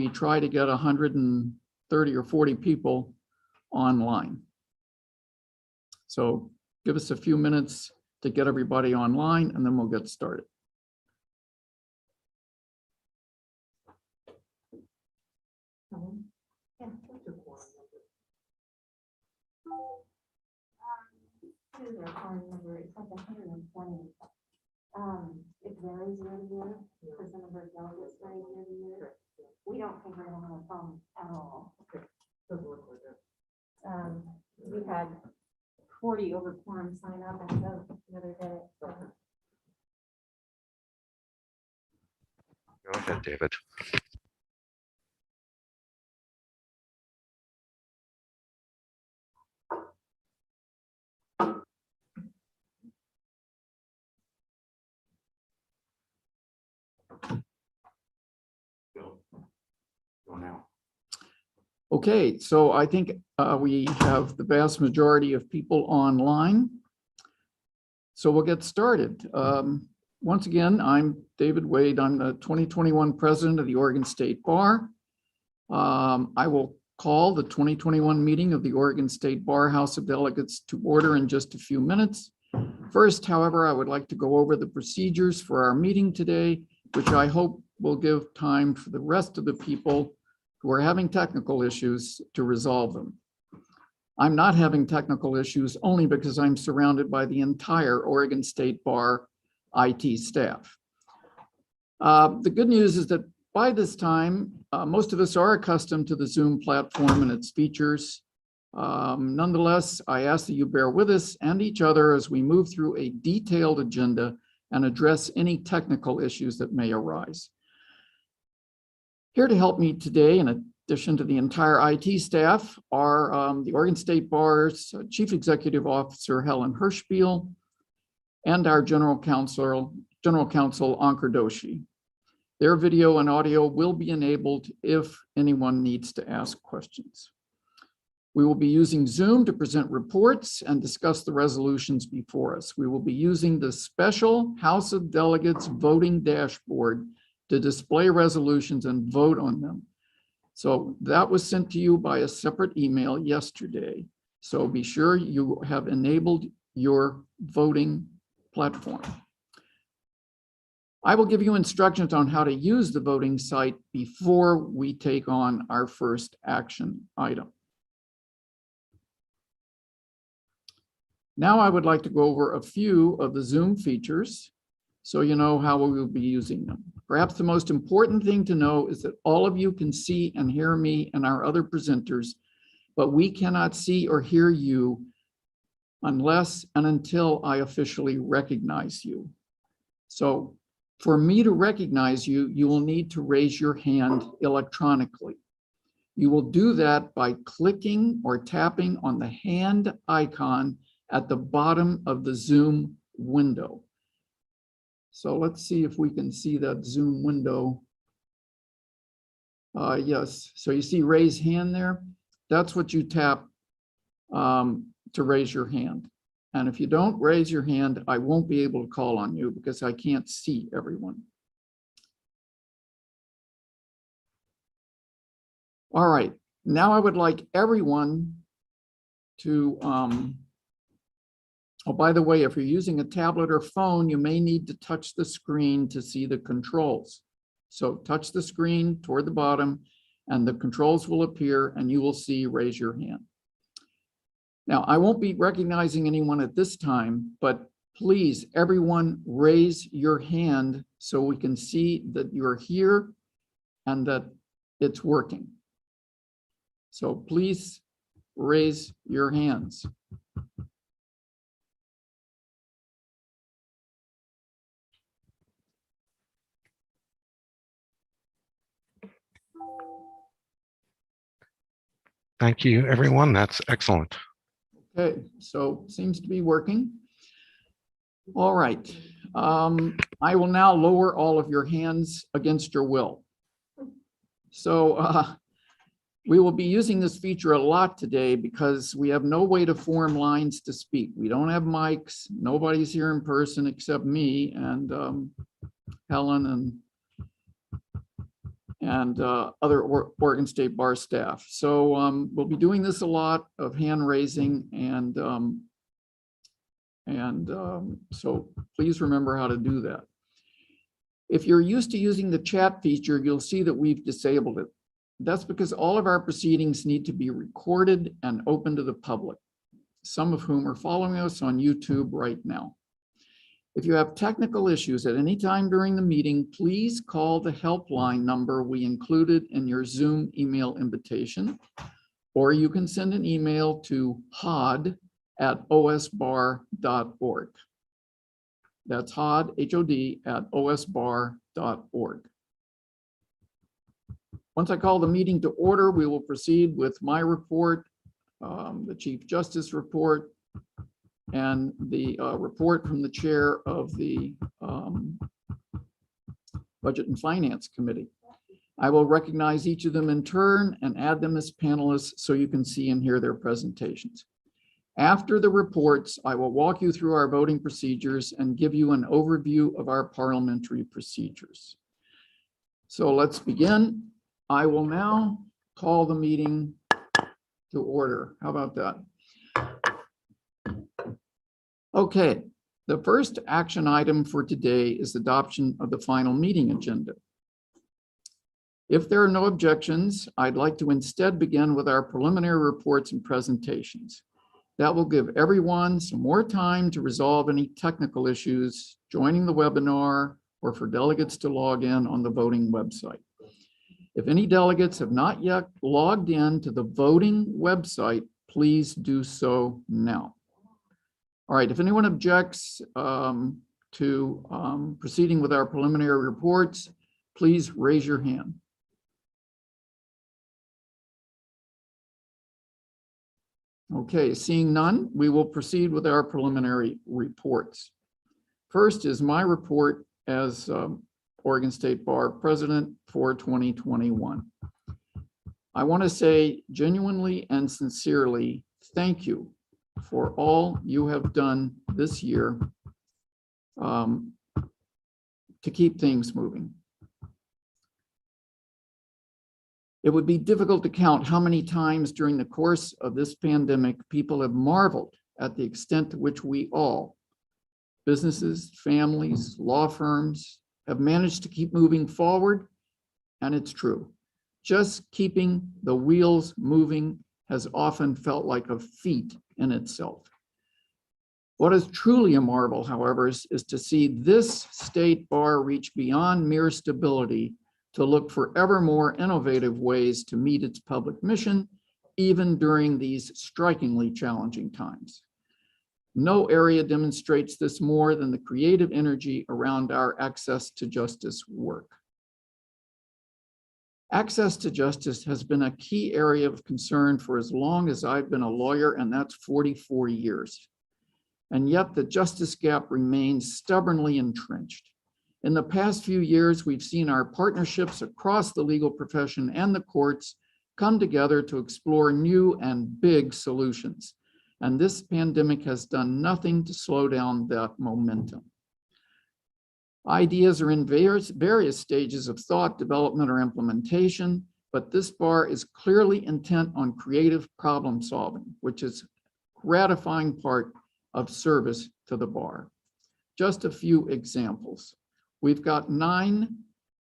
we try to get 130 or 40 people online. So give us a few minutes to get everybody online, and then we'll get started. Their phone number, it's like 120. It varies year to year, because the number of delegates vary year to year. We don't think we're gonna have a problem at all. We had 40 over quorum sign up and vote the other day. So. Go ahead, David. Go now. Okay, so I think we have the vast majority of people online. So we'll get started. Once again, I'm David Wade. I'm the 2021 president of the Oregon State Bar. I will call the 2021 meeting of the Oregon State Bar House of Delegates to order in just a few minutes. First, however, I would like to go over the procedures for our meeting today, which I hope will give time for the rest of the people who are having technical issues to resolve them. I'm not having technical issues only because I'm surrounded by the entire Oregon State Bar IT staff. The good news is that by this time, most of us are accustomed to the Zoom platform and its features. Nonetheless, I ask that you bear with us and each other as we move through a detailed agenda and address any technical issues that may arise. Here to help me today, in addition to the entire IT staff, are the Oregon State Bar's Chief Executive Officer, Helen Hirschbiel, and our General Counsel, Ankur Doshi. Their video and audio will be enabled if anyone needs to ask questions. We will be using Zoom to present reports and discuss the resolutions before us. We will be using the special House of Delegates voting dashboard to display resolutions and vote on them. So that was sent to you by a separate email yesterday. So be sure you have enabled your voting platform. I will give you instructions on how to use the voting site before we take on our first action item. Now I would like to go over a few of the Zoom features so you know how we will be using them. Perhaps the most important thing to know is that all of you can see and hear me and our other presenters, but we cannot see or hear you unless and until I officially recognize you. So for me to recognize you, you will need to raise your hand electronically. You will do that by clicking or tapping on the hand icon at the bottom of the Zoom window. So let's see if we can see that Zoom window. Yes, so you see raise hand there? That's what you tap to raise your hand. And if you don't raise your hand, I won't be able to call on you because I can't see everyone. All right, now I would like everyone to, oh, by the way, if you're using a tablet or phone, you may need to touch the screen to see the controls. So touch the screen toward the bottom and the controls will appear and you will see raise your hand. Now, I won't be recognizing anyone at this time, but please, everyone raise your hand so we can see that you're here and that it's working. So please raise your hands. Thank you, everyone. That's excellent. Okay, so seems to be working. All right. I will now lower all of your hands against your will. So we will be using this feature a lot today because we have no way to form lines to speak. We don't have mics. Nobody's here in person except me and Helen and and other Oregon State Bar staff. So we'll be doing this a lot of hand raising, and so please remember how to do that. If you're used to using the chat feature, you'll see that we've disabled it. That's because all of our proceedings need to be recorded and open to the public, some of whom are following us on YouTube right now. If you have technical issues at any time during the meeting, please call the helpline number we included in your Zoom email invitation, or you can send an email to hod@osbar.org. That's HOD, H-O-D, @osbar.org. Once I call the meeting to order, we will proceed with my report, the Chief Justice report, and the report from the chair of the Budget and Finance Committee. I will recognize each of them in turn and add them as panelists so you can see and hear their presentations. After the reports, I will walk you through our voting procedures and give you an overview of our parliamentary procedures. So let's begin. I will now call the meeting to order. How about that? Okay, the first action item for today is adoption of the final meeting agenda. If there are no objections, I'd like to instead begin with our preliminary reports and presentations. That will give everyone some more time to resolve any technical issues joining the webinar or for delegates to log in on the voting website. If any delegates have not yet logged in to the voting website, please do so now. All right, if anyone objects to proceeding with our preliminary reports, please raise your hand. Okay, seeing none, we will proceed with our preliminary reports. First is my report as Oregon State Bar President for 2021. I want to say genuinely and sincerely, thank you for all you have done this year to keep things moving. It would be difficult to count how many times during the course of this pandemic people have marveled at the extent to which we all, businesses, families, law firms, have managed to keep moving forward, and it's true. Just keeping the wheels moving has often felt like a feat in itself. What is truly a marvel, however, is to see this state bar reach beyond mere stability to look for ever more innovative ways to meet its public mission, even during these strikingly challenging times. No area demonstrates this more than the creative energy around our access to justice work. Access to justice has been a key area of concern for as long as I've been a lawyer, and that's 44 years. And yet the justice gap remains stubbornly entrenched. In the past few years, we've seen our partnerships across the legal profession and the courts come together to explore new and big solutions. And this pandemic has done nothing to slow down that momentum. Ideas are in various stages of thought, development, or implementation, but this bar is clearly intent on creative problem solving, which is a gratifying part of service to the bar. Just a few examples. We've got 9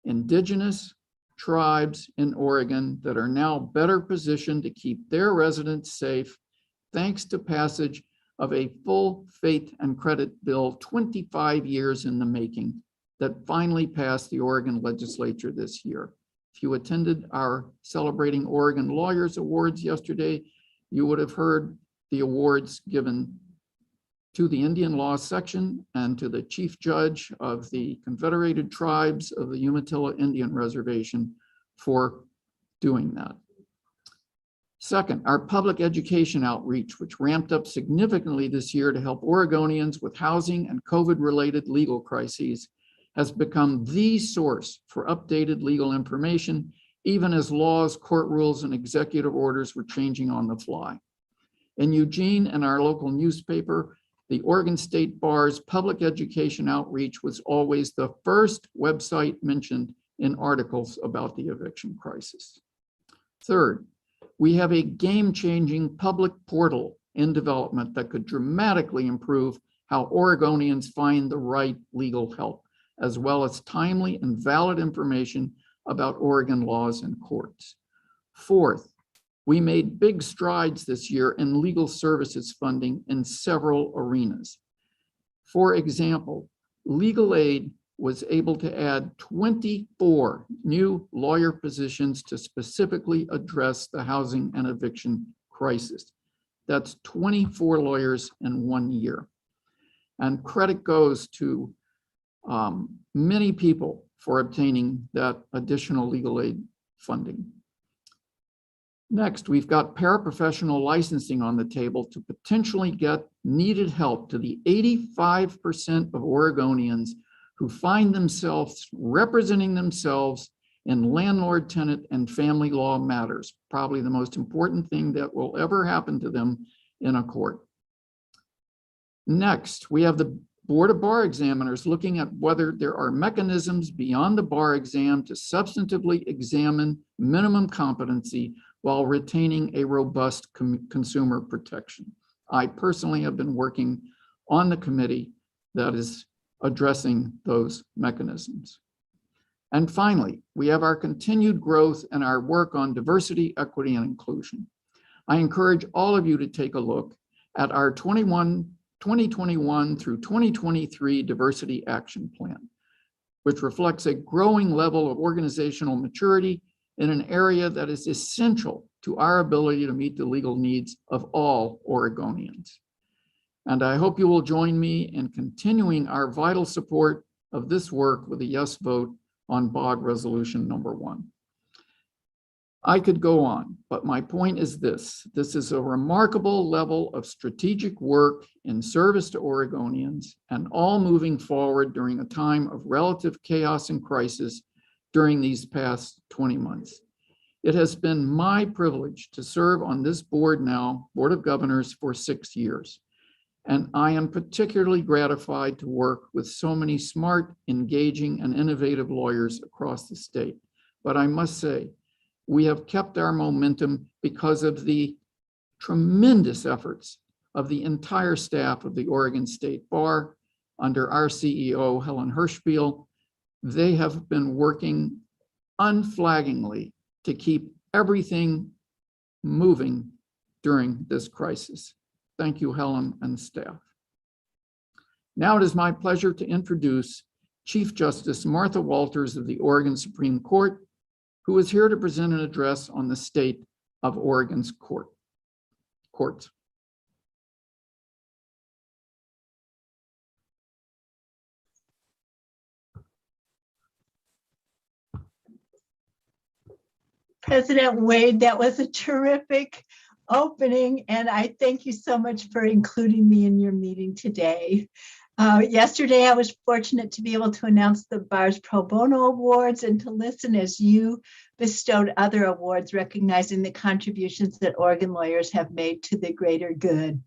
indigenous tribes in Oregon that are now better positioned to keep their residents safe thanks to passage of a full faith and credit bill 25 years in the making that finally passed the Oregon legislature this year. If you attended our Celebrating Oregon Lawyers Awards yesterday, you would have heard the awards given to the Indian Law Section and to the Chief Judge of the Confederated Tribes of the Umatilla Indian Reservation for doing that. Second, our public education outreach, which ramped up significantly this year to help Oregonians with housing and COVID-related legal crises, has become the source for updated legal information, even as laws, court rules, and executive orders were changing on the fly. In Eugene and our local newspaper, the Oregon State Bar's public education outreach was always the first website mentioned in articles about the eviction crisis. Third, we have a game-changing public portal in development that could dramatically improve how Oregonians find the right legal help, as well as timely and valid information about Oregon laws and courts. Fourth, we made big strides this year in legal services funding in several arenas. For example, legal aid was able to add 24 new lawyer positions to specifically address the housing and eviction crisis. That's 24 lawyers in 1 year. And credit goes to many people for obtaining that additional legal aid funding. Next, we've got paraprofessional licensing on the table to potentially get needed help to the 85% of Oregonians who find themselves representing themselves in landlord, tenant, and family law matters, probably the most important thing that will ever happen to them in a court. Next, we have the Board of Bar Examiners looking at whether there are mechanisms beyond the bar exam to substantively examine minimum competency while retaining a robust consumer protection. I personally have been working on the committee that is addressing those mechanisms. And finally, we have our continued growth and our work on diversity, equity, and inclusion. I encourage all of you to take a look at our 2021 through 2023 Diversity Action Plan, which reflects a growing level of organizational maturity in an area that is essential to our ability to meet the legal needs of all Oregonians. And I hope you will join me in continuing our vital support of this work with a yes vote on BOG Resolution number 1. I could go on, but my point is this. This is a remarkable level of strategic work in service to Oregonians, and all moving forward during a time of relative chaos and crisis during these past 20 months. It has been my privilege to serve on this board now, Board of Governors, for 6 years. And I am particularly gratified to work with so many smart, engaging, and innovative lawyers across the state. But I must say, we have kept our momentum because of the tremendous efforts of the entire staff of the Oregon State Bar under our CEO, Helen Hirschspiel. They have been working unflaggingly to keep everything moving during this crisis. Thank you, Helen and staff. Now it is my pleasure to introduce Chief Justice Martha Walters of the Oregon Supreme Court, who is here to present an address on the state of Oregon's courts. President Wade, that was a terrific opening, and I thank you so much for including me in your meeting today. Yesterday, I was fortunate to be able to announce the Bar's Pro Bono Awards and to listen as you bestowed other awards recognizing the contributions that Oregon lawyers have made to the greater good.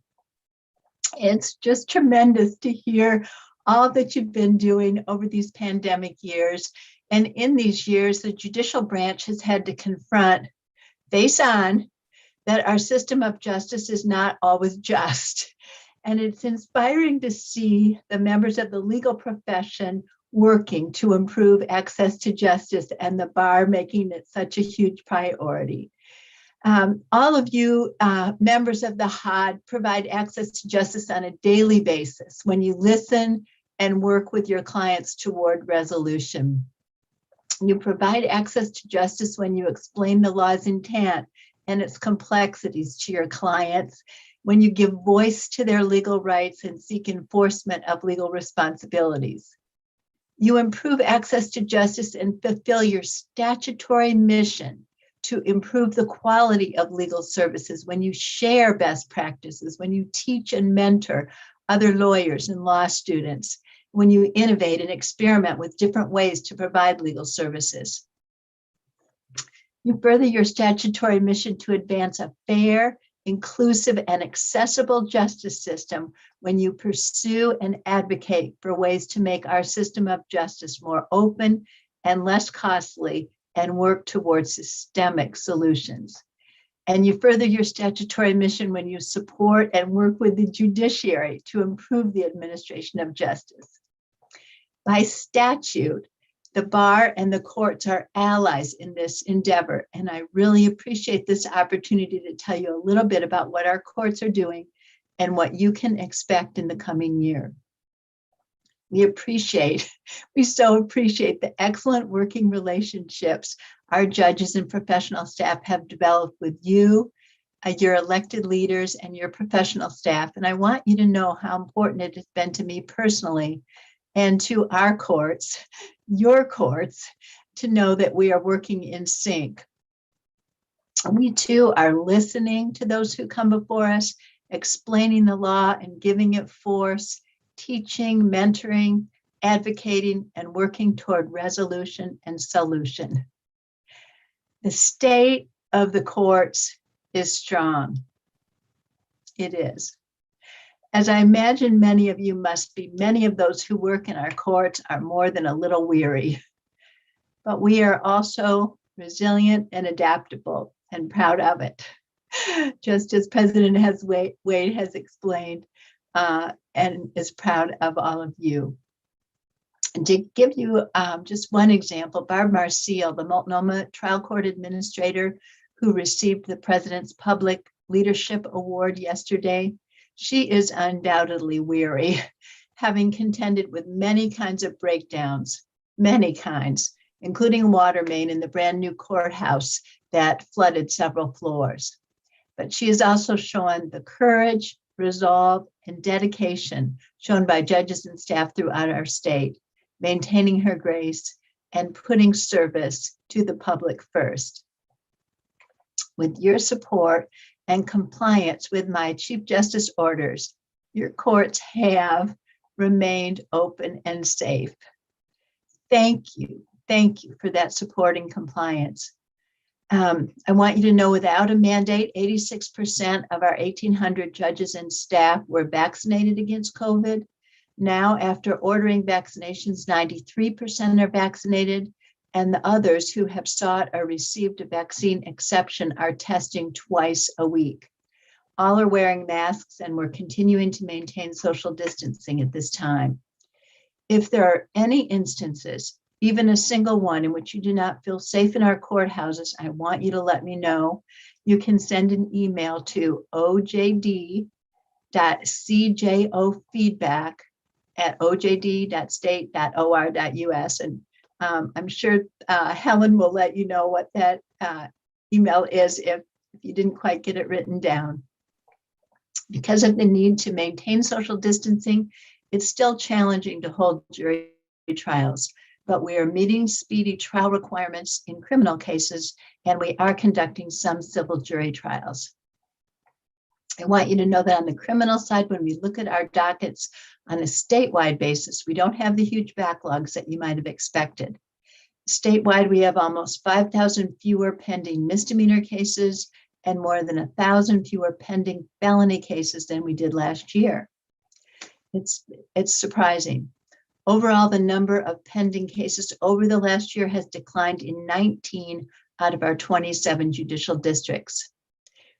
It's just tremendous to hear all that you've been doing over these pandemic years. And in these years, the judicial branch has had to confront face on that our system of justice is not always just. And it's inspiring to see the members of the legal profession working to improve access to justice and the bar making it such a huge priority. All of you members of the HOD provide access to justice on a daily basis when you listen and work with your clients toward resolution. You provide access to justice when you explain the law's intent and its complexities to your clients, when you give voice to their legal rights and seek enforcement of legal responsibilities. You improve access to justice and fulfill your statutory mission to improve the quality of legal services when you share best practices, when you teach and mentor other lawyers and law students, when you innovate and experiment with different ways to provide legal services. You further your statutory mission to advance a fair, inclusive, and accessible justice system when you pursue and advocate for ways to make our system of justice more open and less costly and work towards systemic solutions. And you further your statutory mission when you support and work with the judiciary to improve the administration of justice. By statute, the bar and the courts are allies in this endeavor, and I really appreciate this opportunity to tell you a little bit about what our courts are doing and what you can expect in the coming year. We so appreciate the excellent working relationships our judges and professional staff have developed with you, your elected leaders, and your professional staff. And I want you to know how important it has been to me personally and to our courts, your courts, to know that we are working in sync. We too are listening to those who come before us, explaining the law and giving it force, teaching, mentoring, advocating, and working toward resolution and solution. The state of the courts is strong. It is. As I imagine many of you must be, many of those who work in our courts are more than a little weary. But we are also resilient and adaptable and proud of it. Just as President Wade has explained, and is proud of all of you. And to give you just one example, Barb Marcial, the Multnomah Trial Court Administrator who received the President's Public Leadership Award yesterday, she is undoubtedly weary, having contended with many kinds of breakdowns, many kinds, including water main in the brand new courthouse that flooded several floors. But she has also shown the courage, resolve, and dedication shown by judges and staff throughout our state, maintaining her grace and putting service to the public first. With your support and compliance with my Chief Justice orders, your courts have remained open and safe. Thank you for that support and compliance. I want you to know without a mandate, 86% of our 1,800 judges and staff were vaccinated against COVID. Now, after ordering vaccinations, 93% are vaccinated, and the others who have sought or received a vaccine exception are testing twice a week. All are wearing masks, and we're continuing to maintain social distancing at this time. If there are any instances, even a single one, in which you do not feel safe in our courthouses, I want you to let me know. You can send an email to ojd.cjofeedback@ojd.state.or.us. And I'm sure Helen will let you know what that email is if you didn't quite get it written down. Because of the need to maintain social distancing, it's still challenging to hold jury trials, but we are meeting speedy trial requirements in criminal cases, and we are conducting some civil jury trials. I want you to know that on the criminal side, when we look at our dockets on a statewide basis, we don't have the huge backlogs that you might have expected. Statewide, we have almost 5,000 fewer pending misdemeanor cases and more than 1,000 fewer pending felony cases than we did last year. It's surprising. Overall, the number of pending cases over the last year has declined in 19 out of our 27 judicial districts.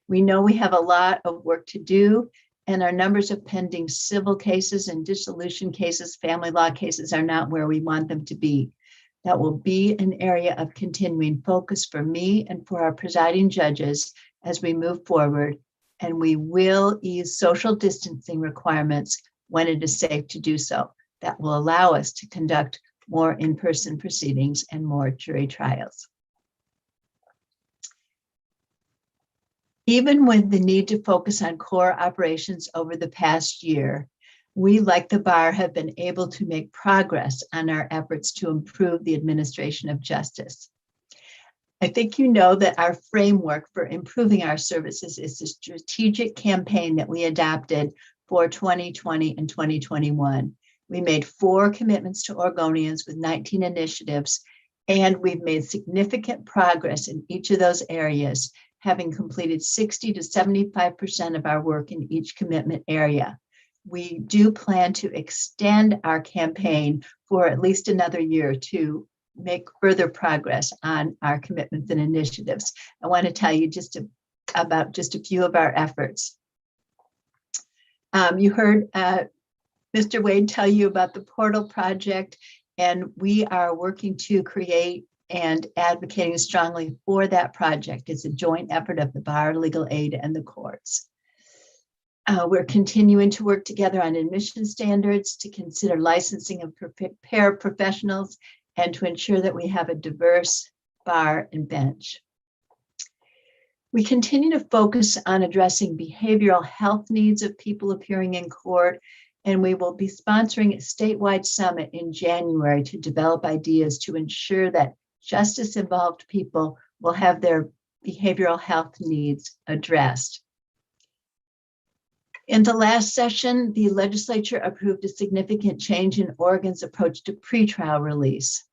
We know we have a lot of work to do, and our numbers of pending civil cases and dissolution cases, family law cases, are not where we want them to be. That will be an area of continuing focus for me and for our presiding judges as we move forward, and we will ease social distancing requirements when it is safe to do so. That will allow us to conduct more in-person proceedings and more jury trials. Even with the need to focus on core operations over the past year, we, like the bar, have been able to make progress on our efforts to improve the administration of justice. I think you know that our framework for improving our services is a strategic campaign that we adopted for 2020 and 2021. We made 4 commitments to Oregonians with 19 initiatives, and we've made significant progress in each of those areas, having completed 60 to 75% of our work in each commitment area. We do plan to extend our campaign for at least another year to make further progress on our commitments and initiatives. I want to tell you about just a few of our efforts. You heard Mr. Wade tell you about the portal project, and we are working to create and advocating strongly for that project. It's a joint effort of the bar, legal aid, and the courts. We're continuing to work together on admission standards to consider licensing of paraprofessionals and to ensure that we have a diverse bar and bench. We continue to focus on addressing behavioral health needs of people appearing in court, and we will be sponsoring a statewide summit in January to develop ideas to ensure that justice-involved people will have their behavioral health needs addressed. In the last session, the legislature approved a significant change in Oregon's approach to pretrial release.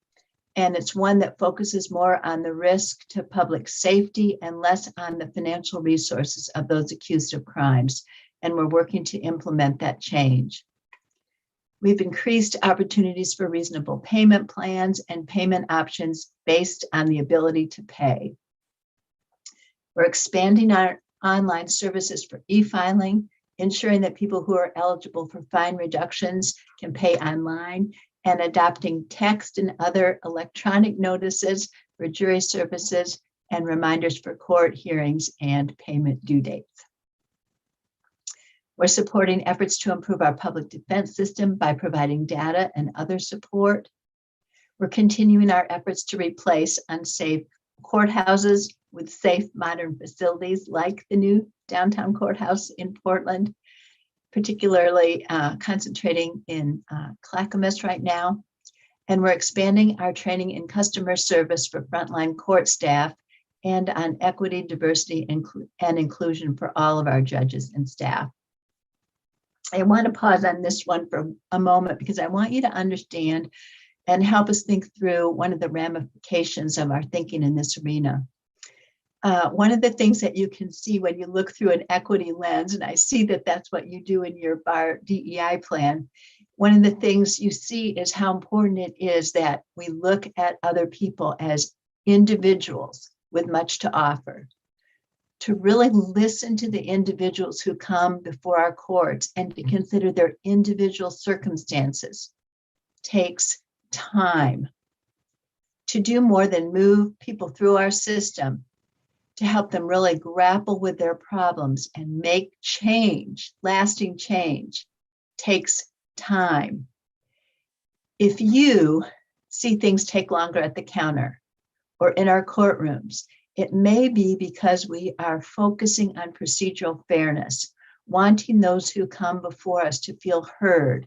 And it's one that focuses more on the risk to public safety and less on the financial resources of those accused of crimes. And we're working to implement that change. We've increased opportunities for reasonable payment plans and payment options based on the ability to pay. We're expanding our online services for e-filing, ensuring that people who are eligible for fine reductions can pay online, and adopting text and other electronic notices for jury services and reminders for court hearings and payment due dates. We're supporting efforts to improve our public defense system by providing data and other support. We're continuing our efforts to replace unsafe courthouses with safe modern facilities like the new downtown courthouse in Portland, particularly concentrating in Clackamas right now. And we're expanding our training in customer service for frontline court staff and on equity, diversity, and inclusion for all of our judges and staff. I want to pause on this one for a moment because I want you to understand and help us think through one of the ramifications of our thinking in this arena. One of the things that you can see when you look through an equity lens, and I see that that's what you do in your bar DEI plan, one of the things you see is how important it is that we look at other people as individuals with much to offer. To really listen to the individuals who come before our courts and to consider their individual circumstances takes time. To do more than move people through our system, to help them really grapple with their problems and make change, lasting change, takes time. If you see things take longer at the counter or in our courtrooms, it may be because we are focusing on procedural fairness, wanting those who come before us to feel heard,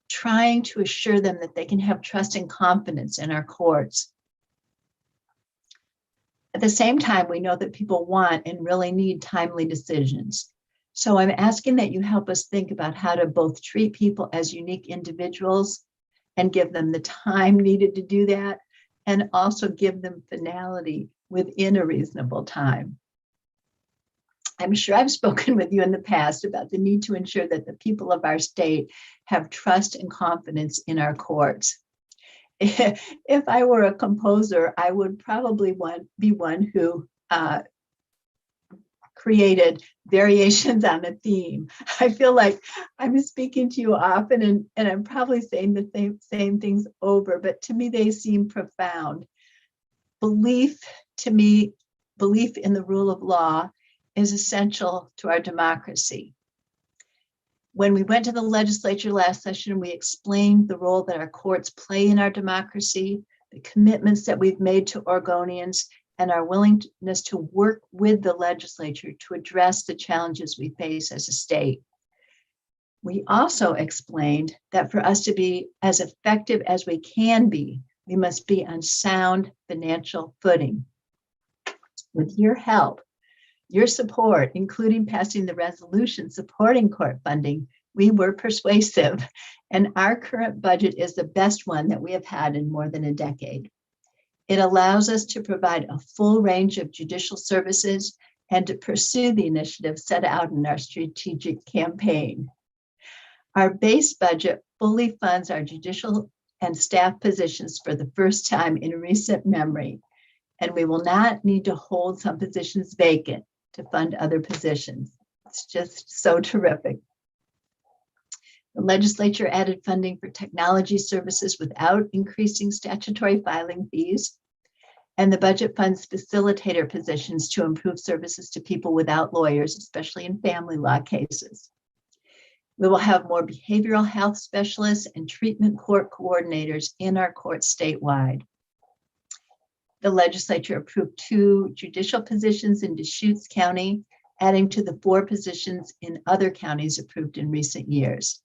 trying to assure them that they can have trust and confidence in our courts. At the same time, we know that people want and really need timely decisions. So I'm asking that you help us think about how to both treat people as unique individuals and give them the time needed to do that, and also give them finality within a reasonable time. I'm sure I've spoken with you in the past about the need to ensure that the people of our state have trust and confidence in our courts. If I were a composer, I would probably be one who created variations on a theme. I feel like I'm speaking to you often and I'm probably saying the same things over, but to me, they seem profound. Belief in the rule of law is essential to our democracy. When we went to the legislature last session, we explained the role that our courts play in our democracy, the commitments that we've made to Oregonians, and our willingness to work with the legislature to address the challenges we face as a state. We also explained that for us to be as effective as we can be, we must be on sound financial footing. With your help, your support, including passing the resolution supporting court funding, we were persuasive, and our current budget is the best one that we have had in more than a decade. It allows us to provide a full range of judicial services and to pursue the initiatives set out in our strategic campaign. Our base budget fully funds our judicial and staff positions for the first time in recent memory, and we will not need to hold some positions vacant to fund other positions. It's just so terrific. The legislature added funding for technology services without increasing statutory filing fees, and the budget funds facilitator positions to improve services to people without lawyers, especially in family law cases. We will have more behavioral health specialists and treatment court coordinators in our courts statewide. The legislature approved 2 judicial positions in Deschutes County, adding to the 4 positions in other counties approved in recent years.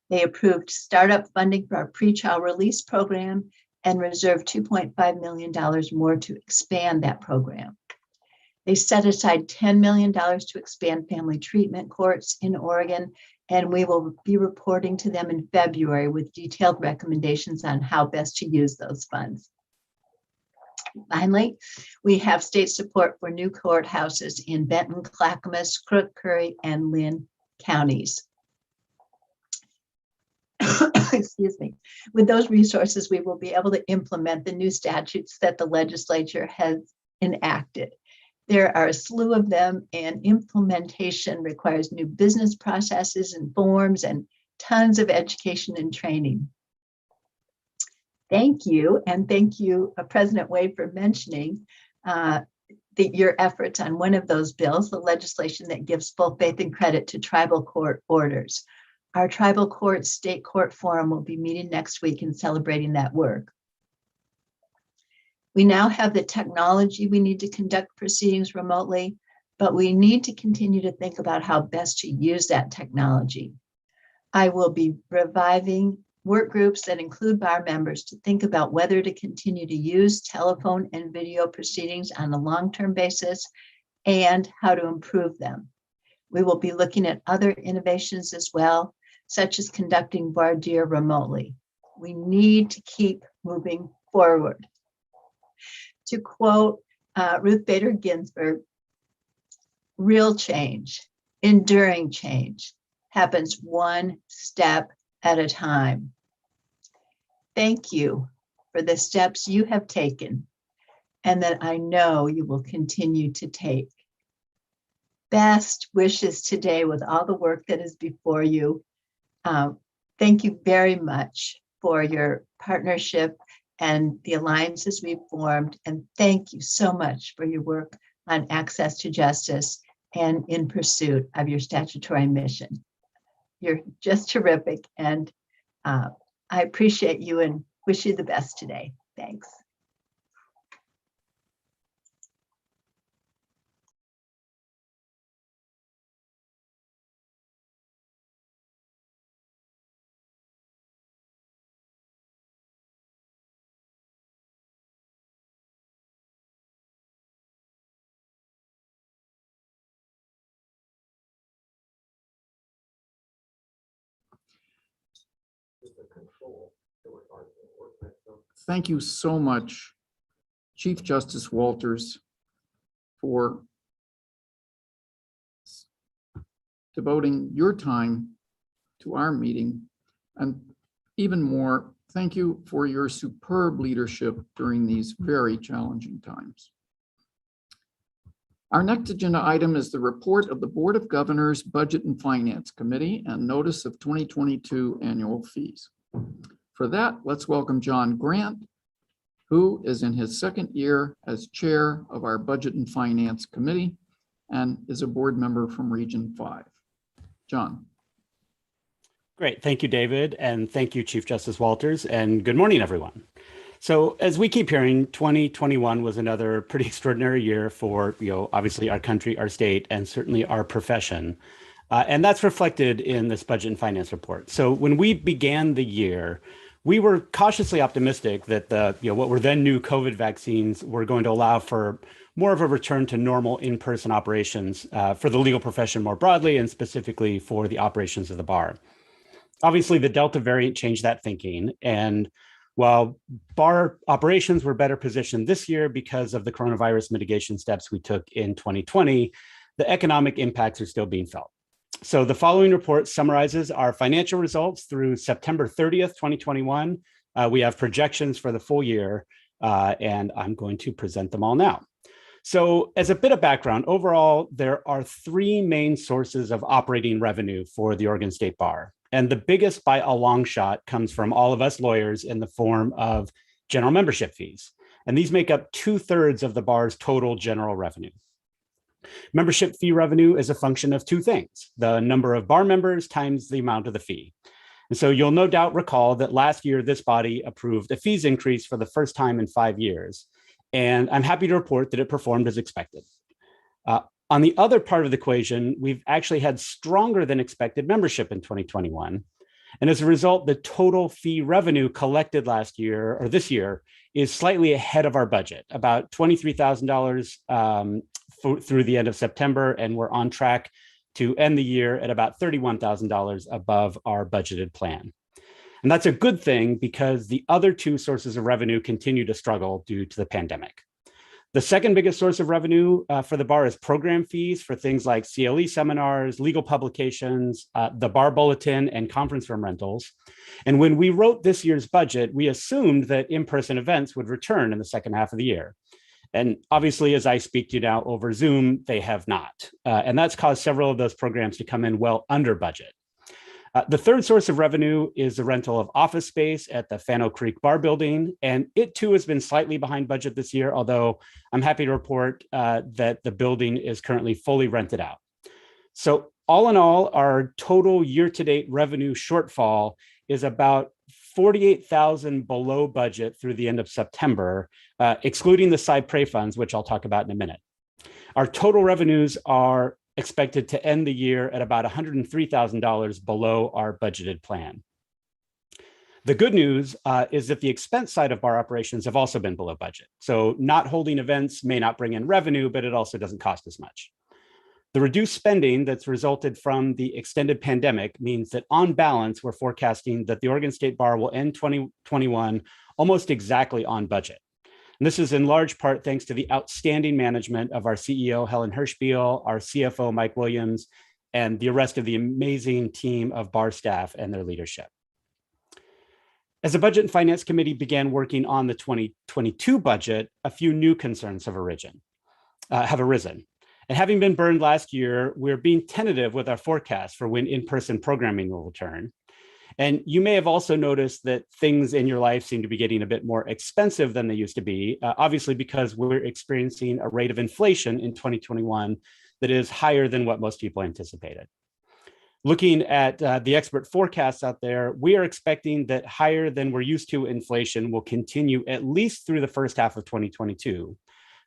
They approved startup funding for our pretrial release program and reserved $2.5 million more to expand that program. They set aside $10 million to expand family treatment courts in Oregon, and we will be reporting to them in February with detailed recommendations on how best to use those funds. Finally, we have state support for new courthouses in Benton, Clackamas, Crook, Curry, and Lynn counties. Excuse me. With those resources, we will be able to implement the new statutes that the legislature has enacted. There are a slew of them, and implementation requires new business processes and forms and tons of education and training. Thank you, and thank you, President Wade, for mentioning your efforts on one of those bills, the legislation that gives full faith and credit to tribal court orders. Our tribal court state court forum will be meeting next week and celebrating that work. We now have the technology we need to conduct proceedings remotely, but we need to continue to think about how best to use that technology. I will be reviving work groups that include bar members to think about whether to continue to use telephone and video proceedings on a long-term basis and how to improve them. We will be looking at other innovations as well, such as conducting voir dire remotely. We need to keep moving forward. To quote Ruth Bader Ginsburg, real change, enduring change, happens one step at a time. Thank you for the steps you have taken and that I know you will continue to take. Best wishes today with all the work that is before you. Thank you very much for your partnership and the alliances we've formed. And thank you so much for your work on access to justice and in pursuit of your statutory mission. You're just terrific. And I appreciate you and wish you the best today. Thanks. Thank you so much, Chief Justice Walters, for devoting your time to our meeting. And even more, thank you for your superb leadership during these very challenging times. Our next agenda item is the report of the Board of Governors Budget and Finance Committee and notice of 2022 annual fees. For that, let's welcome John Grant, who is in his second year as chair of our Budget and Finance Committee and is a board member from Region 5. John. Great. Thank you, David. And thank you, Chief Justice Walters. And good morning, everyone. So as we keep hearing, 2021 was another pretty extraordinary year for, obviously our country, our state, and certainly our profession. And that's reflected in this Budget and Finance report. So when we began the year, we were cautiously optimistic that what were then new COVID vaccines were going to allow for more of a return to normal in-person operations for the legal profession more broadly, and specifically for the operations of the bar. Obviously, the Delta variant changed that thinking. And while bar operations were better positioned this year because of the coronavirus mitigation steps we took in 2020, the economic impacts are still being felt. So the following report summarizes our financial results through September 30th, 2021, We have projections for the full year, and I'm going to present them all now. So as a bit of background, overall, there are three main sources of operating revenue for the Oregon State Bar. And the biggest by a long shot comes from all of us lawyers in the form of general membership fees. And these make up 2/3 of the bar's total general revenue. Membership fee revenue is a function of two things: the number of bar members times the amount of the fee. And so you'll no doubt recall that last year, this body approved a fees increase for the first time in 5 years. And I'm happy to report that it performed as expected. On the other part of the equation, we've actually had stronger than expected membership in 2021. And as a result, the total fee revenue collected last year or this year is slightly ahead of our budget, about $23,000 through the end of September. And we're on track to end the year at about $31,000 above our budgeted plan. And that's a good thing because the other two sources of revenue continue to struggle due to the pandemic. The second biggest source of revenue for the bar is program fees for things like CLE seminars, legal publications, the bar bulletin, and conference room rentals. And when we wrote this year's budget, we assumed that in-person events would return in the second half of the year. And obviously, as I speak to you now over Zoom, they have not. And that's caused several of those programs to come in well under budget. The third source of revenue is the rental of office space at the Fano Creek Bar Building, and it too has been slightly behind budget this year, although I'm happy to report that the building is currently fully rented out. So all in all, our total year-to-date revenue shortfall is about $48,000 below budget through the end of September, excluding the Cypre funds, which I'll talk about in a minute. Our total revenues are expected to end the year at about $103,000 below our budgeted plan. The good news is that the expense side of bar operations have also been below budget. So not holding events may not bring in revenue, but it also doesn't cost as much. The reduced spending that's resulted from the extended pandemic means that on balance, we're forecasting that the Oregon State Bar will end 2021 almost exactly on budget. And this is in large part thanks to the outstanding management of our CEO, Helen Hirschbiel, our CFO, Mike Williams, and the rest of the amazing team of bar staff and their leadership. As the Budget and Finance Committee began working on the 2022 budget, a few new concerns have arisen. And having been burned last year, we're being tentative with our forecast for when in-person programming will return. And you may have also noticed that things in your life seem to be getting a bit more expensive than they used to be, obviously because we're experiencing a rate of inflation in 2021 that is higher than what most people anticipated. Looking at the expert forecasts out there, we are expecting that higher than we're used to inflation will continue at least through the first half of 2022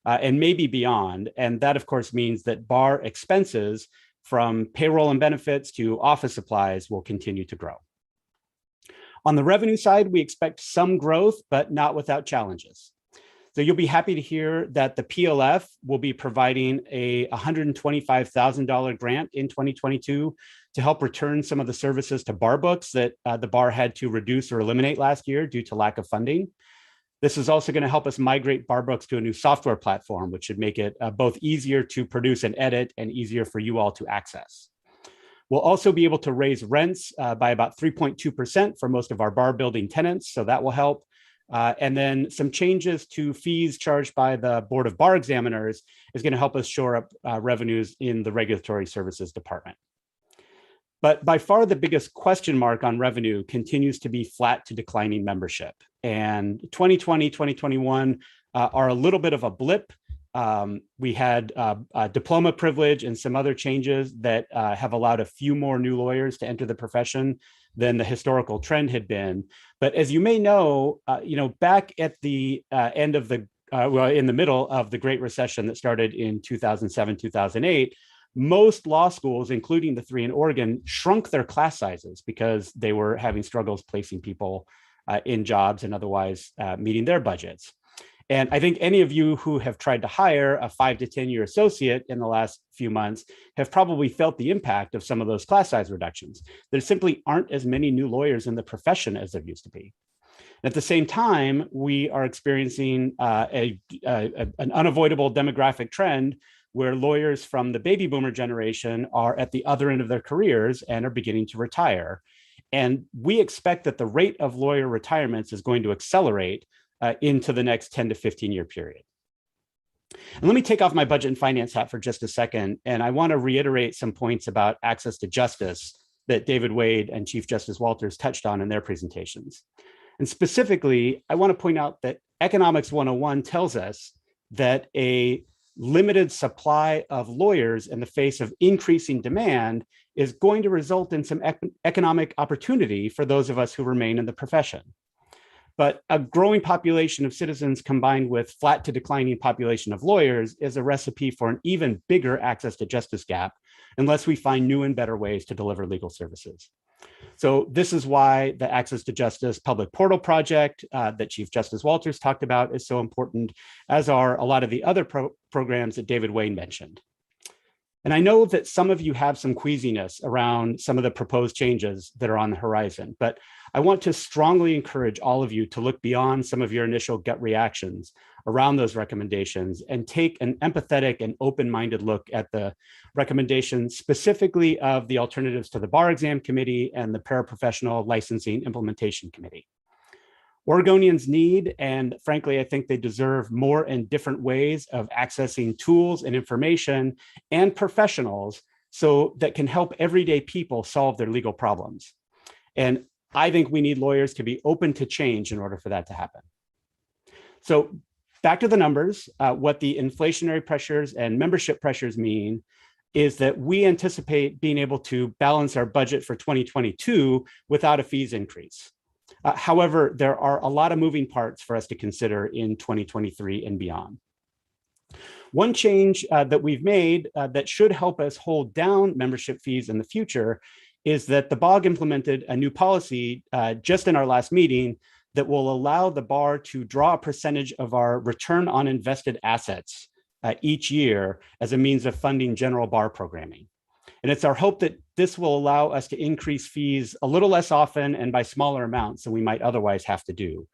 and maybe beyond. And that, of course, means that bar expenses from payroll and benefits to office supplies will continue to grow. On the revenue side, we expect some growth, but not without challenges. So you'll be happy to hear that the PLF will be providing a $125,000 grant in 2022 to help return some of the services to bar books that the bar had to reduce or eliminate last year due to lack of funding. This is also going to help us migrate bar books to a new software platform, which should make it both easier to produce and edit and easier for you all to access. We'll also be able to raise rents by about 3.2% for most of our bar building tenants, so that will help. And then some changes to fees charged by the Board of Bar Examiners is going to help us shore up revenues in the Regulatory Services Department. But by far the biggest question mark on revenue continues to be flat to declining membership. And 2020, 2021 are a little bit of a blip. We had diploma privilege and some other changes that have allowed a few more new lawyers to enter the profession than the historical trend had been. But as you may know, back at the end of the, in the middle of the Great Recession that started in 2007, 2008, most law schools, including the 3 in Oregon, shrunk their class sizes because they were having struggles placing people in jobs and otherwise meeting their budgets. And I think any of you who have tried to hire a 5 to 10 year associate in the last few months have probably felt the impact of some of those class size reductions. There simply aren't as many new lawyers in the profession as there used to be. At the same time, we are experiencing an unavoidable demographic trend where lawyers from the baby boomer generation are at the other end of their careers and are beginning to retire. And we expect that the rate of lawyer retirements is going to accelerate into the next 10 to 15 year period. And let me take off my budget and finance hat for just a second. And I want to reiterate some points about access to justice that David Wade and Chief Justice Walters touched on in their presentations. And specifically, I want to point out that Economics 101 tells us that a limited supply of lawyers in the face of increasing demand is going to result in some economic opportunity for those of us who remain in the profession. But a growing population of citizens combined with flat to declining population of lawyers is a recipe for an even bigger access to justice gap unless we find new and better ways to deliver legal services. So this is why the Access to Justice Public Portal Project that Chief Justice Walters talked about is so important, as are a lot of the other programs that David Wayne mentioned. And I know that some of you have some queasiness around some of the proposed changes that are on the horizon, but I want to strongly encourage all of you to look beyond some of your initial gut reactions around those recommendations and take an empathetic and open-minded look at the recommendations specifically of the Alternatives to the Bar Exam Committee and the Paraprofessional Licensing Implementation Committee. Oregonians need, and frankly, I think they deserve more and different ways of accessing tools and information and professionals so that can help everyday people solve their legal problems. And I think we need lawyers to be open to change in order for that to happen. So back to the numbers, what the inflationary pressures and membership pressures mean is that we anticipate being able to balance our budget for 2022 without a fees increase. However, there are a lot of moving parts for us to consider in 2023 and beyond. One change that we've made that should help us hold down membership fees in the future is that the BOG implemented a new policy just in our last meeting that will allow the bar to draw a percentage of our return on invested assets each year as a means of funding general bar programming. And it's our hope that this will allow us to increase fees a little less often and by smaller amounts than we might otherwise have to do.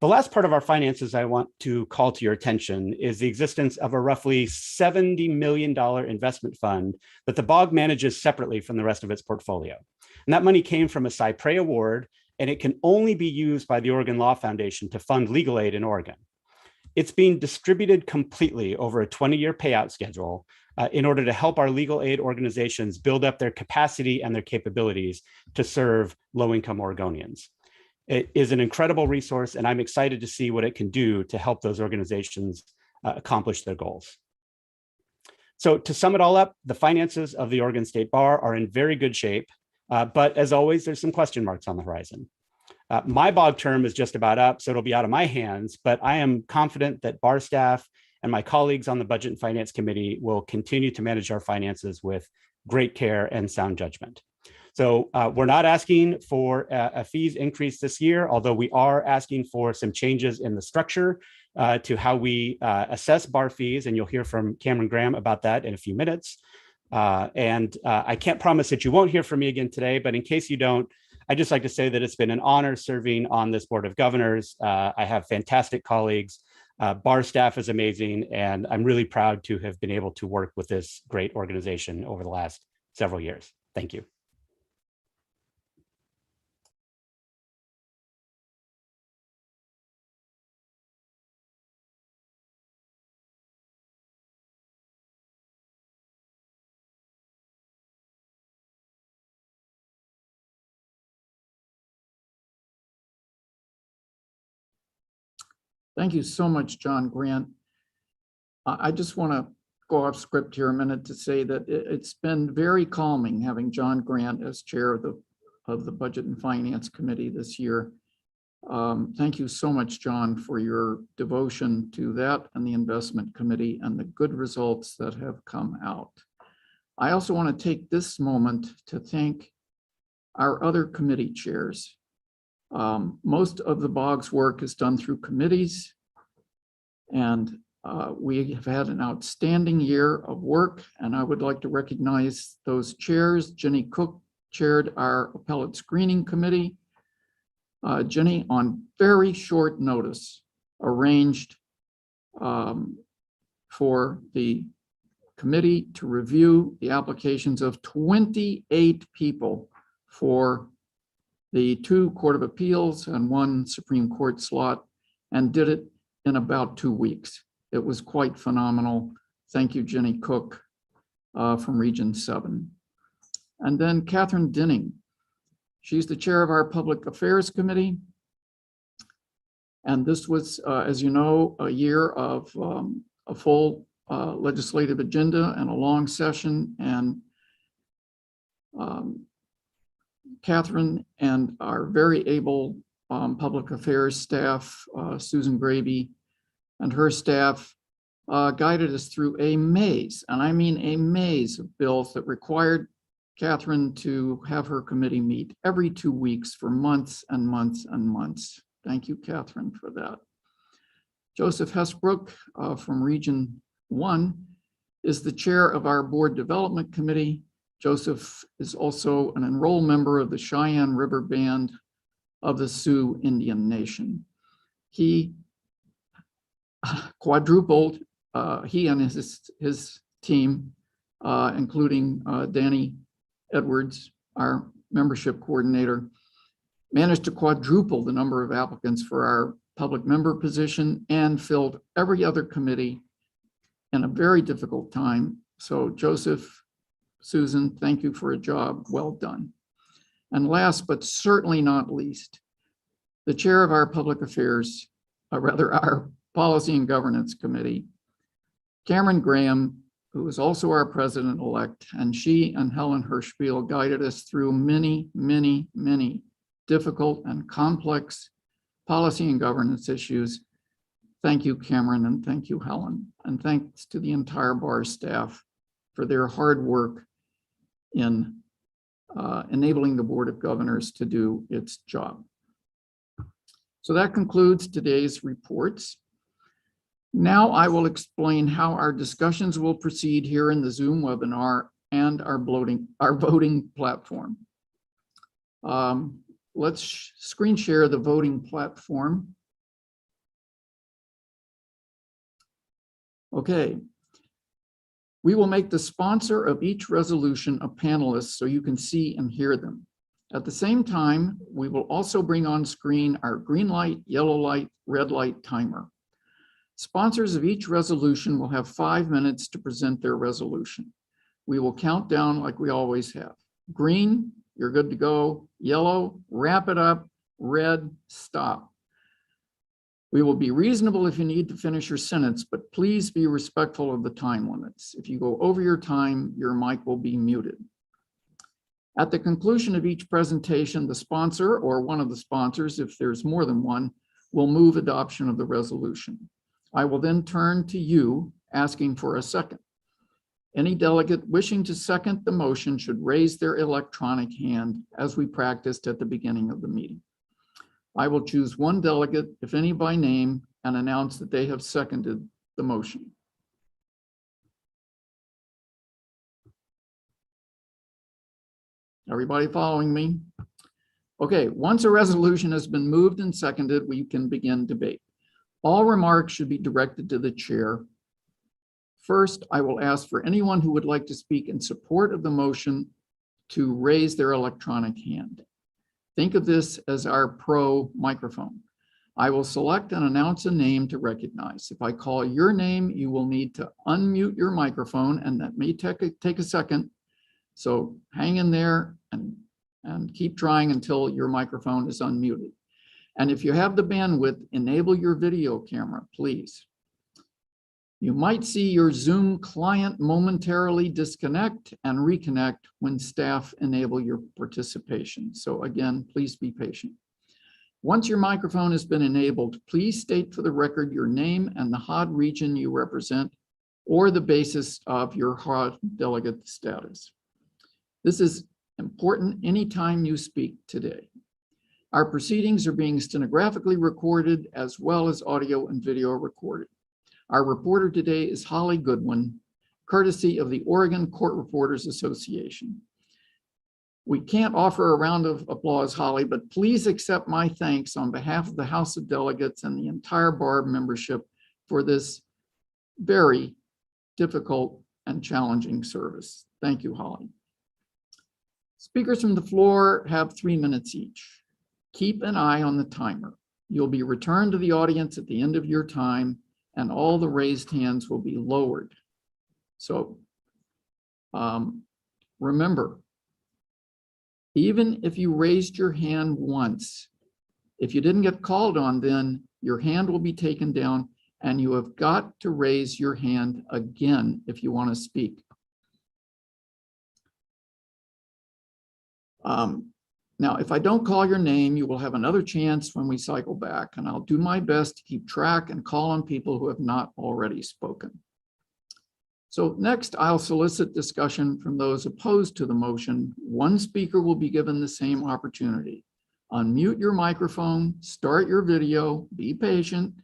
The last part of our finances I want to call to your attention is the existence of a roughly $70 million investment fund that the BOG manages separately from the rest of its portfolio. And that money came from a Cypre award, and it can only be used by the Oregon Law Foundation to fund legal aid in Oregon. It's being distributed completely over a 20-year payout schedule in order to help our legal aid organizations build up their capacity and their capabilities to serve low-income Oregonians. It is an incredible resource, and I'm excited to see what it can do to help those organizations accomplish their goals. So to sum it all up, the finances of the Oregon State Bar are in very good shape, but as always, there's some question marks on the horizon. My BOG term is just about up, so it'll be out of my hands, but I am confident that bar staff and my colleagues on the Budget and Finance Committee will continue to manage our finances with great care and sound judgment. So we're not asking for a fees increase this year, although we are asking for some changes in the structure to how we assess bar fees, and you'll hear from Cameron Graham about that in a few minutes. I can't promise that you won't hear from me again today, but in case you don't, I'd just like to say that it's been an honor serving on this Board of Governors. I have fantastic colleagues. Bar staff is amazing, and I'm really proud to have been able to work with this great organization over the last several years. Thank you. Thank you so much, John Grant. I just want to go off script here a minute to say that it's been very calming having John Grant as chair of the Budget and Finance Committee this year. Thank you so much, John, for your devotion to that and the Investment Committee and the good results that have come out. I also want to take this moment to thank our other committee chairs. Most of the BOG's work is done through committees, and we have had an outstanding year of work, and I would like to recognize those chairs. Jenny Cook chaired our Appellate Screening Committee. Jenny, on very short notice, arranged for the committee to review the applications of 28 people for the 2 Court of Appeals and 1 Supreme Court slot, and did it in about 2 weeks. It was quite phenomenal. Thank you, Jenny Cook from Region 7. And then Catherine Dinning. She's the chair of our Public Affairs Committee. And this was, as you know, a year of a full legislative agenda and a long session. And Catherine and our very able public affairs staff, Susan Graby and her staff, guided us through a maze, and I mean a maze of bills that required Catherine to have her committee meet every 2 weeks for months and months and months. Thank you, Catherine, for that. Joseph Hesbrook from Region 1 is the chair of our Board Development Committee. Joseph is also an enrolled member of the Cheyenne River Band of the Sioux Indian Nation. He quadrupled, he and his team, including Danny Edwards, our membership coordinator, managed to quadruple the number of applicants for our public member position and filled every other committee in a very difficult time. So Joseph, Susan, thank you for a job well done. And last but certainly not least, the chair of our public affairs, our Policy and Governance Committee, Cameron Graham, who is also our president-elect, and she and Helen Hirschspiel guided us through many, many, many difficult and complex policy and governance issues. Thank you, Cameron, and thank you, Helen. And thanks to the entire bar staff for their hard work in enabling the Board of Governors to do its job. So that concludes today's reports. Now I will explain how our discussions will proceed here in the Zoom webinar and our voting platform. Let's screen share the voting platform. Okay. We will make the sponsor of each resolution a panelist so you can see and hear them. At the same time, we will also bring on screen our green light, yellow light, red light timer. Sponsors of each resolution will have 5 minutes to present their resolution. We will count down like we always have. Green, you're good to go. Yellow, wrap it up. Red, stop. We will be reasonable if you need to finish your sentence, but please be respectful of the time limits. If you go over your time, your mic will be muted. At the conclusion of each presentation, the sponsor or one of the sponsors, if there's more than one, will move adoption of the resolution. I will then turn to you asking for a second. Any delegate wishing to second the motion should raise their electronic hand as we practiced at the beginning of the meeting. I will choose one delegate, if any by name, and announce that they have seconded the motion. Everybody following me? Okay, once a resolution has been moved and seconded, we can begin debate. All remarks should be directed to the chair. First, I will ask for anyone who would like to speak in support of the motion to raise their electronic hand. Think of this as our pro microphone. I will select and announce a name to recognize. If I call your name, you will need to unmute your microphone, and that may take a second. So hang in there and keep trying until your microphone is unmuted. And if you have the bandwidth, enable your video camera, please. You might see your Zoom client momentarily disconnect and reconnect when staff enable your participation. So again, please be patient. Once your microphone has been enabled, please state for the record your name and the HOD region you represent or the basis of your HOD delegate status. This is important anytime you speak today. Our proceedings are being stenographically recorded as well as audio and video recorded. Our reporter today is Holly Goodwin, courtesy of the Oregon Court Reporters Association. We can't offer a round of applause, Holly, but please accept my thanks on behalf of the House of Delegates and the entire bar membership for this very difficult and challenging service. Thank you, Holly. Speakers from the floor have 3 minutes each. Keep an eye on the timer. You'll be returned to the audience at the end of your time, and all the raised hands will be lowered. So remember, even if you raised your hand once, if you didn't get called on, then your hand will be taken down, and you have got to raise your hand again if you want to speak. Now, if I don't call your name, you will have another chance when we cycle back, and I'll do my best to keep track and call on people who have not already spoken. So next, I'll solicit discussion from those opposed to the motion. One speaker will be given the same opportunity. Unmute your microphone, start your video, be patient,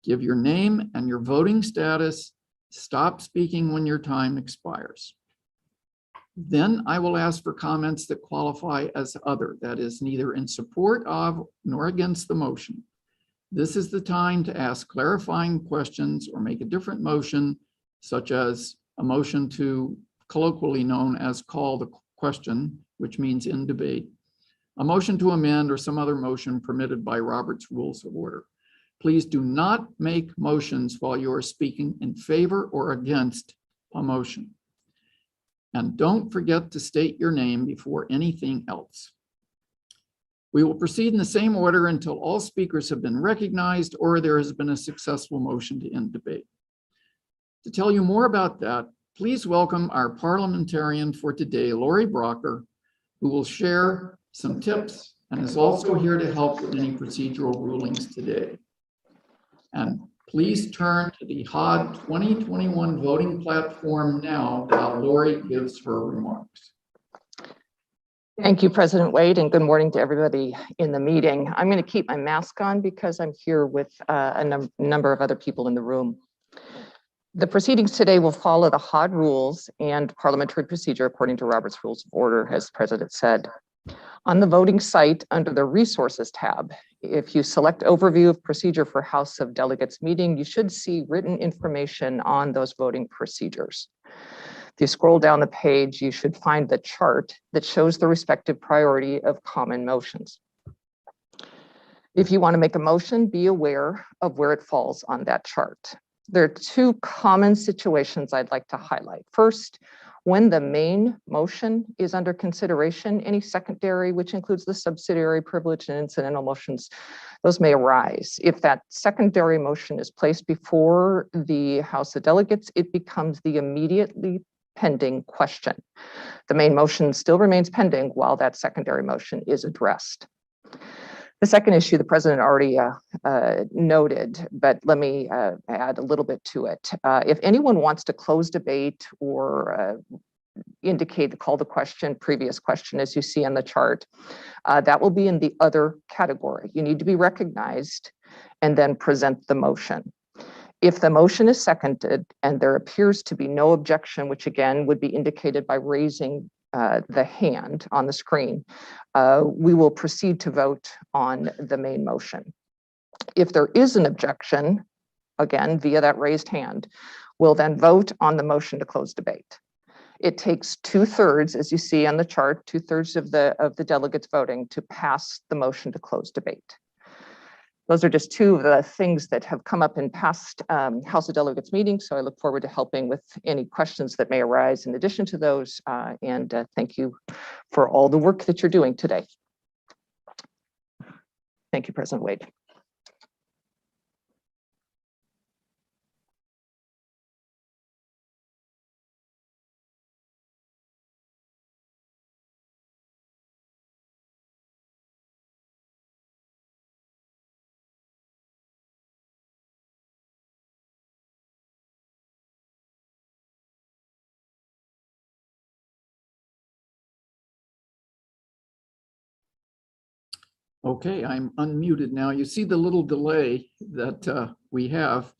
give your name and your voting status, stop speaking when your time expires. Then I will ask for comments that qualify as other, that is neither in support of nor against the motion. This is the time to ask clarifying questions or make a different motion, such as a motion to, colloquially known as call the question, which means in debate, a motion to amend, or some other motion permitted by Robert's Rules of Order. Please do not make motions while you are speaking in favor or against a motion. And don't forget to state your name before anything else. We will proceed in the same order until all speakers have been recognized or there has been a successful motion to end debate. To tell you more about that, please welcome our parliamentarian for today, Lori Brocker, who will share some tips and is also here to help with any procedural rulings today. And please turn to the HOD 2021 voting platform now while Lori gives her remarks. Thank you, President Wade, and good morning to everybody in the meeting. I'm going to keep my mask on because I'm here with a number of other people in the room. The proceedings today will follow the HOD rules and parliamentary procedure according to Robert's Rules of Order, as the President said. On the voting site under the Resources tab, if you select Overview of Procedure for House of Delegates meeting, you should see written information on those voting procedures. If you scroll down the page, you should find the chart that shows the respective priority of common motions. If you want to make a motion, be aware of where it falls on that chart. There are two common situations I'd like to highlight. First, when the main motion is under consideration, any secondary, which includes the subsidiary, privileged, and incidental motions, those may arise. If that secondary motion is placed before the House of Delegates, it becomes the immediately pending question. The main motion still remains pending while that secondary motion is addressed. The second issue the President already noted, but let me add a little bit to it. If anyone wants to close debate or indicate, call the question, previous question, as you see on the chart, that will be in the other category. You need to be recognized and then present the motion. If the motion is seconded and there appears to be no objection, which again would be indicated by raising the hand on the screen, we will proceed to vote on the main motion. If there is an objection, again, via that raised hand, we'll then vote on the motion to close debate. It takes 2/3, as you see on the chart, 2/3 of the delegates voting to pass the motion to close debate. Those are just two of the things that have come up in past House of Delegates meetings, so I look forward to helping with any questions that may arise in addition to those, and thank you for all the work that you're doing today. Thank you, President Wade. Okay, I'm unmuted now. You see the little delay that we have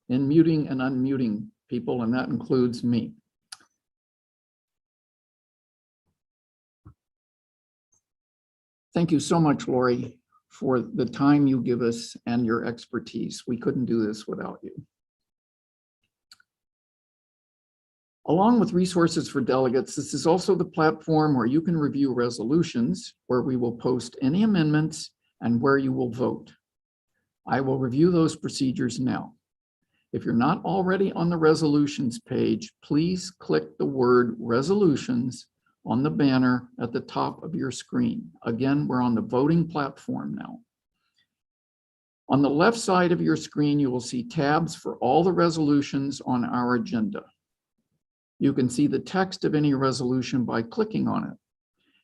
in muting and unmuting people, and that includes me. Thank you so much, Lori, for the time you give us and your expertise. We couldn't do this without you. Along with resources for delegates, this is also the platform where you can review resolutions, where we will post any amendments, and where you will vote. I will review those procedures now. If you're not already on the resolutions page, please click the word resolutions on the banner at the top of your screen. Again, we're on the voting platform now. On the left side of your screen, you will see tabs for all the resolutions on our agenda. You can see the text of any resolution by clicking on it.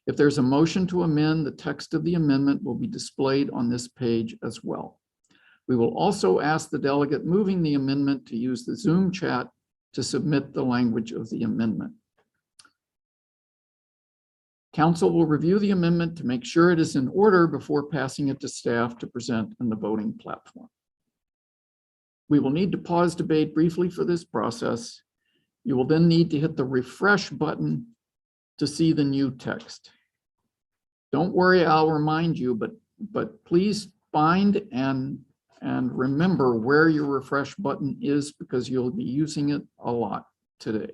If there's a motion to amend, the text of the amendment will be displayed on this page as well. We will also ask the delegate moving the amendment to use the Zoom chat to submit the language of the amendment. Council will review the amendment to make sure it is in order before passing it to staff to present in the voting platform. We will need to pause debate briefly for this process. You will then need to hit the refresh button to see the new text. Don't worry, I'll remind you, but please find and remember where your refresh button is, because you'll be using it a lot today.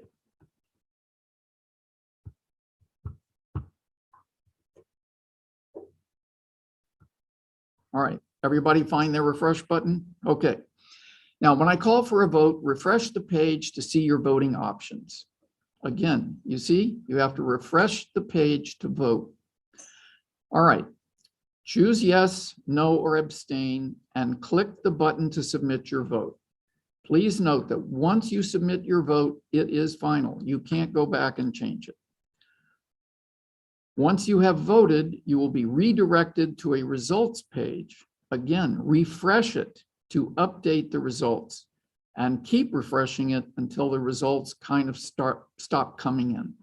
All right, everybody find their refresh button? Okay. Now, when I call for a vote, refresh the page to see your voting options. Again, you see, you have to refresh the page to vote. All right, choose yes, no, or abstain, and click the button to submit your vote. Please note that once you submit your vote, it is final. You can't go back and change it. Once you have voted, you will be redirected to a results page. Again, refresh it to update the results, and keep refreshing it until the results kind of stop coming in.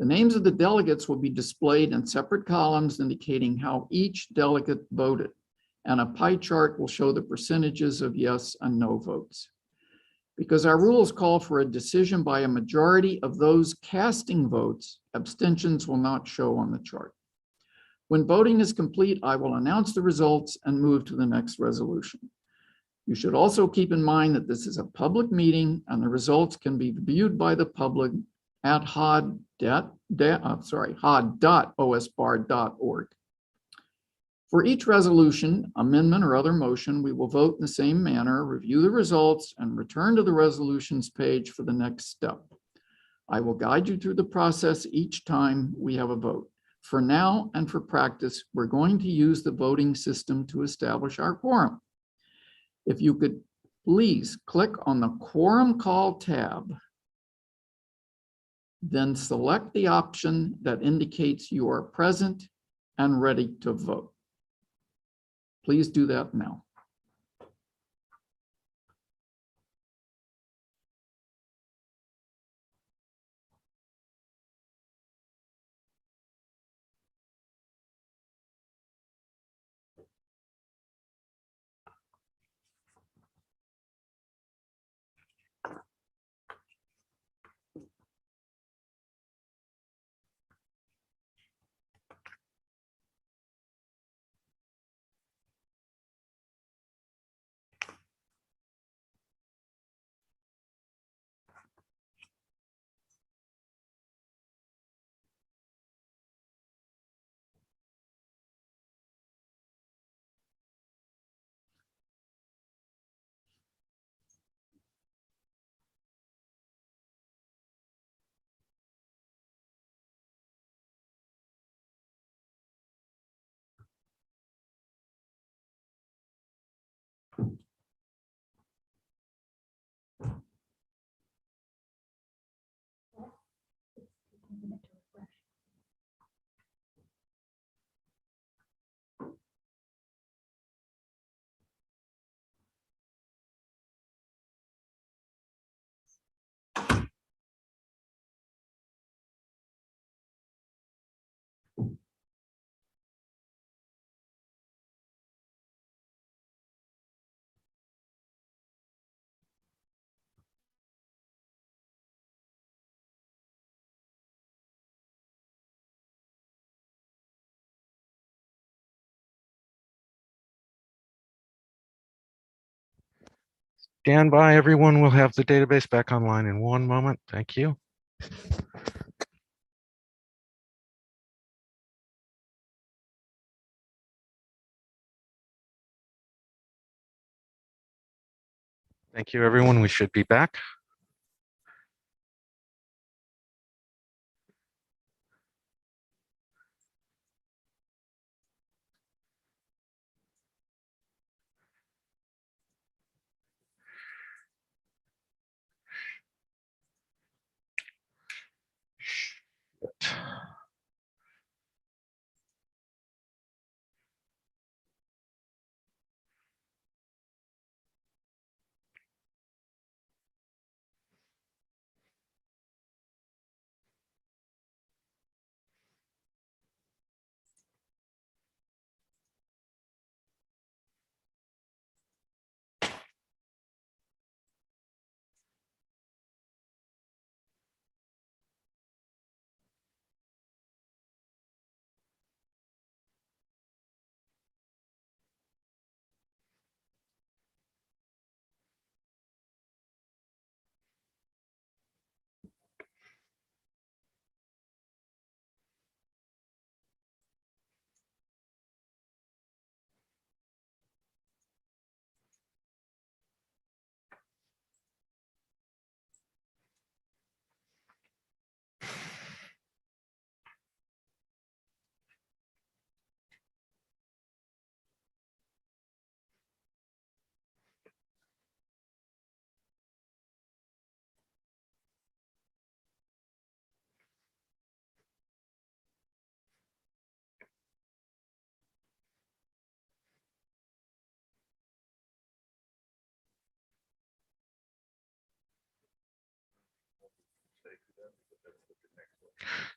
The names of the delegates will be displayed in separate columns indicating how each delegate voted, and a pie chart will show the percentages of yes and no votes. Because our rules call for a decision by a majority of those casting votes, abstentions will not show on the chart. When voting is complete, I will announce the results and move to the next resolution. You should also keep in mind that this is a public meeting and the results can be viewed by the public at hod.osbar.org. For each resolution, amendment, or other motion, we will vote in the same manner, review the results, and return to the resolutions page for the next step. I will guide you through the process each time we have a vote. For now and for practice, we're going to use the voting system to establish our quorum. If you could please click on the Quorum Call tab, then select the option that indicates you are present and ready to vote. Please do that now. Stand by, everyone. We'll have the database back online in one moment. Thank you. Thank you, everyone. We should be back.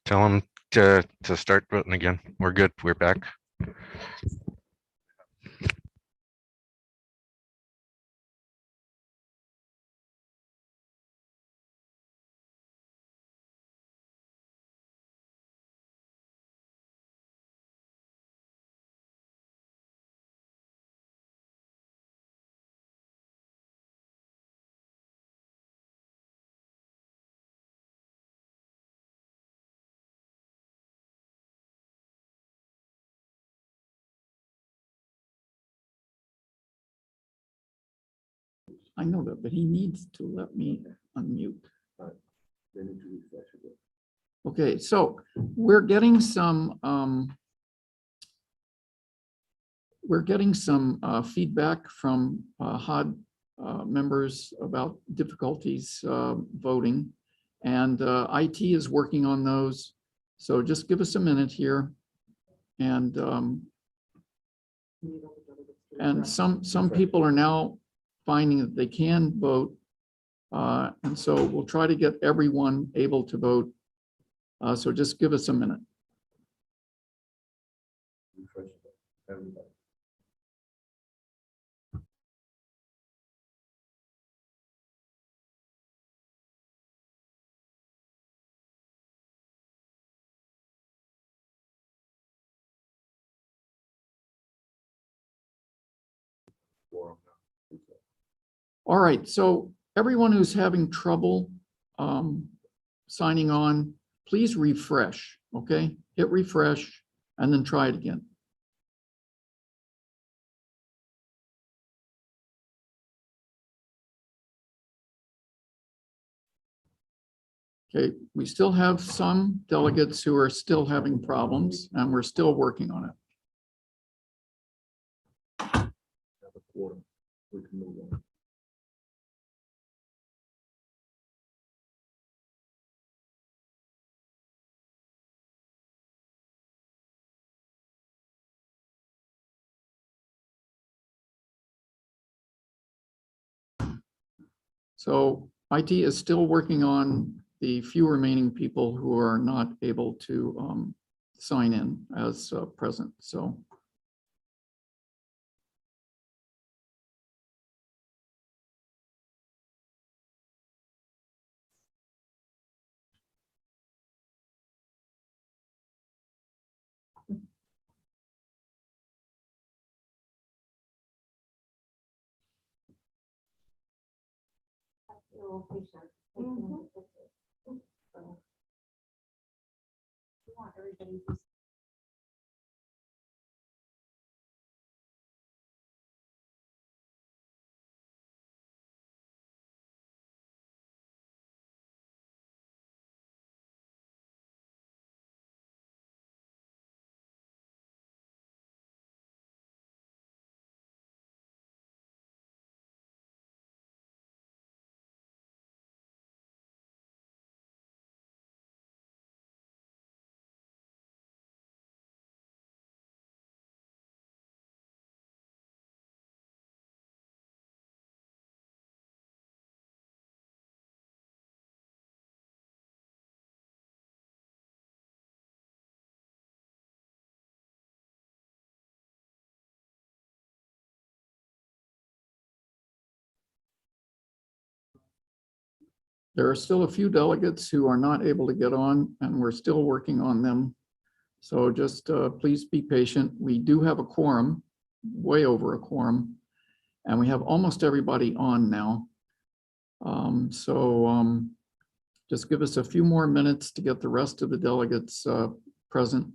Tell them to start voting again. We're good. We're back. I know that, but he needs to let me unmute. Okay, so we're getting some feedback from HOD members about difficulties voting, and IT is working on those. So just give us a minute here, and some people are now finding that they can vote, and so we'll try to get everyone able to vote. So just give us a minute. All right, so everyone who's having trouble signing on, please refresh, okay? Hit refresh and then try it again. Okay, we still have some delegates who are still having problems, and we're still working on it. So IT is still working on the few remaining people who are not able to sign in as present. So Be a little patient. Take them to fix it. So, we want everybody to There are still a few delegates who are not able to get on, and we're still working on them. So just please be patient. We do have a quorum, way over a quorum, and we have almost everybody on now. Just give us a few more minutes to get the rest of the delegates present,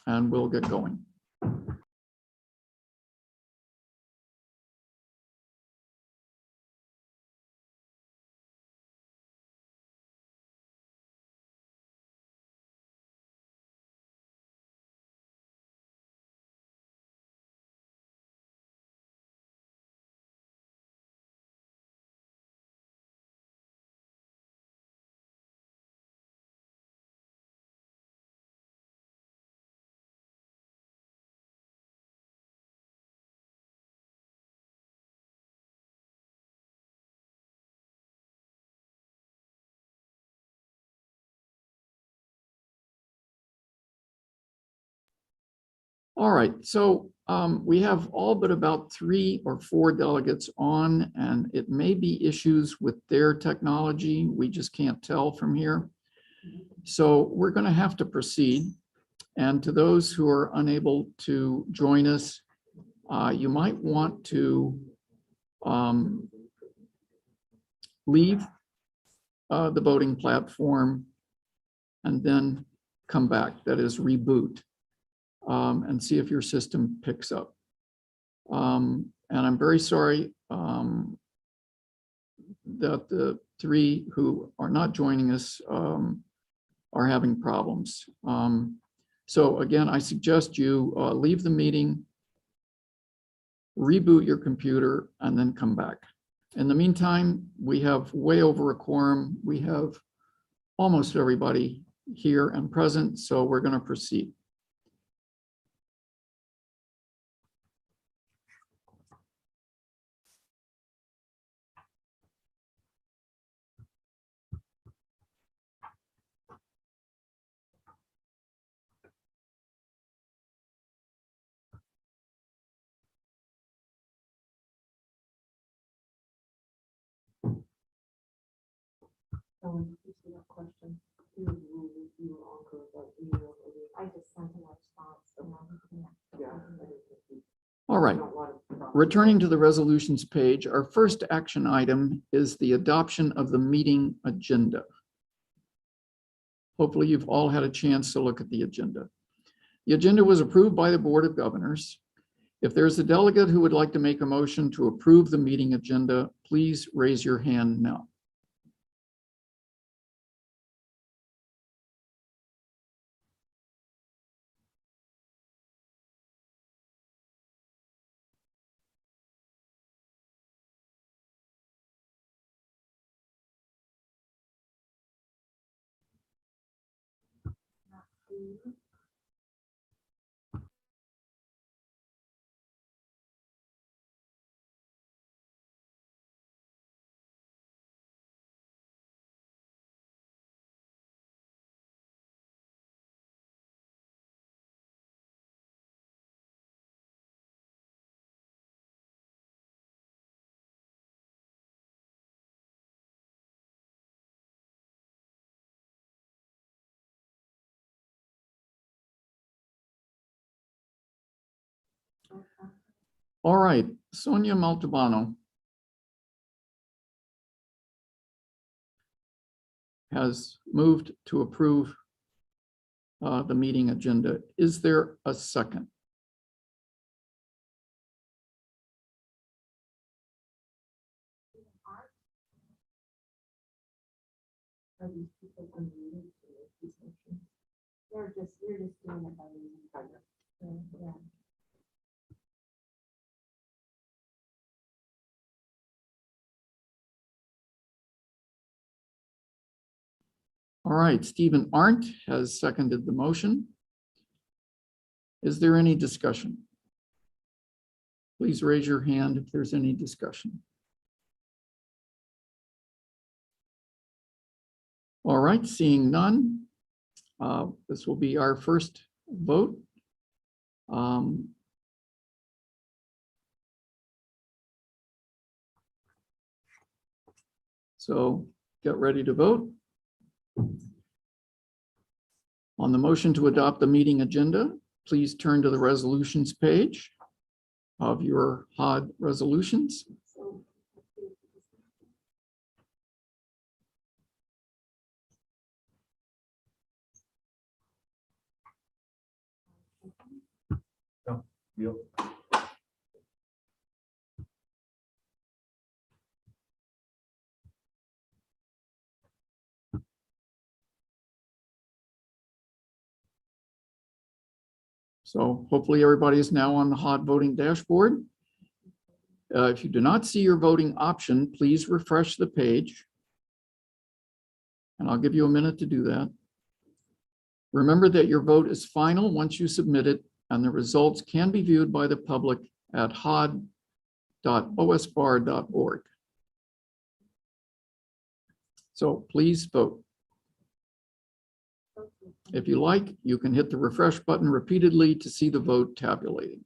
and we'll get going. All right, so we have all but about 3 or 4 delegates on, and it may be issues with their technology. We just can't tell from here. So we're going to have to proceed. And to those who are unable to join us, you might want to leave the voting platform and then come back, that is reboot. And see if your system picks up. And I'm very sorry that the 3 who are not joining us are having problems. So again, I suggest you leave the meeting, reboot your computer, and then come back. In the meantime, we have way over a quorum. We have almost everybody here and present, so we're going to proceed. I just sent him a response. And All right. Returning to the resolutions page, our first action item is the adoption of the meeting agenda. Hopefully you've all had a chance to look at the agenda. The agenda was approved by the Board of Governors. If there's a delegate who would like to make a motion to approve the meeting agenda, please raise your hand now. All right, Sonia Maltabano. has moved to approve the meeting agenda. Is there a second? You're just doing it by using. Yeah. All right, Stephen Arndt has seconded the motion. Is there any discussion? Please raise your hand if there's any discussion. All right, seeing none, this will be our first vote. So get ready to vote. On the motion to adopt the meeting agenda, please turn to the resolutions page of your HOD resolutions. So hopefully everybody is now on the HOD voting dashboard. If you do not see your voting option, please refresh the page. And I'll give you a minute to do that. Remember that your vote is final once you submit it, and the results can be viewed by the public at hod.osbar.org. So please vote. If you like, you can hit the refresh button repeatedly to see the vote tabulating.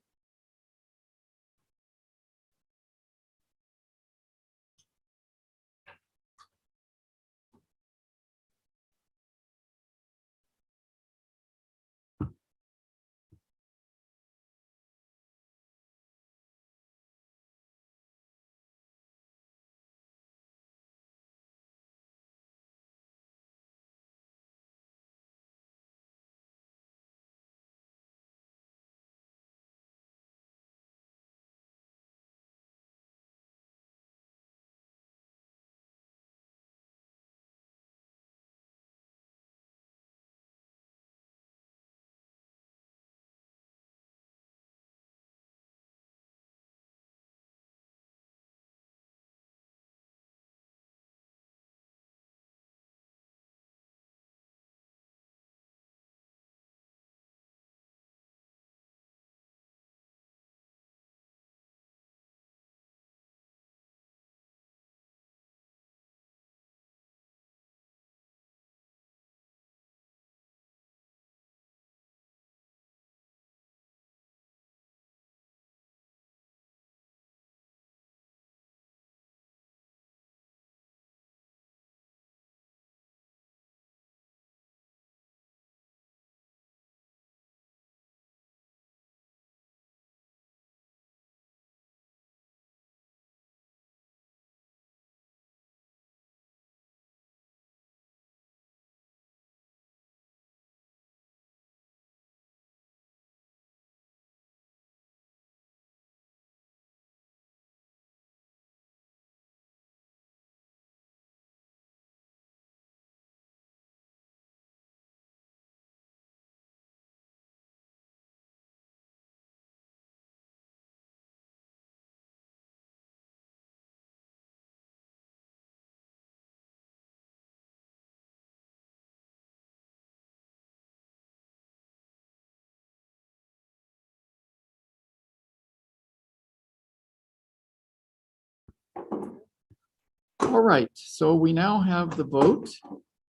All right, so we now have the vote.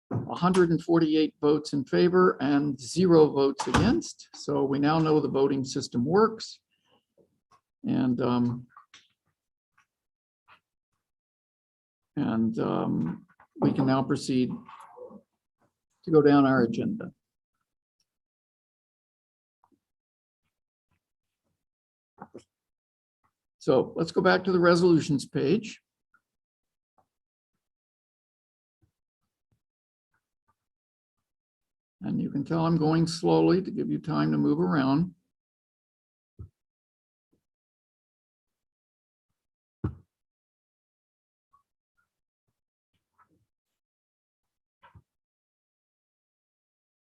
148 votes in favor and 0 votes against. So we now know the voting system works. And we can now proceed to go down our agenda. So let's go back to the resolutions page. And you can tell I'm going slowly to give you time to move around.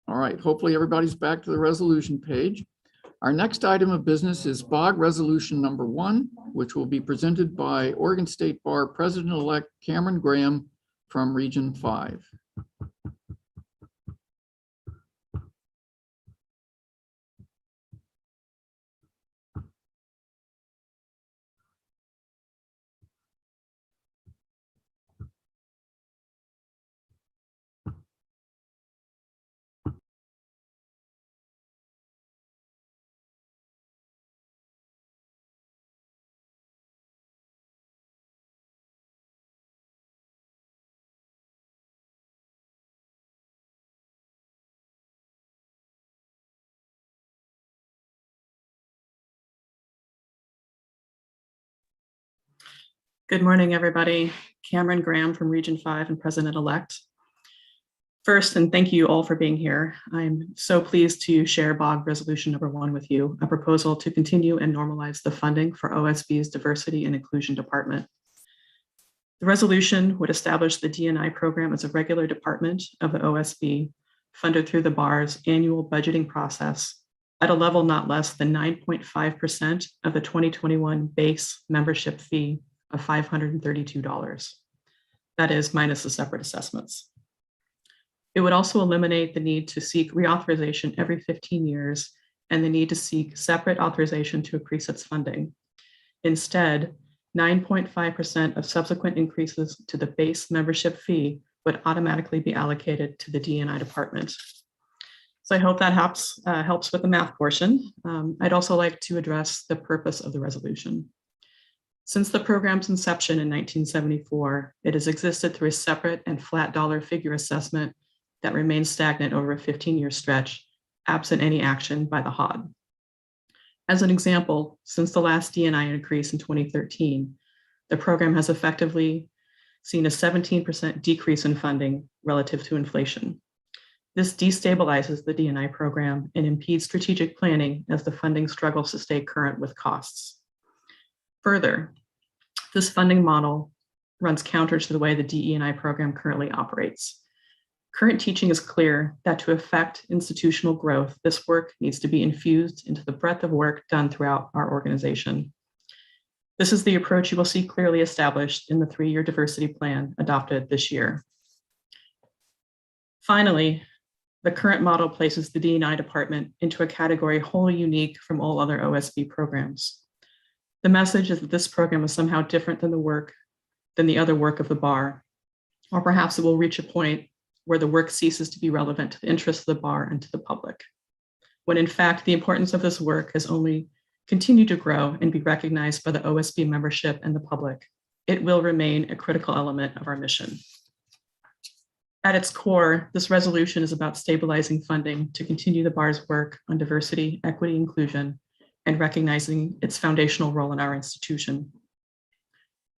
All right, hopefully everybody's back to the resolution page. Our next item of business is BOG Resolution Number 1, which will be presented by Oregon State Bar President-elect Cameron Graham from Region 5. Good morning, everybody. Cameron Graham from Region 5 and President-elect. First, and thank you all for being here. I'm so pleased to share BOG Resolution Number 1 with you, a proposal to continue and normalize the funding for OSB's Diversity and Inclusion Department. The resolution would establish the D&I program as a regular department of the OSB, funded through the bar's annual budgeting process at a level not less than 9.5% of the 2021 base membership fee of $532. That is minus the separate assessments. It would also eliminate the need to seek reauthorization every 15 years and the need to seek separate authorization to increase its funding. Instead, 9.5% of subsequent increases to the base membership fee would automatically be allocated to the D&I department. So I hope that helps with the math portion. I'd also like to address the purpose of the resolution. Since the program's inception in 1974, it has existed through a separate and flat dollar figure assessment that remains stagnant over a 15-year stretch, absent any action by the HOD. As an example, since the last D&I increase in 2013, the program has effectively seen a 17% decrease in funding relative to inflation. This destabilizes the D&I program and impedes strategic planning as the funding struggles to stay current with costs. Further, this funding model runs counter to the way the DE&I program currently operates. Current teaching is clear that to effect institutional growth, this work needs to be infused into the breadth of work done throughout our organization. This is the approach you will see clearly established in the 3-year diversity plan adopted this year. Finally, the current model places the D&I department into a category wholly unique from all other OSB programs. The message is that this program is somehow different than the other work of the bar, or perhaps it will reach a point where the work ceases to be relevant to the interests of the bar and to the public, when in fact the importance of this work has only continued to grow and be recognized by the OSB membership and the public. It will remain a critical element of our mission. At its core, this resolution is about stabilizing funding to continue the bar's work on diversity, equity, inclusion, and recognizing its foundational role in our institution.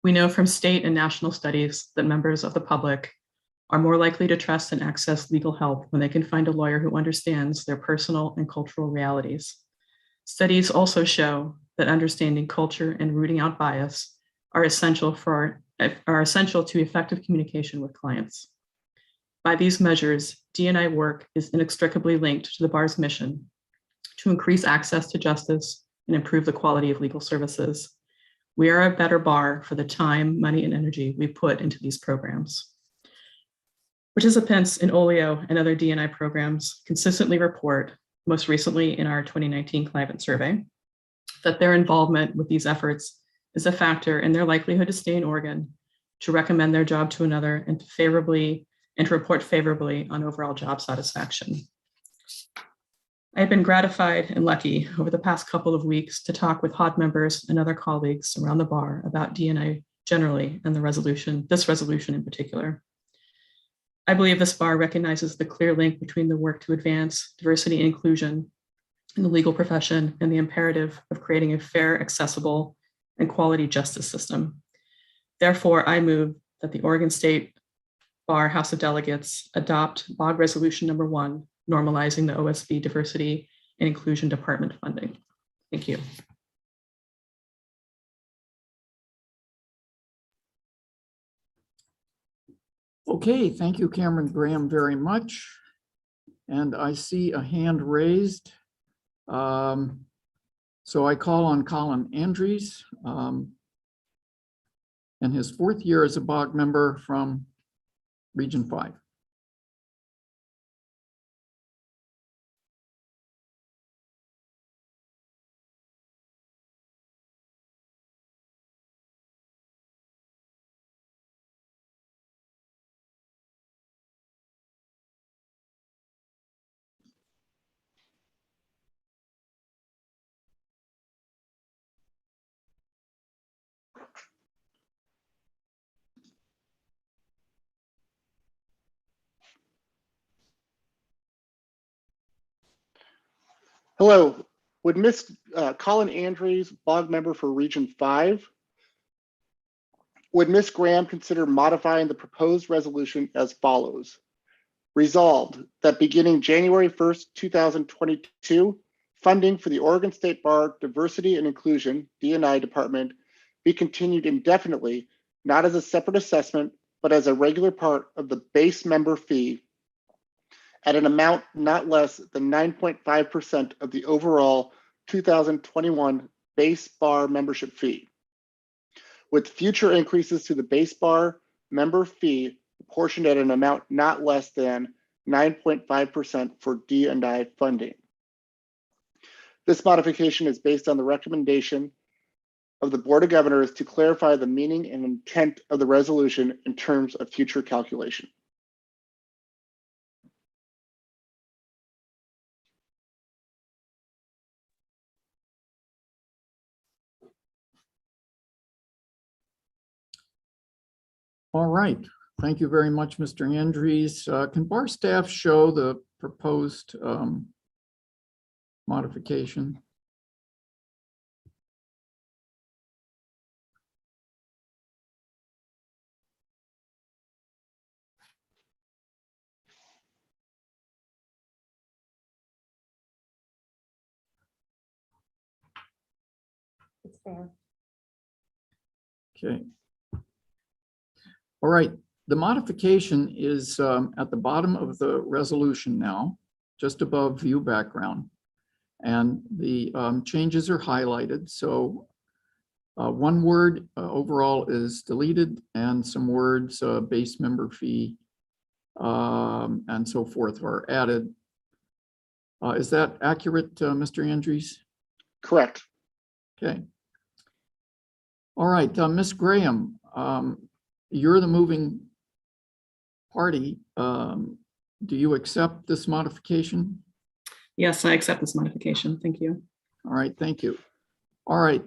We know from state and national studies that members of the public are more likely to trust and access legal help when they can find a lawyer who understands their personal and cultural realities. Studies also show that understanding culture and rooting out bias are essential to effective communication with clients. By these measures, D&I work is inextricably linked to the bar's mission to increase access to justice and improve the quality of legal services. We are a better bar for the time, money, and energy we put into these programs. Participants in OLEO and other D&I programs consistently report, most recently in our 2019 climate survey, that their involvement with these efforts is a factor in their likelihood to stay in Oregon, to recommend their job to another, and to report favorably on overall job satisfaction. I have been gratified and lucky over the past couple of weeks to talk with HOD members and other colleagues around the bar about D&I generally and this resolution in particular. I believe this bar recognizes the clear link between the work to advance diversity and inclusion in the legal profession and the imperative of creating a fair, accessible, and quality justice system. Therefore, I move that the Oregon State Bar House of Delegates adopt BOG Resolution Number 1, normalizing the OSB diversity and inclusion department funding. Thank you. Okay, thank you, Cameron Graham, very much. And I see a hand raised. So I call on Colin Andrews, and his 4th year as a BOG member from Region 5. Hello, would Miss Colin Andrews, BOG member for Region 5, would Miss Graham consider modifying the proposed resolution as follows? Resolved that beginning January 1st, 2022, funding for the Oregon State Bar Diversity and Inclusion, D&I Department, be continued indefinitely, not as a separate assessment, but as a regular part of the base member fee at an amount not less than 9.5% of the overall 2021 base bar membership fee, with future increases to the base bar member fee apportioned at an amount not less than 9.5% for D&I funding. This modification is based on the recommendation of the Board of Governors to clarify the meaning and intent of the resolution in terms of future calculation. All right, thank you very much, Mr. Andrews. Can bar staff show the proposed modification? It's there. Okay. All right, the modification is at the bottom of the resolution now, just above view background. And the changes are highlighted. So one word overall is deleted and some words base member fee and so forth are added. Is that accurate, Mr. Andrews? Correct. Okay. All right, Ms. Graham, you're the moving party. Do you accept this modification? Yes, I accept this modification. Thank you. All right, thank you. All right,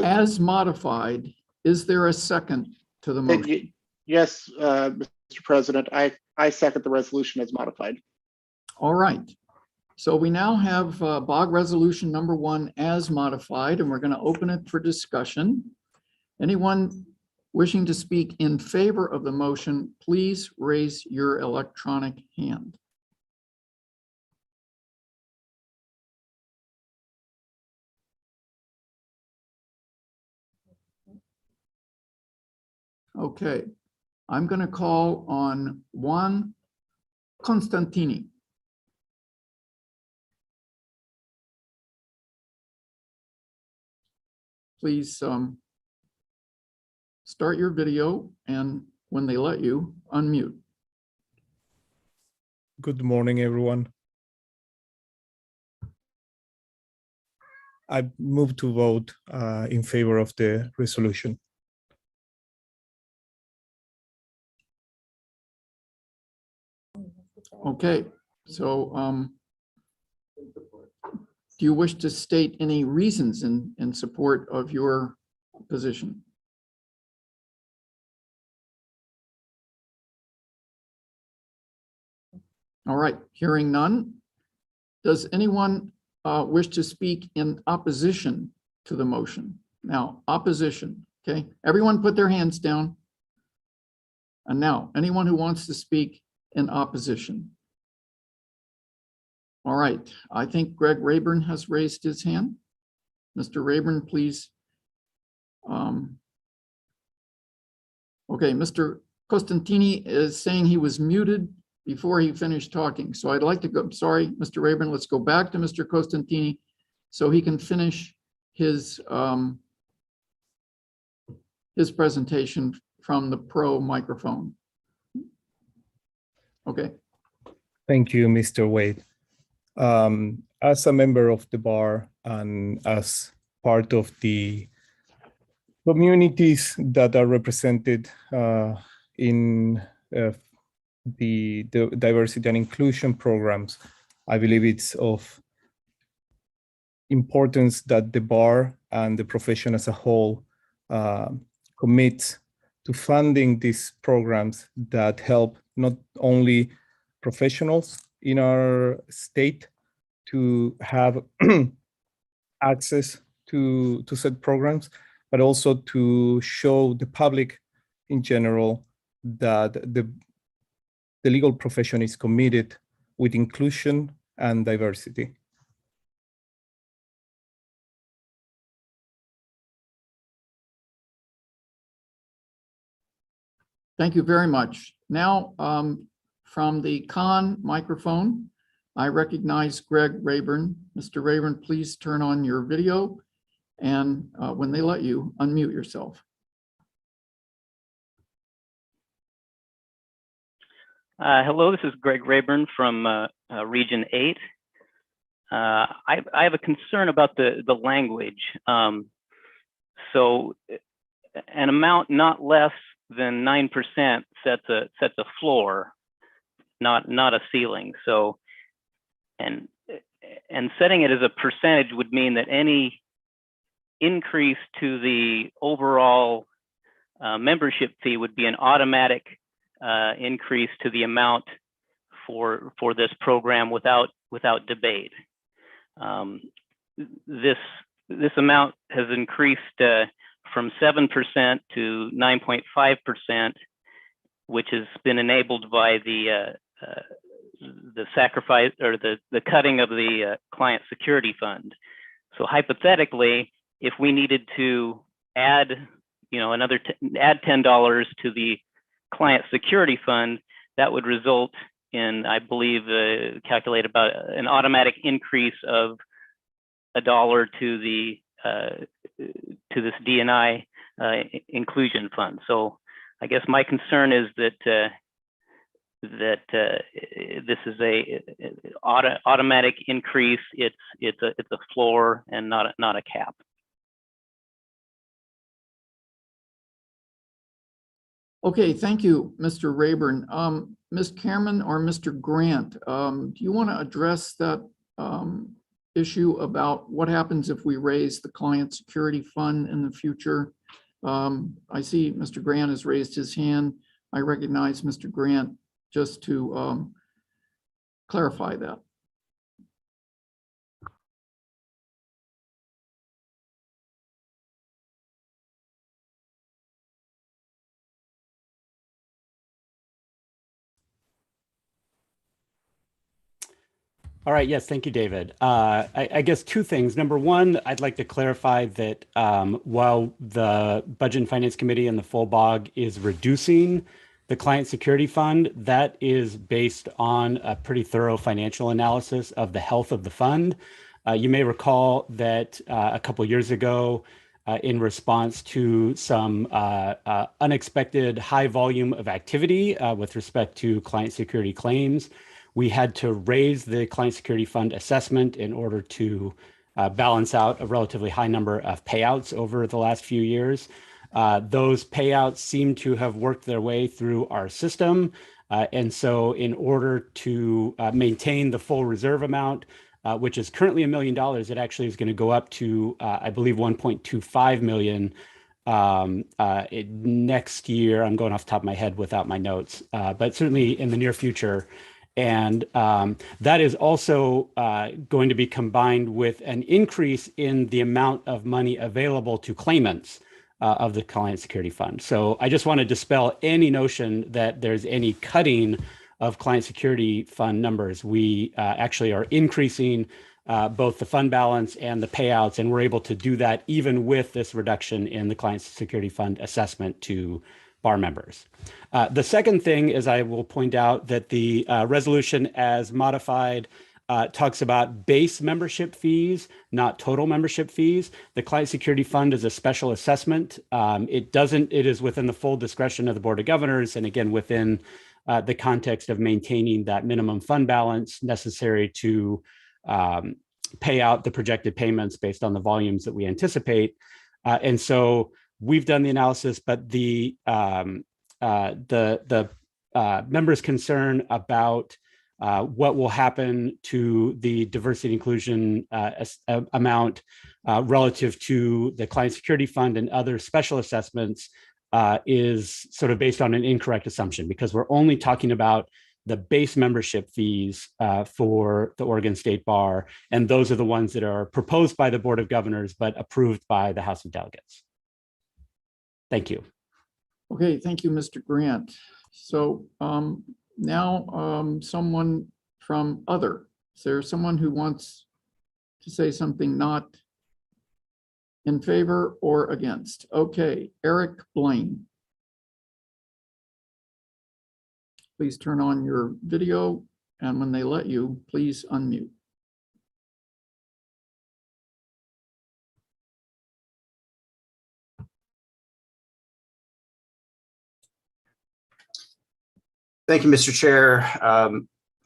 as modified, is there a second to the motion? Yes, Mr. President, I second the resolution as modified. All right, so we now have BOG resolution number 1 as modified, and we're going to open it for discussion. Anyone wishing to speak in favor of the motion, please raise your electronic hand. Okay, I'm going to call on Juan Constantini. Please start your video, and when they let you, unmute. Good morning, everyone. I move to vote in favor of the resolution. Okay, so do you wish to state any reasons in support of your position? All right, hearing none. Does anyone wish to speak in opposition to the motion? Now, opposition, okay? Everyone put their hands down. And now, anyone who wants to speak in opposition? All right, I think Greg Rayburn has raised his hand. Mr. Rayburn, please. Okay, Mr. Costantini is saying he was muted before he finished talking. So I'd like to go, sorry, Mr. Rayburn, let's go back to Mr. Costantini so he can finish his presentation from the pro microphone. Okay. Thank you, Mr. Wade. As a member of the bar and as part of the communities that are represented in the diversity and inclusion programs, I believe it's of importance that the bar and the profession as a whole commit to funding these programs that help not only professionals in our state to have access to said programs, but also to show the public in general that the legal profession is committed with inclusion and diversity. Thank you very much. Now, from the con microphone, I recognize Greg Rayburn. Mr. Rayburn, please turn on your video, and when they let you, unmute yourself. Hello, this is Greg Rayburn from Region 8. I have a concern about the language. So an amount not less than 9% sets a floor, not a ceiling. So and setting it as a percentage would mean that any increase to the overall membership fee would be an automatic increase to the amount for this program without debate. This amount has increased from 7% to 9.5%, which has been enabled by the sacrifice or the cutting of the client security fund. So hypothetically, if we needed to add, add $10 to the client security fund, that would result in, I believe, calculate about an automatic increase of $1 to this D&I inclusion fund. So I guess my concern is that this is a automatic increase. It's a floor and not a cap. Okay, thank you, Mr. Rayburn. Ms. Cameron or Mr. Grant, do you want to address that issue about what happens if we raise the client security fund in the future? I see Mr. Grant has raised his hand. I recognize Mr. Grant just to clarify that. All right. Yes. Thank you, David. I guess two things. Number one, I'd like to clarify that while the Budget and Finance Committee and the full BOG is reducing the client security fund, that is based on a pretty thorough financial analysis of the health of the fund. You may recall that a couple of years ago, in response to some unexpected high volume of activity with respect to client security claims, we had to raise the client security fund assessment in order to balance out a relatively high number of payouts over the last few years. Those payouts seem to have worked their way through our system. And so in order to maintain the full reserve amount, which is currently $1 million, it actually is going to go up to, I believe, 1.25 million next year. I'm going off the top of my head without my notes, but certainly in the near future. And that is also going to be combined with an increase in the amount of money available to claimants of the client security fund. So I just want to dispel any notion that there's any cutting of client security fund numbers. We actually are increasing both the fund balance and the payouts, and we're able to do that even with this reduction in the client security fund assessment to bar members. The second thing is I will point out that the resolution as modified talks about base membership fees, not total membership fees. The client security fund is a special assessment. It is within the full discretion of the Board of Governors, and again, within the context of maintaining that minimum fund balance necessary to pay out the projected payments based on the volumes that we anticipate. And so we've done the analysis, but the members' concern about what will happen to the diversity inclusion amount relative to the client security fund and other special assessments is sort of based on an incorrect assumption, because we're only talking about the base membership fees for the Oregon State Bar, and those are the ones that are proposed by the Board of Governors but approved by the House of Delegates. Thank you. Okay, thank you, Mr. Grant. So now someone from other. Is there someone who wants to say something not in favor or against? Okay, Eric Blaine. Please turn on your video, and when they let you, please unmute. Thank you, Mr. Chair.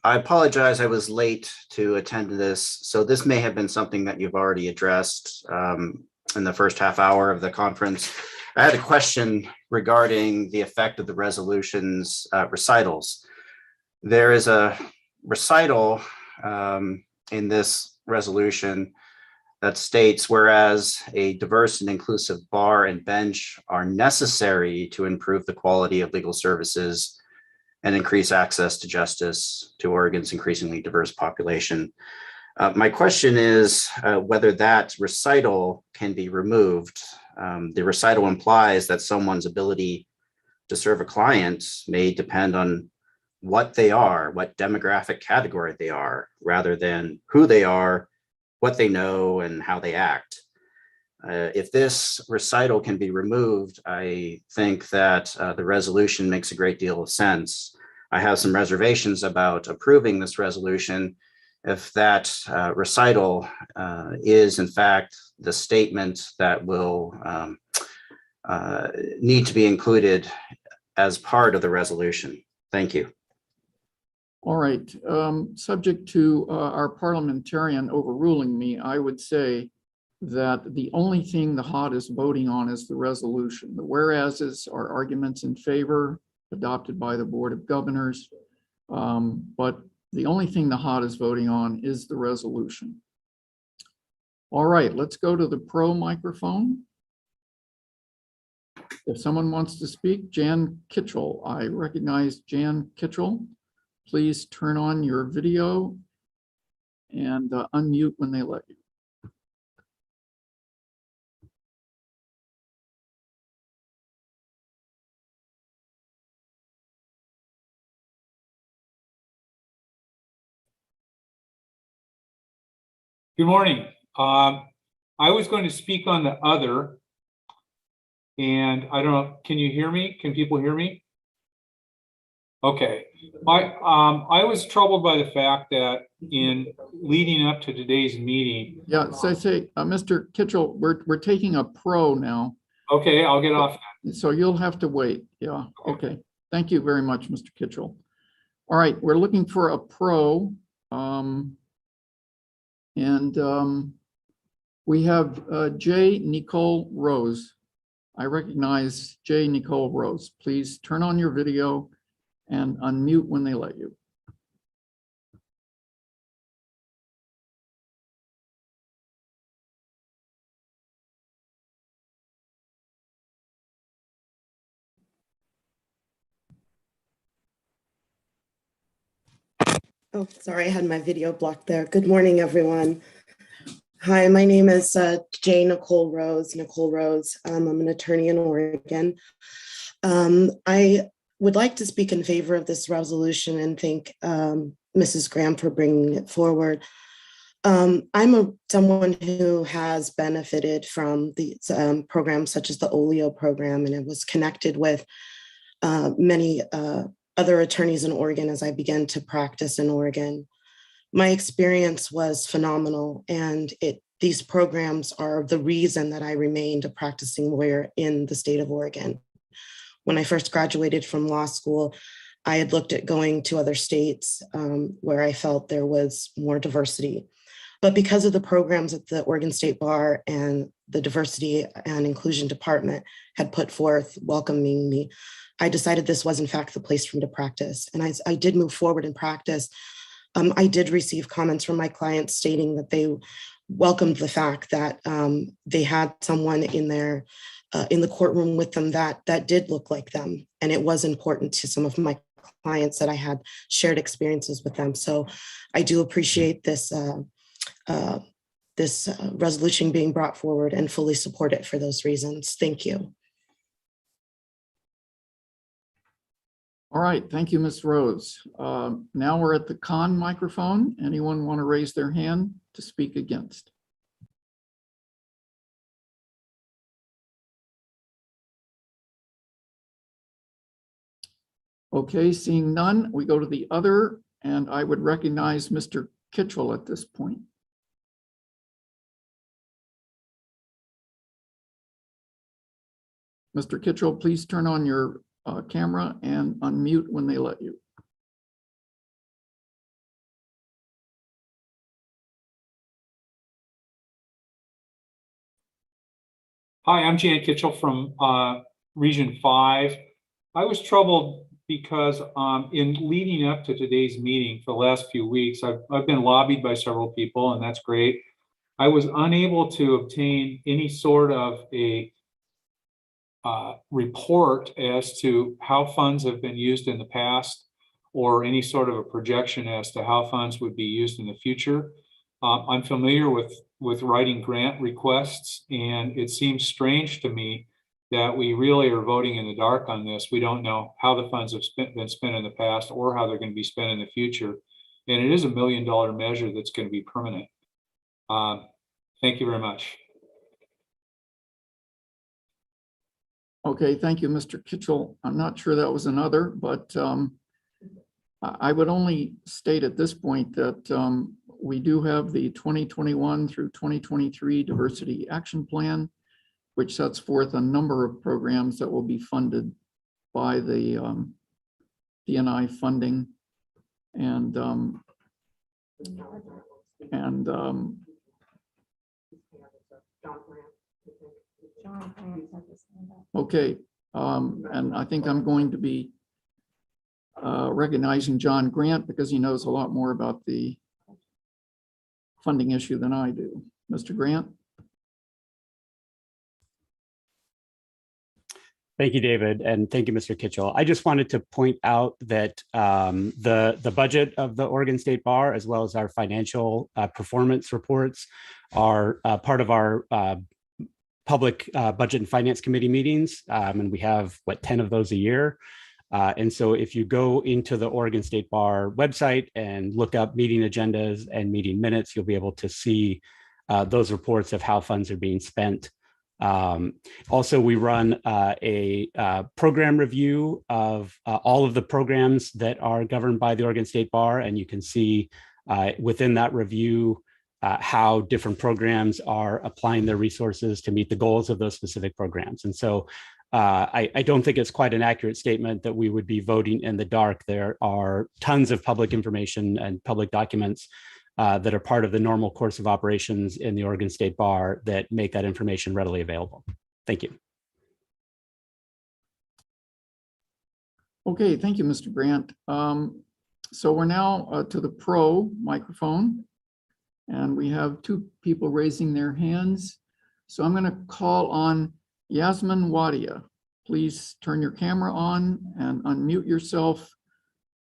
I apologize, I was late to attend to this. So this may have been something that you've already addressed in the first half hour of the conference. I had a question regarding the effect of the resolution's recitals. There is a recital in this resolution that states, whereas a diverse and inclusive bar and bench are necessary to improve the quality of legal services and increase access to justice to Oregon's increasingly diverse population. My question is whether that recital can be removed. The recital implies that someone's ability to serve a client may depend on what they are, what demographic category they are, rather than who they are, what they know, and how they act. If this recital can be removed, I think that the resolution makes a great deal of sense. I have some reservations about approving this resolution if that recital is in fact the statement that will need to be included as part of the resolution. Thank you. All right, subject to our parliamentarian overruling me, I would say that the only thing the HOD is voting on is the resolution. The whereases are arguments in favor adopted by the Board of Governors, but the only thing the HOD is voting on is the resolution. All right, let's go to the pro microphone. If someone wants to speak, Jan Kitchell. I recognize Jan Kitchell. Please turn on your video and unmute when they let you. Good morning. I was going to speak on the other, and I don't know, can you hear me? Can people hear me? Okay. I was troubled by the fact that in leading up to today's meeting. Yeah, so I say, Mr. Kitchell, we're taking a pro now. Okay, I'll get off. So you'll have to wait. Yeah, okay. Thank you very much, Mr. Kitchell. All right, we're looking for a pro. We have J. Nicole Rose. I recognize J. Nicole Rose. Please turn on your video and unmute when they let you. Oh, sorry, I had my video blocked there. Good morning, everyone. Hi, my name is J. Nicole Rose. I'm an attorney in Oregon. I would like to speak in favor of this resolution and thank Mrs. Graham for bringing it forward. I'm someone who has benefited from these programs such as the OLEO program, and it was connected with many other attorneys in Oregon as I began to practice in Oregon. My experience was phenomenal, and these programs are the reason that I remained a practicing lawyer in the state of Oregon. When I first graduated from law school, I had looked at going to other states where I felt there was more diversity. But because of the programs that the Oregon State Bar and the Diversity and Inclusion Department had put forth welcoming me, I decided this was in fact the place for me to practice. And I did move forward in practice. I did receive comments from my clients stating that they welcomed the fact that they had someone in the courtroom with them that did look like them. And it was important to some of my clients that I had shared experiences with them. So I do appreciate this resolution being brought forward and fully support it for those reasons. Thank you. All right, thank you, Ms. Rose. Now we're at the con microphone. Anyone want to raise their hand to speak against? Okay, seeing none, we go to the other, and I would recognize Mr. Kitchell at this point. Mr. Kitchell, please turn on your camera and unmute when they let you. Hi, I'm Jan Kitchell from Region 5. I was troubled because in leading up to today's meeting for the last few weeks, I've been lobbied by several people, and that's great. I was unable to obtain any sort of a report as to how funds have been used in the past, or any sort of a projection as to how funds would be used in the future. I'm familiar with writing grant requests, and it seems strange to me that we really are voting in the dark on this. We don't know how the funds have been spent in the past or how they're going to be spent in the future. And it is $1 million measure that's going to be permanent. Thank you very much. Okay, thank you, Mr. Kitchell. I'm not sure that was another, but I would only state at this point that we do have the 2021 through 2023 Diversity Action Plan, which sets forth a number of programs that will be funded by the DNI funding. And okay, and I think I'm going to be recognizing John Grant because he knows a lot more about the funding issue than I do. Mr. Grant? Thank you, David, and thank you, Mr. Kitchell. I just wanted to point out that the budget of the Oregon State Bar, as well as our financial performance reports, are part of our public budget and finance committee meetings, and we have 10 of those a year. And so if you go into the Oregon State Bar website and look up meeting agendas and meeting minutes, you'll be able to see those reports of how funds are being spent. Also, we run a program review of all of the programs that are governed by the Oregon State Bar, and you can see within that review how different programs are applying their resources to meet the goals of those specific programs. And so I don't think it's quite an accurate statement that we would be voting in the dark. There are tons of public information and public documents that are part of the normal course of operations in the Oregon State Bar that make that information readily available. Thank you. Okay, thank you, Mr. Grant. So we're now to the pro microphone, and we have two people raising their hands. So I'm going to call on Yasmin Wadia. Please turn your camera on and unmute yourself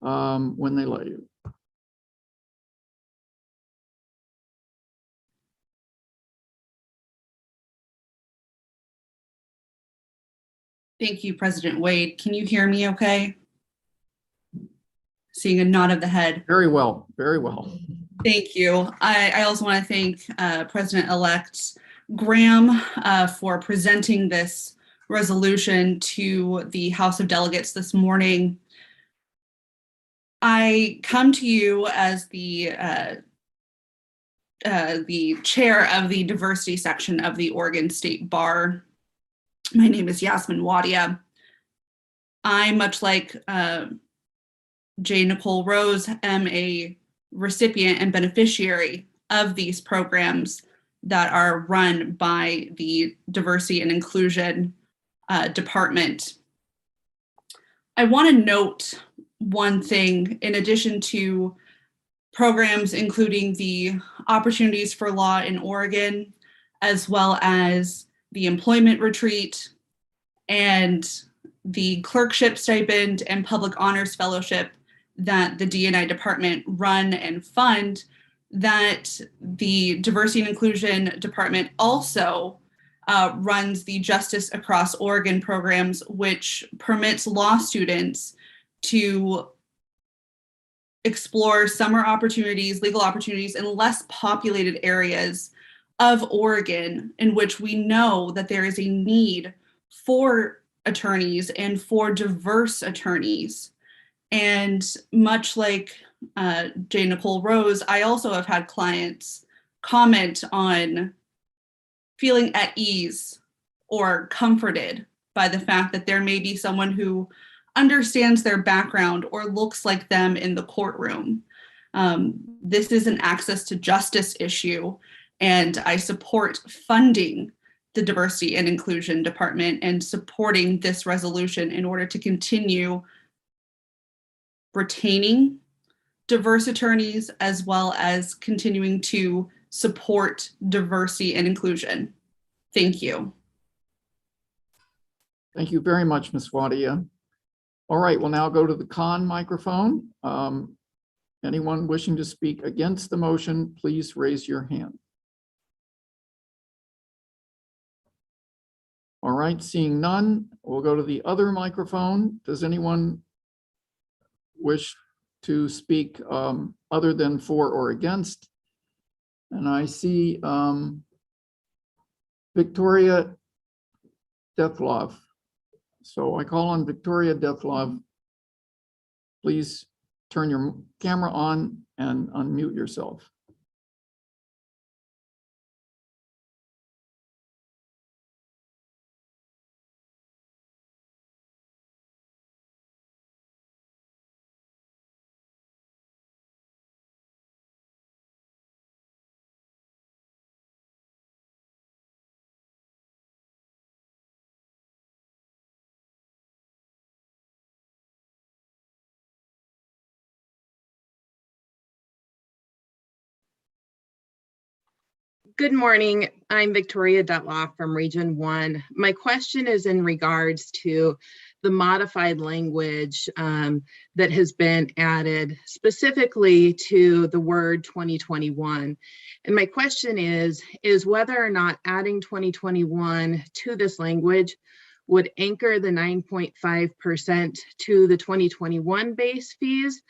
when they let you. Thank you, President Wade. Can you hear me okay? Seeing a nod of the head. Very well, very well. Thank you. I also want to thank President-elect Graham for presenting this resolution to the House of Delegates this morning. I come to you as the chair of the diversity section of the Oregon State Bar. My name is Yasmin Wadia. I, much like J. Nicole Rose, am a recipient and beneficiary of these programs that are run by the Diversity and Inclusion Department. I want to note one thing, in addition to programs including the Opportunities for Law in Oregon, as well as the Employment Retreat and the Clerkship Stipend and Public Honors Fellowship that the D&I department run and fund, that the Diversity and Inclusion Department also runs the Justice Across Oregon programs, which permits law students to explore summer opportunities, legal opportunities in less populated areas of Oregon, in which we know that there is a need for attorneys and for diverse attorneys. And much like J. Nicole Rose, I also have had clients comment on feeling at ease or comforted by the fact that there may be someone who understands their background or looks like them in the courtroom. This is an access to justice issue, and I support funding the Diversity and Inclusion Department and supporting this resolution in order to continue retaining diverse attorneys, as well as continuing to support diversity and inclusion. Thank you. Thank you very much, Ms. Wadia. All right, we'll now go to the con microphone. Anyone wishing to speak against the motion, please raise your hand. All right, seeing none, we'll go to the other microphone. Does anyone wish to speak other than for or against? And I see Victoria Dethlov. So I call on Victoria Dethlov. Please turn your camera on and unmute yourself. Good morning. I'm Victoria Dutloff from Region 1. My question is in regards to the modified language that has been added specifically to the word 2021. And my question is whether or not adding 2021 to this language would anchor the 9.5% to the 2021 base fees,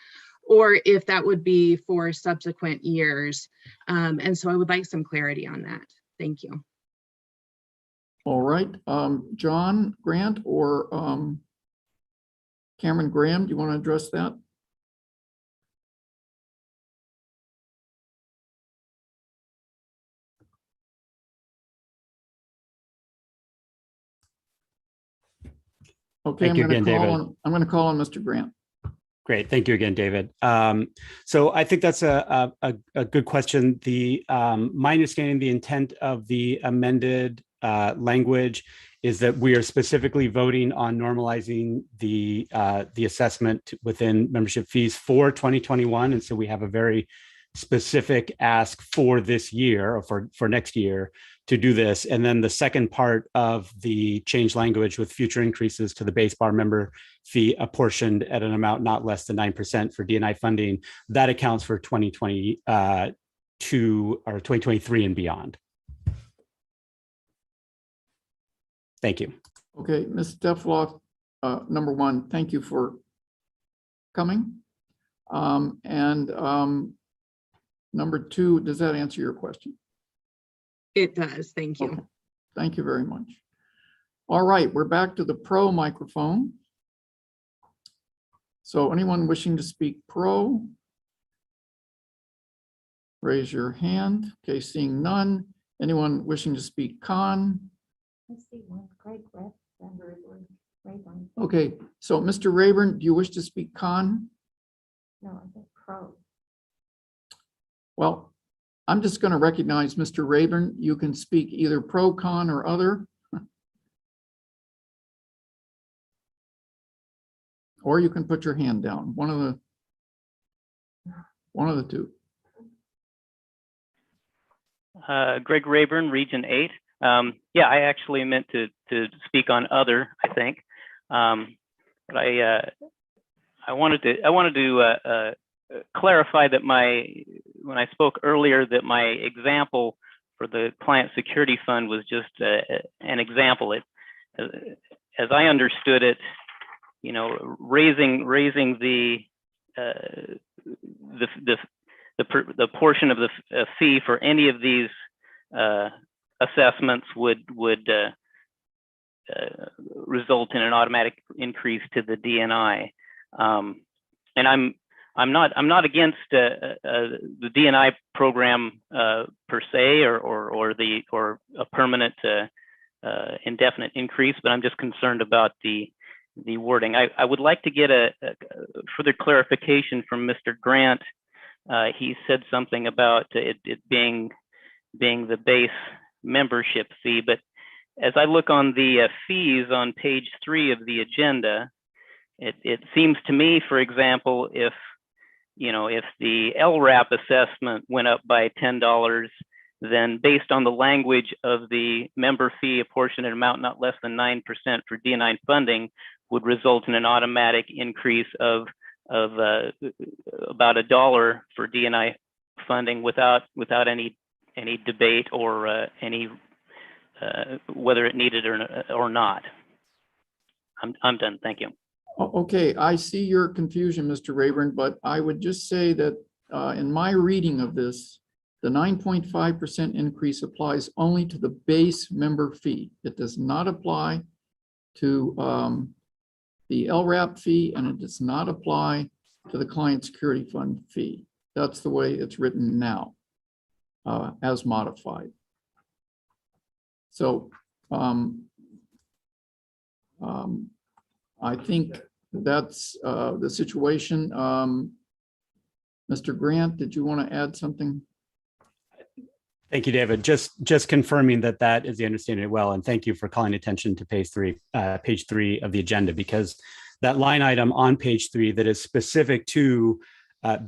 or if that would be for subsequent years. And so I would like some clarity on that. Thank you. All right, John Grant or Cameron Graham, do you want to address that? Okay, I'm going to call on Mr. Grant. Great. Thank you again, David. So I think that's a good question. My understanding, the intent of the amended language is that we are specifically voting on normalizing the assessment within membership fees for 2021. And so we have a very specific ask for this year or for next year to do this. And then the second part of the change language with future increases to the base bar member fee apportioned at an amount not less than 9% for D&I funding, that accounts for 2022 or 2023 and beyond. Thank you. Okay, Ms. Defloff, number one, thank you for coming. Number two, does that answer your question? It does. Thank you. Okay. Thank you very much. All right, we're back to the pro microphone. So anyone wishing to speak pro, raise your hand. Okay, seeing none. Anyone wishing to speak con? I see one, Greg Rayburn. Okay, so Mr. Rayburn, do you wish to speak con? No, I think pro. Well, I'm just going to recognize Mr. Rayburn. You can speak either pro, con, or other. Or you can put your hand down, one of the two. Greg Rayburn, Region 8. Yeah, I actually meant to speak on other, I think. But I wanted to clarify that when I spoke earlier, that my example for the client security fund was just an example. As I understood it, you know, raising the portion of the fee for any of these assessments would result in an automatic increase to the DNI. And I'm not against the DNI program per se, or a permanent indefinite increase, but I'm just concerned about the wording. I would like to get a further clarification from Mr. Grant. He said something about it being the base membership fee, but as I look on the fees on page 3 of the agenda, it seems to me, for example, if the LRAP assessment went up by $10, then based on the language of the member fee, apportionate amount not less than 9% for DNI funding would result in an automatic increase of about $1 for DNI funding without any debate or any whether it needed or not. I'm done. Thank you. Okay, I see your confusion, Mr. Rayburn, but I would just say that in my reading of this, the 9.5% increase applies only to the base member fee. It does not apply to the LRAP fee, and it does not apply to the client security fund fee. That's the way it's written now, as modified. So I think that's the situation. Mr. Grant, did you want to add something? Thank you, David. Just confirming that is the understanding well, and thank you for calling attention to page 3 of the agenda, because that line item on page 3 that is specific to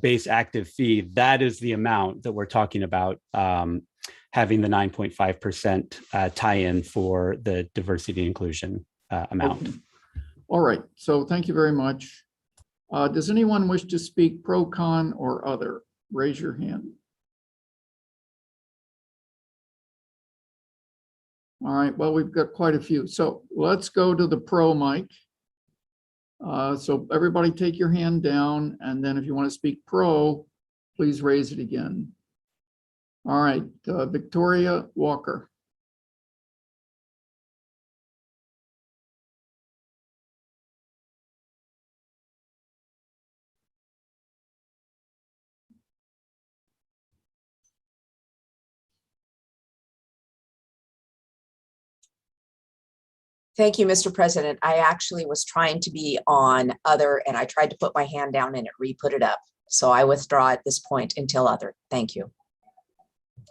base active fee, that is the amount that we're talking about having the 9.5% tie-in for the diversity inclusion amount. Okay. All right, so thank you very much. Does anyone wish to speak pro, con, or other? Raise your hand. All right, well, we've got quite a few. So let's go to the pro mic. So everybody take your hand down, and then if you want to speak pro, please raise it again. All right, Victoria Walker. Thank you, Mr. President. I actually was trying to be on other, and I tried to put my hand down and it re-put it up. So I withdraw at this point until other. Thank you.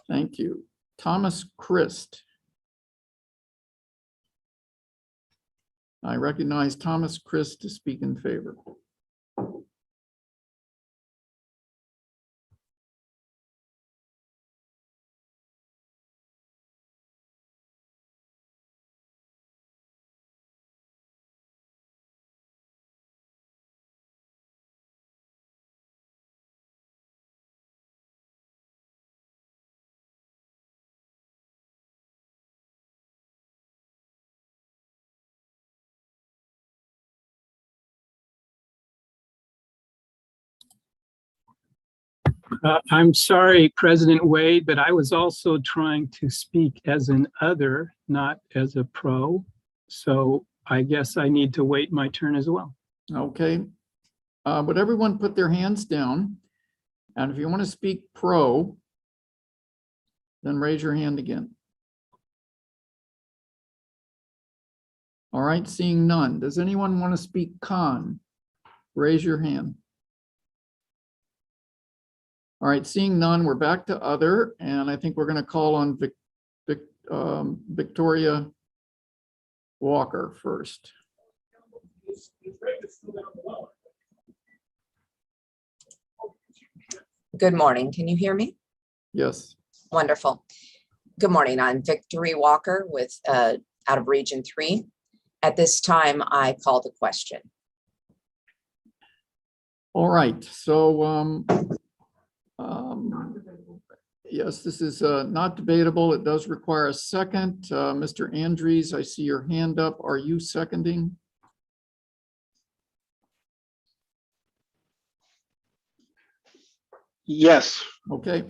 Thank you. Thomas Christ. I recognize Thomas Christ to speak in favor. I'm sorry, President Wade, but I was also trying to speak as an other, not as a pro. So I guess I need to wait my turn as well. Okay. Would everyone put their hands down? And if you want to speak pro, then raise your hand again. All right, seeing none. Does anyone want to speak con? Raise your hand. All right, seeing none, we're back to other, and I think we're going to call on Victoria Walker first. Good morning. Can you hear me? Yes. Wonderful. Good morning. I'm Victory Walker with out of Region 3. At this time, I call the question. All right, so yes, this is not debatable. It does require a second. Mr. Andrews, I see your hand up. Are you seconding? Yes. Okay,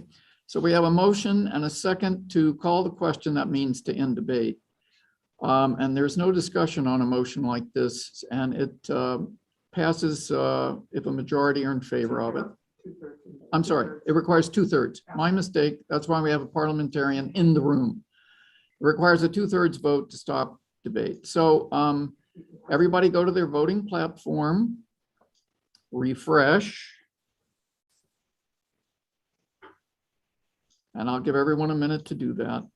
so we have a motion and a second to call the question. That means to end debate. And there's no discussion on a motion like this, and it passes if a majority are in favor of it. I'm sorry, it requires 2/3. My mistake. That's why we have a parliamentarian in the room. It requires a 2/3 vote to stop debate. So everybody go to their voting platform, refresh. And I'll give everyone a minute to do that.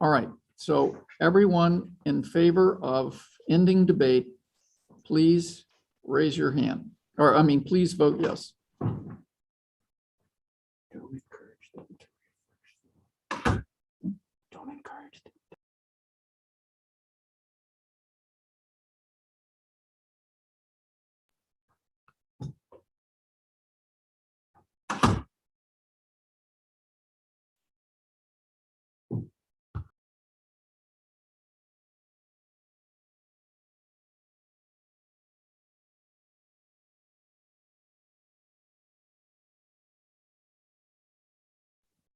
All right, so everyone in favor of ending debate, please raise your hand. Or, I mean, please vote yes. Don't encourage them.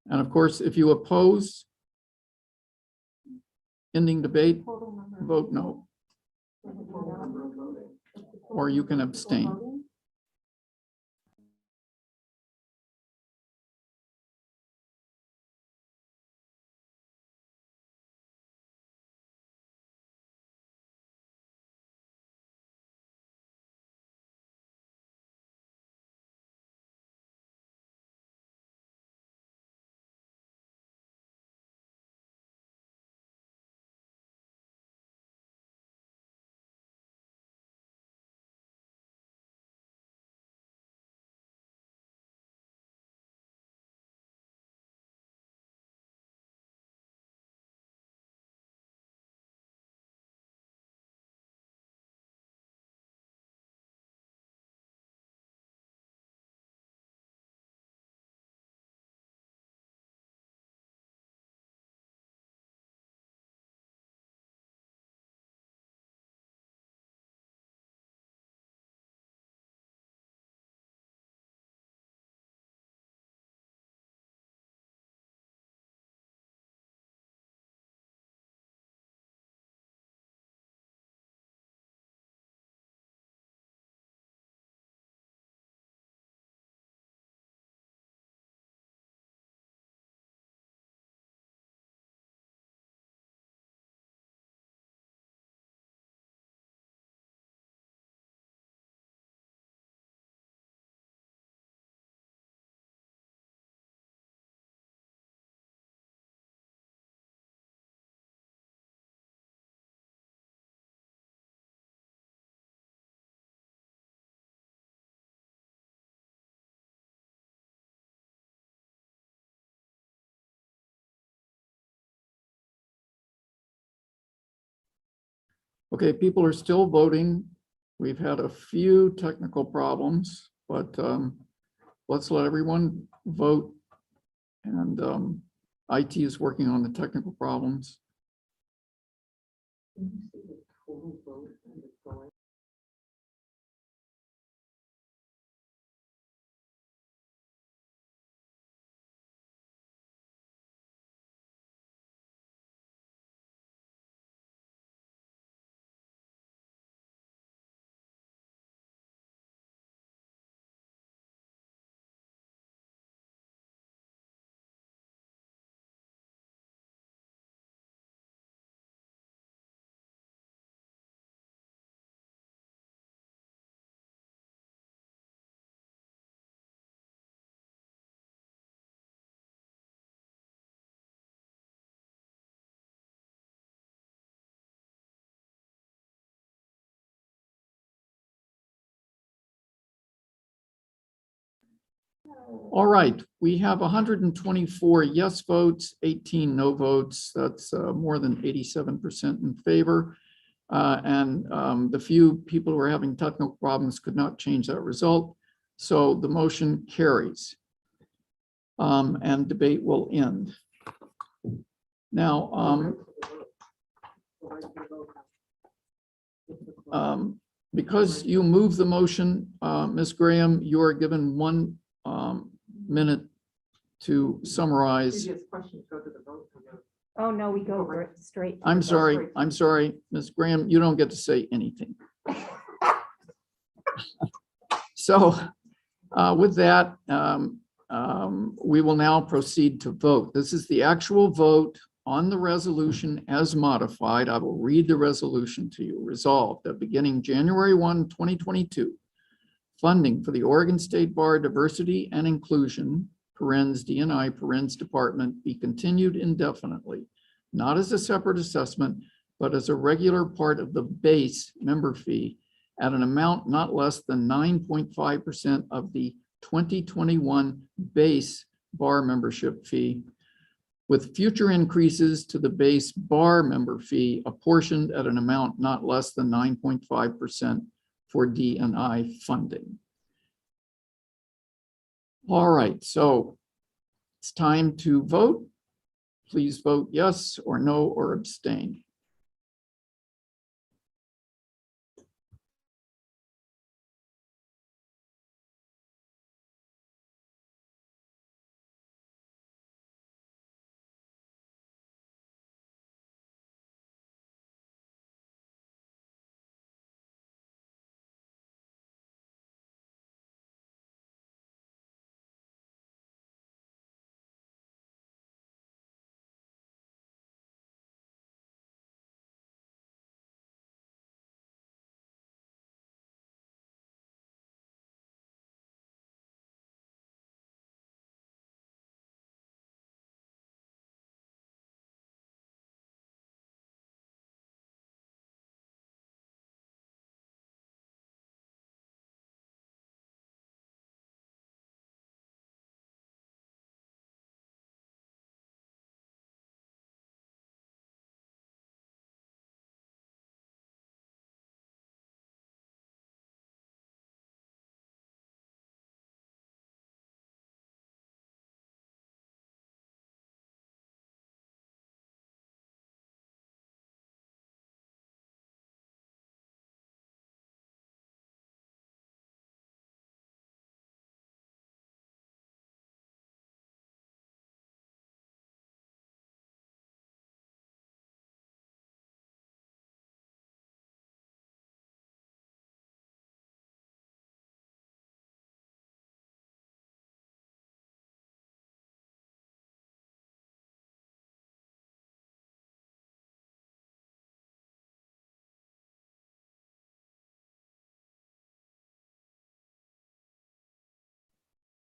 And of course, if you oppose ending debate, vote no. Or you can abstain. Okay, people are still voting. We've had a few technical problems, but let's let everyone vote. And IT is working on the technical problems. All right, we have 124 yes votes, 18 no votes. That's more than 87% in favor. The few people who are having technical problems could not change that result. So the motion carries. And debate will end. Now, because you moved the motion, Ms. Graham, you are given 1 minute to summarize. Oh, no, we go straight. I'm sorry, Ms. Graham, you don't get to say anything. So with that, we will now proceed to vote. This is the actual vote on the resolution as modified. I will read the resolution to you. Resolved that beginning January 1, 2022, funding for the Oregon State Bar Diversity and Inclusion, DNI, Department, be continued indefinitely, not as a separate assessment, but as a regular part of the base member fee at an amount not less than 9.5% of the 2021 base bar membership fee, with future increases to the base bar member fee apportioned at an amount not less than 9.5% for DNI funding. All right, so it's time to vote. Please vote yes or no or abstain.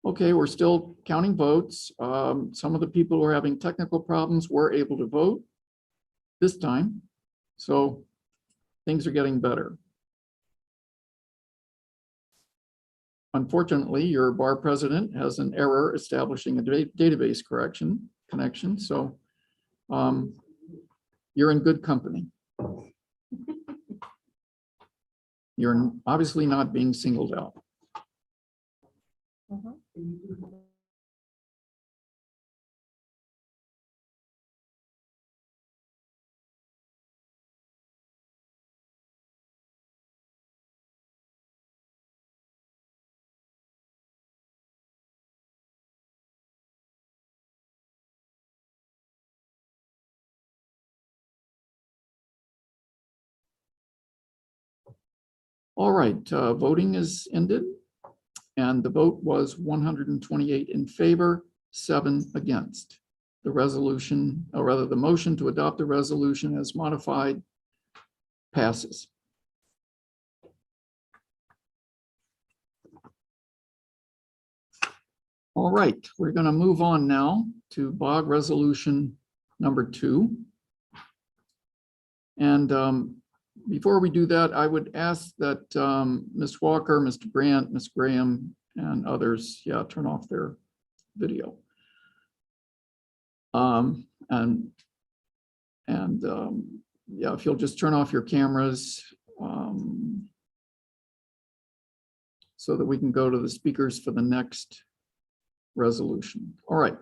Okay, we're still counting votes. Some of the people who are having technical problems were able to vote this time. So things are getting better. Unfortunately, your bar president has an error establishing a database connection. So you're in good company. You're obviously not being singled out. All right, voting is ended. And the vote was 128 in favor, 7 against. The resolution, or rather the motion to adopt the resolution as modified passes. All right, we're going to move on now to BOG resolution number 2. And before we do that, I would ask that Ms. Walker, Mr. Grant, Ms. Graham, and others, yeah, turn off their video. Yeah, if you'll just turn off your cameras so that we can go to the speakers for the next resolution. All right,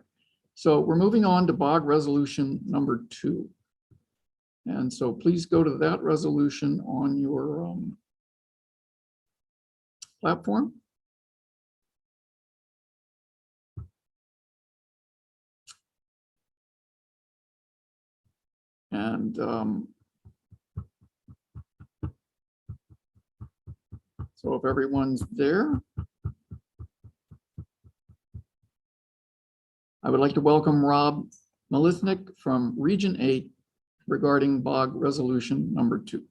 so we're moving on to BOG resolution number 2. And so please go to that resolution on your platform. And so if everyone's there, I would like to welcome Rob Melisnik from Region 8 regarding BOG resolution number 2.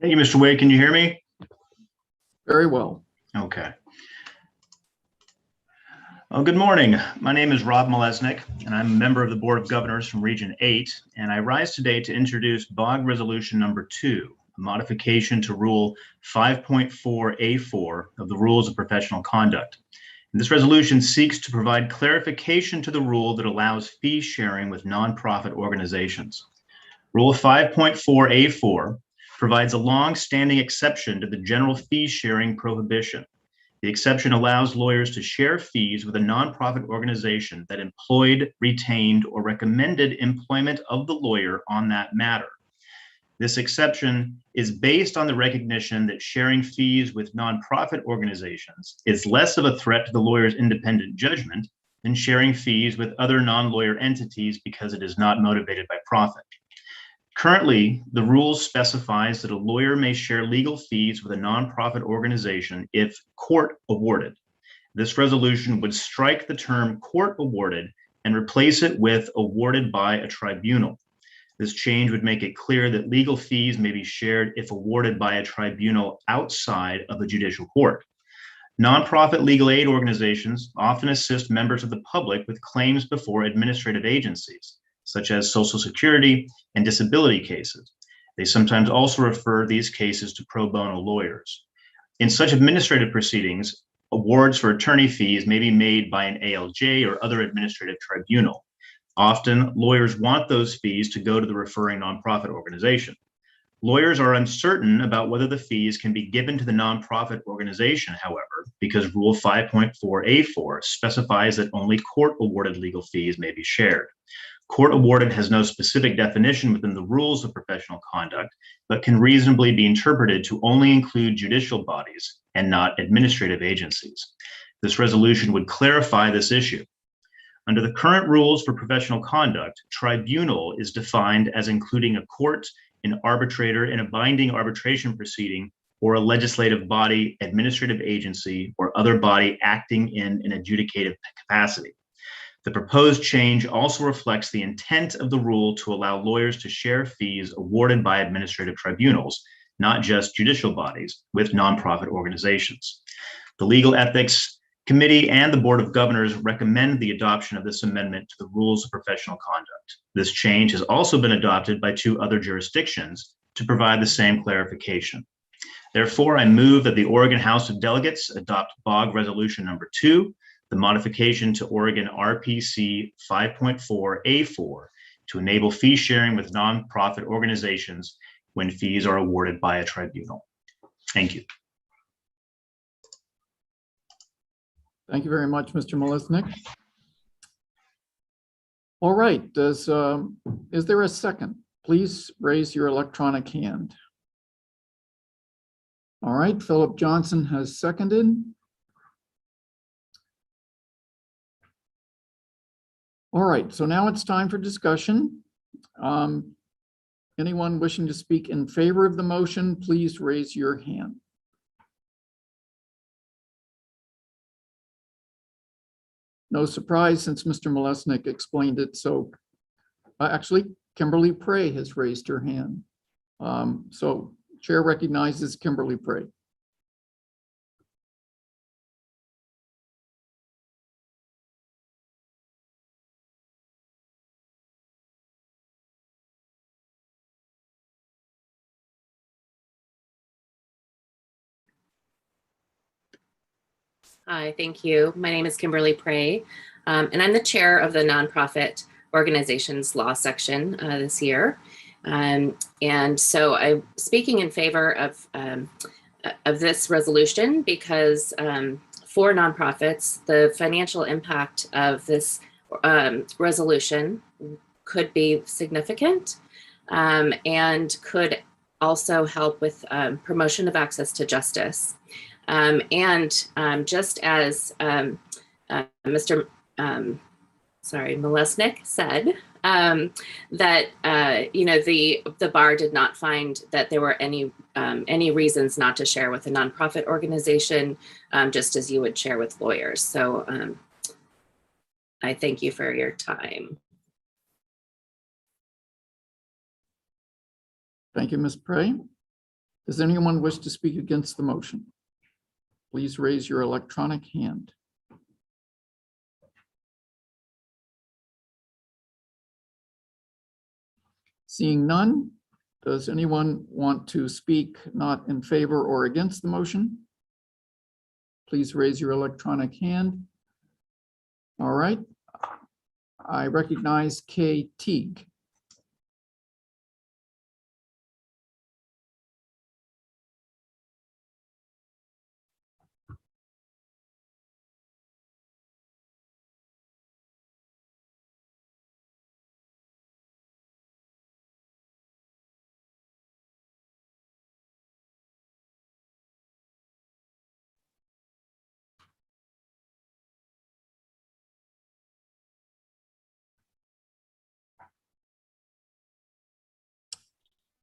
Thank you, Mr. Wade. Can you hear me? Very well. Okay. Well, good morning. My name is Rob Melesnik, and I'm a member of the Board of Governors from Region 8, and I rise today to introduce BOG Resolution number 2, a modification to Rule 5.4A4 of the Rules of Professional Conduct. And this resolution seeks to provide clarification to the rule that allows fee sharing with nonprofit organizations. Rule 5.4A4 provides a long-standing exception to the general fee sharing prohibition. The exception allows lawyers to share fees with a nonprofit organization that employed, retained, or recommended employment of the lawyer on that matter. This exception is based on the recognition that sharing fees with nonprofit organizations is less of a threat to the lawyer's independent judgment than sharing fees with other non-lawyer entities because it is not motivated by profit. Currently, the rule specifies that a lawyer may share legal fees with a nonprofit organization if court awarded. This resolution would strike the term court awarded and replace it with awarded by a tribunal. This change would make it clear that legal fees may be shared if awarded by a tribunal outside of a judicial court. Nonprofit legal aid organizations often assist members of the public with claims before administrative agencies, such as Social Security and disability cases. They sometimes also refer these cases to pro bono lawyers. In such administrative proceedings, awards for attorney fees may be made by an ALJ or other administrative tribunal. Often, lawyers want those fees to go to the referring nonprofit organization. Lawyers are uncertain about whether the fees can be given to the nonprofit organization, however, because Rule 5.4A4 specifies that only court-awarded legal fees may be shared. Court awarded has no specific definition within the rules of professional conduct, but can reasonably be interpreted to only include judicial bodies and not administrative agencies. This resolution would clarify this issue. Under the current rules for professional conduct, tribunal is defined as including a court, an arbitrator in a binding arbitration proceeding, or a legislative body, administrative agency, or other body acting in an adjudicative capacity. The proposed change also reflects the intent of the rule to allow lawyers to share fees awarded by administrative tribunals, not just judicial bodies, with nonprofit organizations. The Legal Ethics Committee and the Board of Governors recommend the adoption of this amendment to the Rules of Professional Conduct. This change has also been adopted by 2 other jurisdictions to provide the same clarification. Therefore, I move that the Oregon House of Delegates adopt BOG Resolution number 2, the modification to Oregon RPC 5.4A4 to enable fee sharing with nonprofit organizations when fees are awarded by a tribunal. Thank you. Thank you very much, Mr. Melisnik. All right, is there a second? Please raise your electronic hand. All right, Philip Johnson has seconded. All right, so now it's time for discussion. Anyone wishing to speak in favor of the motion, please raise your hand. No surprise since Mr. Molesnik explained it. So actually, Kimberly Prey has raised her hand. So Chair recognizes Kimberly Prey. Hi, thank you. My name is Kimberly Prey, and I'm the chair of the nonprofit organizations law section this year. And so I'm speaking in favor of this resolution because for nonprofits, the financial impact of this resolution could be significant and could also help with promotion of access to justice. Just as Mr. Molesnik said, that the bar did not find that there were any reasons not to share with a nonprofit organization, just as you would share with lawyers. So I thank you for your time. Thank you, Ms. Prey. Does anyone wish to speak against the motion? Please raise your electronic hand. Seeing none, does anyone want to speak not in favor or against the motion? Please raise your electronic hand. All right. I recognize Kay Teague.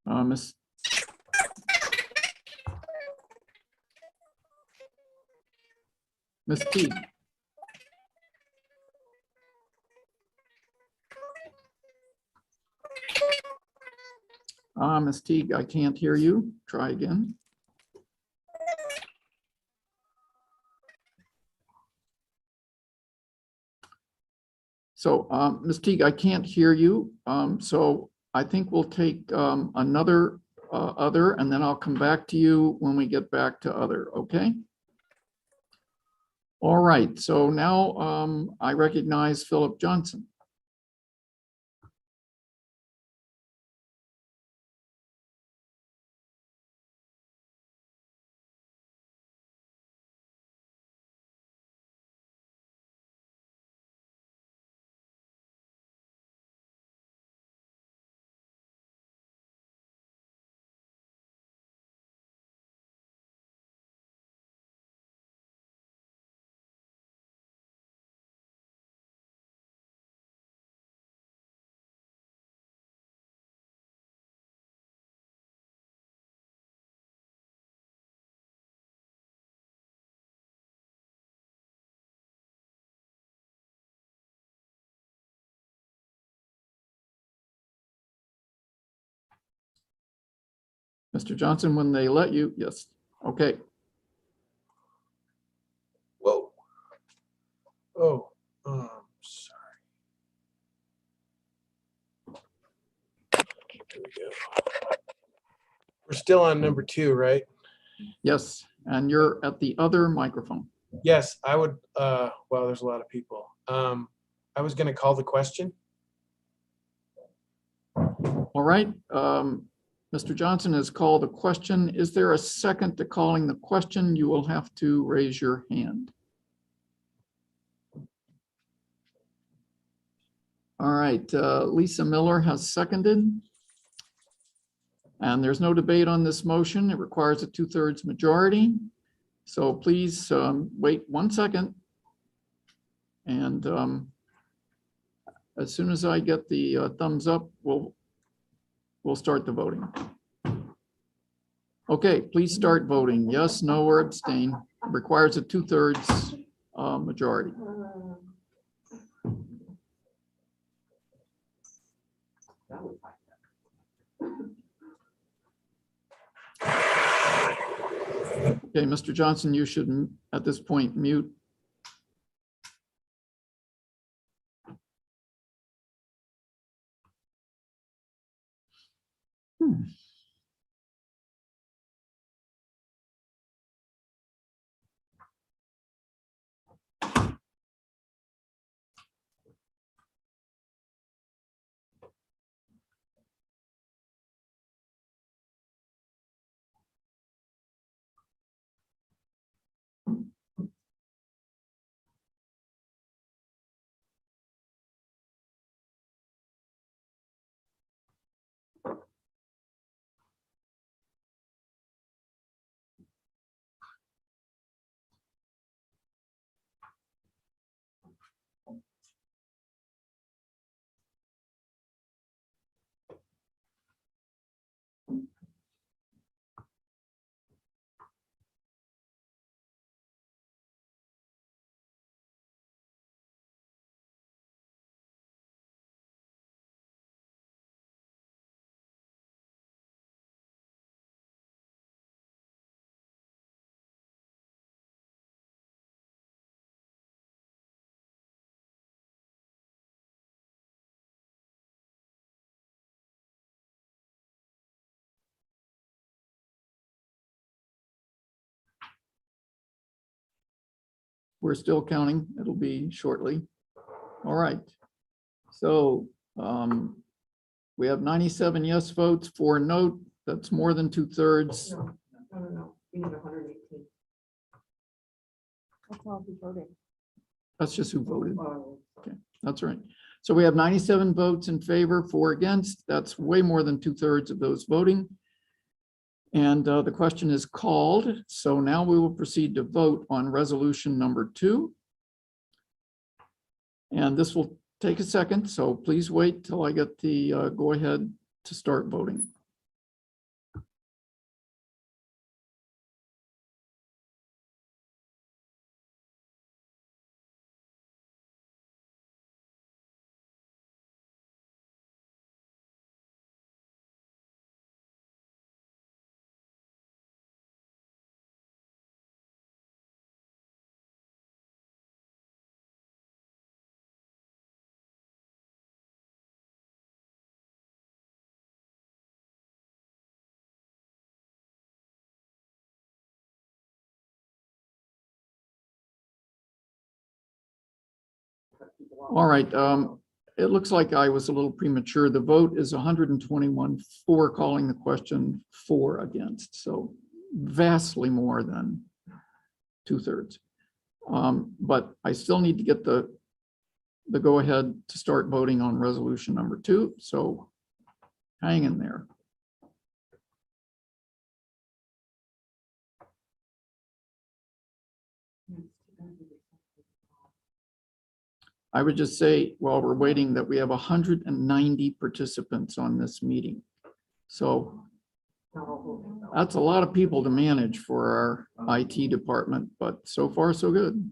Ms. Teague. Ms. Teague, I can't hear you. Try again. So, Ms. Teague, I can't hear you. So I think we'll take another other, and then I'll come back to you when we get back to other, okay? All right, so now I recognize Philip Johnson. Mr. Johnson, when they let you, yes, okay. Whoa. Oh, sorry. Here we go. We're still on number 2, right? Yes, and you're at the other microphone. Yes, I would, well, there's a lot of people. I was gonna call the question. All right, Mr. Johnson has called a question. Is there a second to calling the question? You will have to raise your hand. All right, Lisa Miller has seconded. And there's no debate on this motion. It requires a 2/3 majority. So please wait 1 second. And as soon as I get the thumbs up, we'll start the voting. Okay, please start voting. Yes, no, or abstain. It requires a 2/3 majority. Okay, Mr. Johnson, you should at this point mute. We're still counting. It'll be shortly. All right. So we have 97 yes votes, 4 no. That's more than 2/3. No. We need 118. That's all who voted. That's just who voted. Okay, that's right. So we have 97 votes in favor, 4 against. That's way more than 2/3 of those voting. And the question is called. So now we will proceed to vote on resolution number 2. And this will take a second, so please wait till I get the go ahead to start voting. All right, it looks like I was a little premature. The vote is 121 for calling the question, 4 against, so vastly more than 2/3. But I still need to get the go ahead to start voting on resolution number 2, so hang in there. I would just say while we're waiting that we have 190 participants on this meeting. So that's a lot of people to manage for our IT department, but so far so good.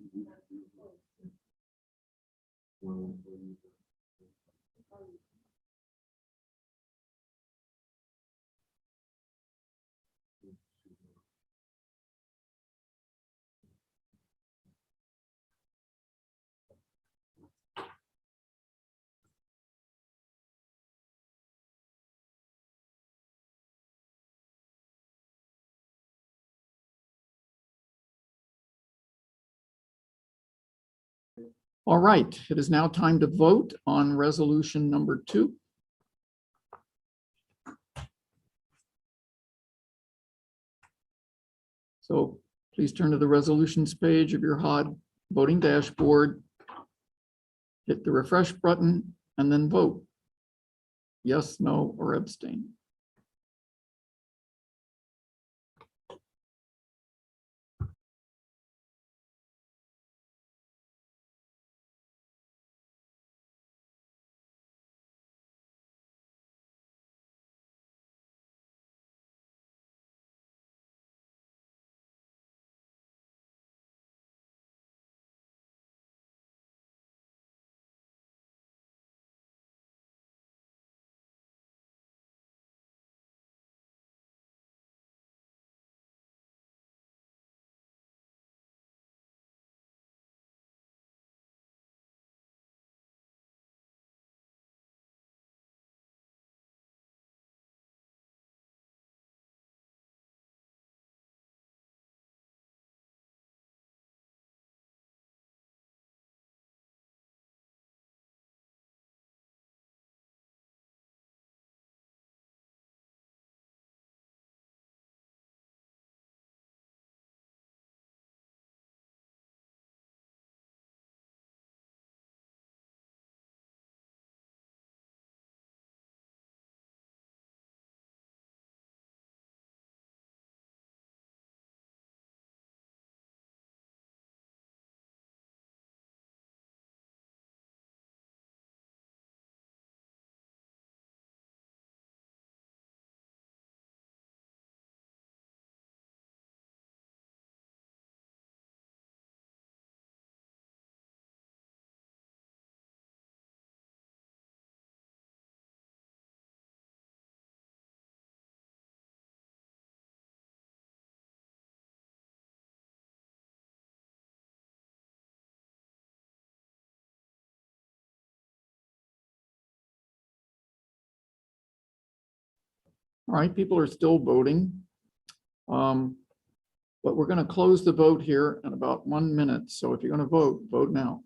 All right, it is now time to vote on resolution number 2. So please turn to the resolutions page of your HOD voting dashboard, hit the refresh button, and then vote. Yes, no, or abstain. All right, people are still voting. But we're going to close the vote here in about 1 minute. So if you're going to vote, vote now.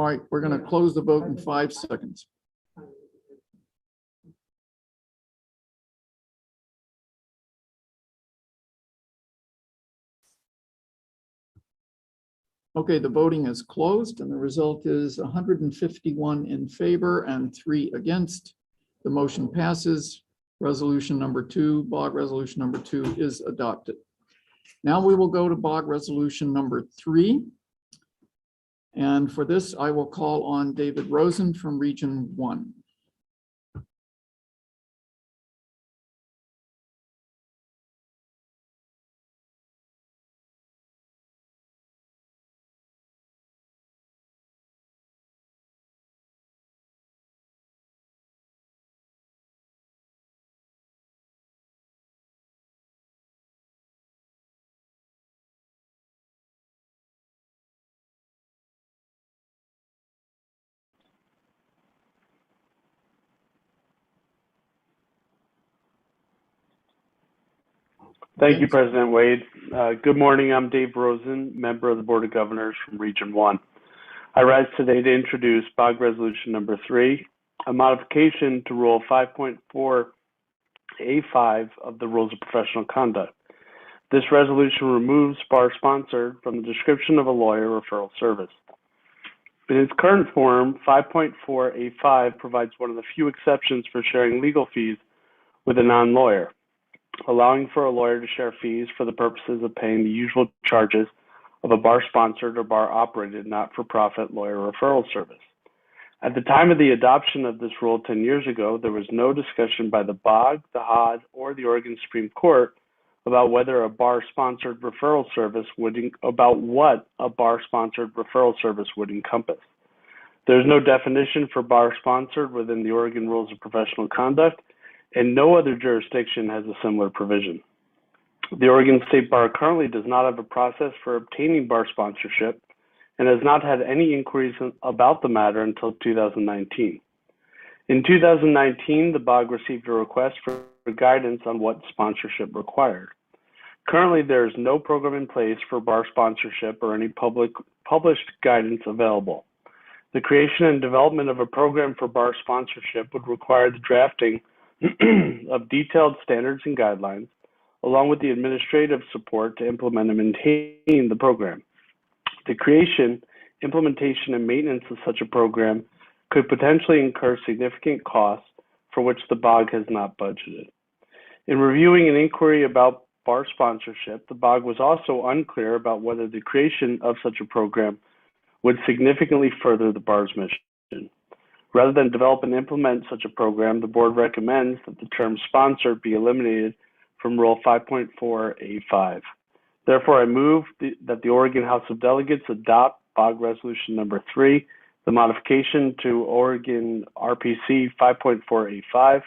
All right, we're going to close the vote in 5 seconds. Okay, the voting is closed and the result is 151 in favor and 3 against. The motion passes. Resolution number 2, BOG resolution number 2 is adopted. Now we will go to BOG resolution number 3. And for this, I will call on David Rosen from Region 1. Thank you, President Wade. Good morning. I'm Dave Rosen, member of the Board of Governors from Region 1. I rise today to introduce BOG Resolution number 3, a modification to Rule 5.4A5 of the Rules of Professional Conduct. This resolution removes bar-sponsored from the description of a lawyer referral service. In its current form, 5.4A5 provides one of the few exceptions for sharing legal fees with a non-lawyer, allowing for a lawyer to share fees for the purposes of paying the usual charges of a bar-sponsored or bar-operated not-for-profit lawyer referral service. At the time of the adoption of this rule 10 years ago, there was no discussion by the BOG, the HOD, or the Oregon Supreme Court about whether a bar-sponsored referral service would, about what a bar-sponsored referral service would encompass. There is no definition for bar-sponsored within the Oregon Rules of Professional Conduct, and no other jurisdiction has a similar provision. The Oregon State Bar currently does not have a process for obtaining bar sponsorship and has not had any inquiries about the matter until 2019. In 2019, the BOG received a request for guidance on what sponsorship required. Currently, there is no program in place for bar sponsorship or any published guidance available. The creation and development of a program for bar sponsorship would require the drafting of detailed standards and guidelines, along with the administrative support to implement and maintain the program. The creation, implementation, and maintenance of such a program could potentially incur significant costs for which the BOG has not budgeted. In reviewing an inquiry about bar sponsorship, the BOG was also unclear about whether the creation of such a program would significantly further the BAR's mission. Rather than develop and implement such a program, the board recommends that the term sponsored be eliminated from Rule 5.4A5. Therefore, I move that the Oregon House of Delegates adopt BOG Resolution number 3, the modification to Oregon RPC 5.4A5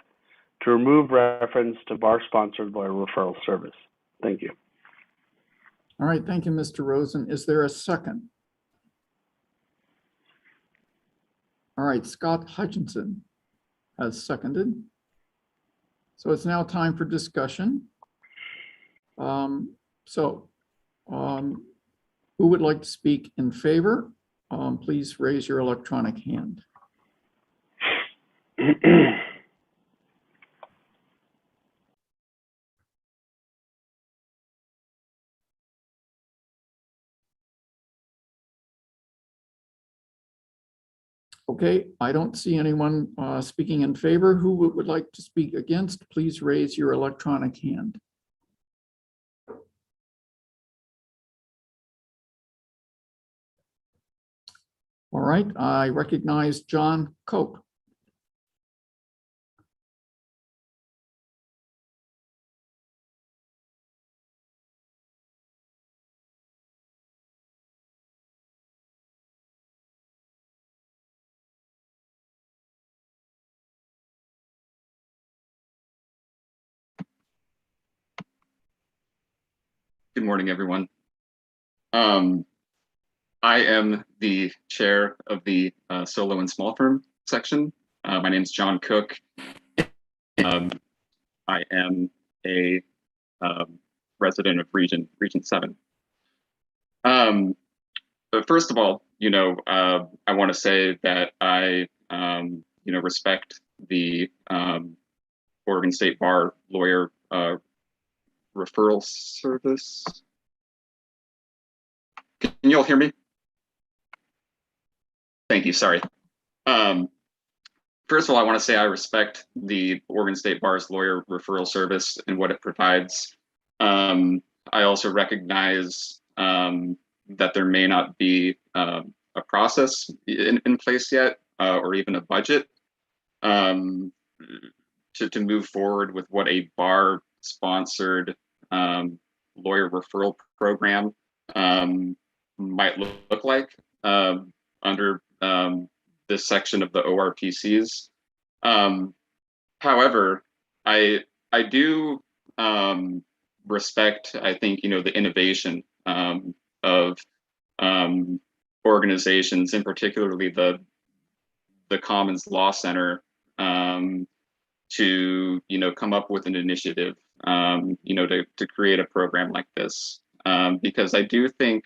to remove reference to bar-sponsored lawyer referral service. Thank you. All right, thank you, Mr. Rosen. Is there a second? All right, Scott Hutchinson has seconded. So it's now time for discussion. Who would like to speak in favor? Please raise your electronic hand. Okay, I don't see anyone speaking in favor. Who would like to speak against? Please raise your electronic hand. All right, I recognize John Cope. Good morning, everyone. I am the chair of the solo and small firm section. My name is John Cook. I am a resident of Region 7. But first of all, I want to say that I, respect the Oregon State Bar Lawyer Referral Service. Can you all hear me? Thank you, sorry. First of all, I want to say I respect the Oregon State Bar's Lawyer Referral Service and what it provides. I also recognize that there may not be a process in place yet, or even a budget to move forward with what a bar-sponsored lawyer referral program might look like under this section of the ORPCs. However, I do respect, I think, the innovation of organizations, and particularly the Commons Law Center, to come up with an initiative, to create a program like this, because I do think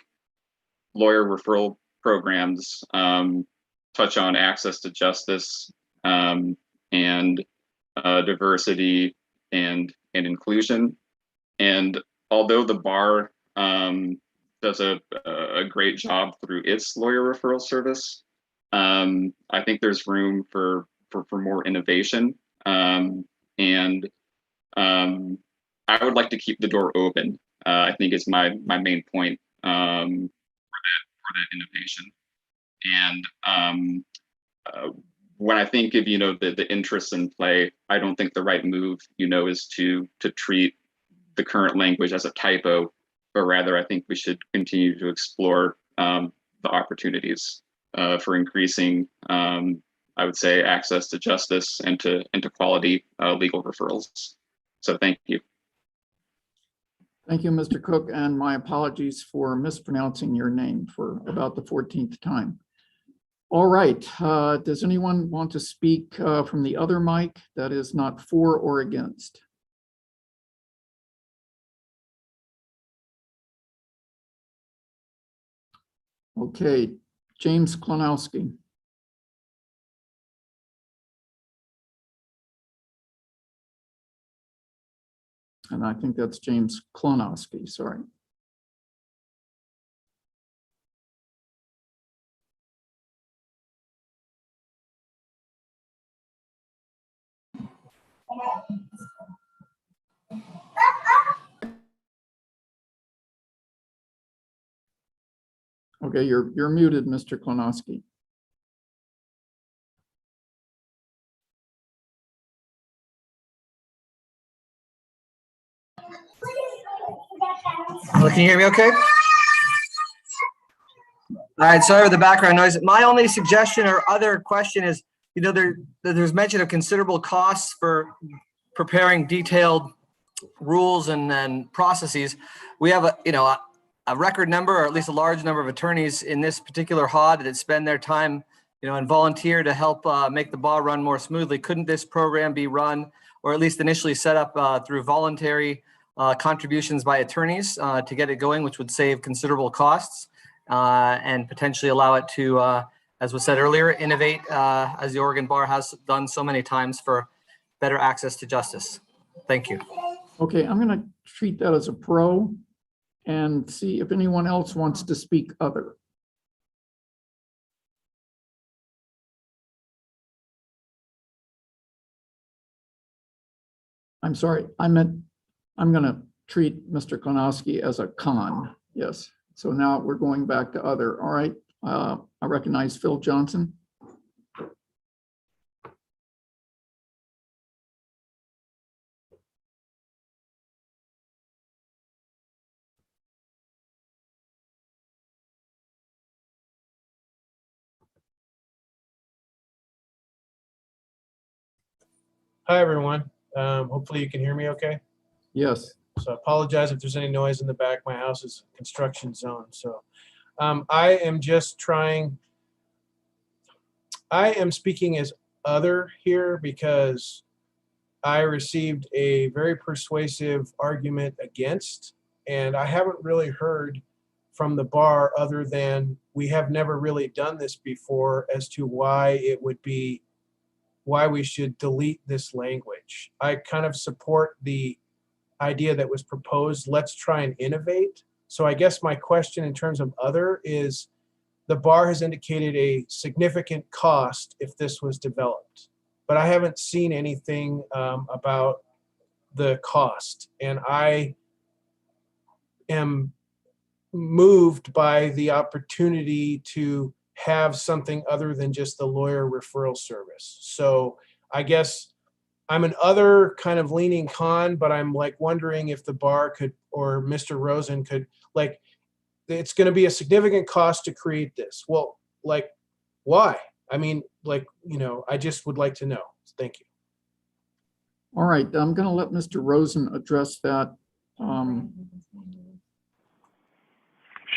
lawyer referral programs touch on access to justice and diversity and inclusion. And although the bar does a great job through its lawyer referral service, I think there's room for more innovation. And I would like to keep the door open, I think is my main point for that innovation. And when I think of the interests in play, I don't think the right move is to treat the current language as a typo, but rather I think we should continue to explore the opportunities for increasing, I would say, access to justice and to quality legal referrals. So thank you. Thank you, Mr. Cook, and my apologies for mispronouncing your name for about the 14th time. All right, does anyone want to speak from the other mic that is not for or against? Okay, James Klonowski. And I think that's James Klonowski, sorry. Okay, you're muted, Mr. Klonowski. Oh, can you hear me okay? All right, sorry for the background noise. My only suggestion or other question is, there's mention of considerable costs for preparing detailed rules and processes. We have a record number, or at least a large number of attorneys in this particular HOD that spend their time, and volunteer to help make the bar run more smoothly. Couldn't this program be run, or at least initially set up through voluntary contributions by attorneys to get it going, which would save considerable costs and potentially allow it to, as was said earlier, innovate as the Oregon Bar has done so many times for better access to justice. Thank you. Okay, I'm going to treat that as a pro and see if anyone else wants to speak other. I'm sorry, I'm gonna treat Mr. Klonowski as a con, yes. So now we're going back to other, all right. I recognize Phil Johnson. Hi, everyone. Hopefully you can hear me okay. Yes. So I apologize if there's any noise in the back. My house is a construction zone. So I am just trying, I am speaking as other here because I received a very persuasive argument against, and I haven't really heard from the bar other than we have never really done this before as to why it would be, why we should delete this language. I kind of support the idea that was proposed. Let's try and innovate. So I guess my question in terms of other is, the bar has indicated a significant cost if this was developed, but I haven't seen anything about the cost. And I am moved by the opportunity to have something other than just the lawyer referral service. So I guess I'm an other kind of leaning con, but I'm like wondering if the bar could, or Mr. Rosen could, like, it's going to be a significant cost to create this. Well, like, why? I mean, like, you know, I just would like to know. Thank you. All right, I'm going to let Mr. Rosen address that.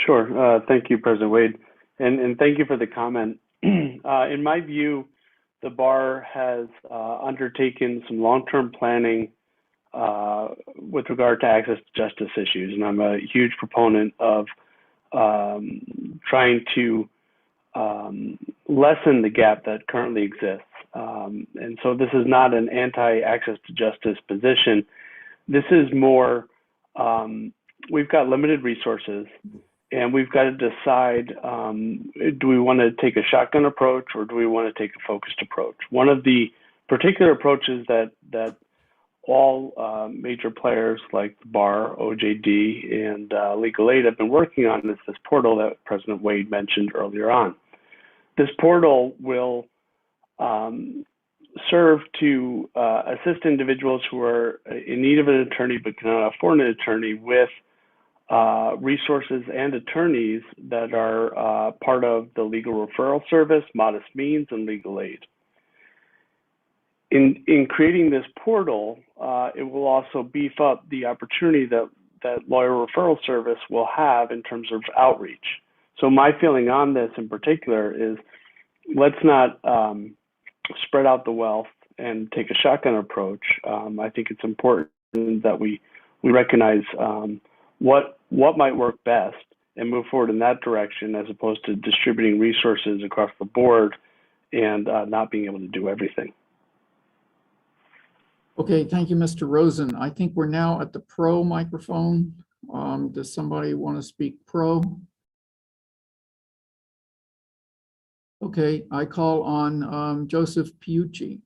Sure. Thank you, President Wade. And thank you for the comment. In my view, the bar has undertaken some long-term planning with regard to access to justice issues. And I'm a huge proponent of trying to lessen the gap that currently exists. And so this is not an anti-access to justice position. This is more, we've got limited resources and we've got to decide, do we want to take a shotgun approach or do we want to take a focused approach? One of the particular approaches that all major players like the bar, OJD, and Legal Aid have been working on is this portal that President Wade mentioned earlier on. This portal will serve to assist individuals who are in need of an attorney but cannot afford an attorney with resources and attorneys that are part of the legal referral service, modest means, and legal aid. In creating this portal, it will also beef up the opportunity that lawyer referral service will have in terms of outreach. So my feeling on this in particular is, let's not spread out the wealth and take a shotgun approach. I think it's important that we recognize what might work best and move forward in that direction, as opposed to distributing resources across the board and not being able to do everything. Okay, thank you, Mr. Rosen. I think we're now at the pro microphone. Does somebody want to speak pro? Okay, I call on Joseph Piucci.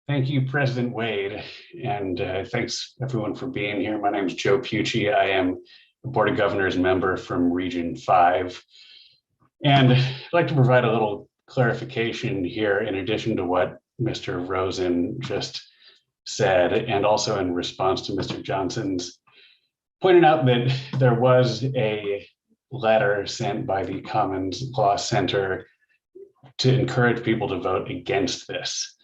Thank you, President Wade, and thanks everyone for being here. My name is Joe Pucci. I am a Board of Governors member from Region 5. And I'd like to provide a little clarification here in addition to what Mr. Rosen just said, and also in response to Mr. Johnson's pointing out that there was a letter sent by the Commons Law Center to encourage people to vote against this.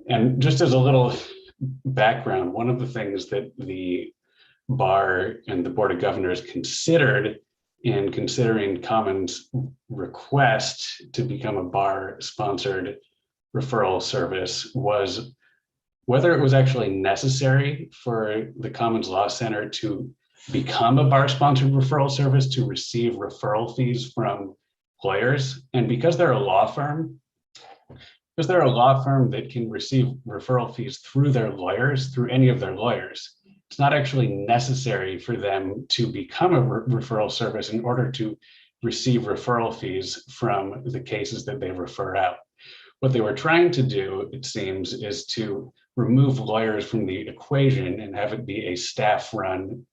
And just as a little background, one of the things that the bar and the Board of Governors considered in considering Commons' request to become a bar-sponsored referral service was whether it was actually necessary for the Commons Law Center to become a bar-sponsored referral service to receive referral fees from lawyers. And because they're a law firm, because they're a law firm that can receive referral fees through their lawyers, through any of their lawyers. It's not actually necessary for them to become a referral service in order to receive referral fees from the cases that they refer out. What they were trying to do, it seems, is to remove lawyers from the equation and have it be a staff-run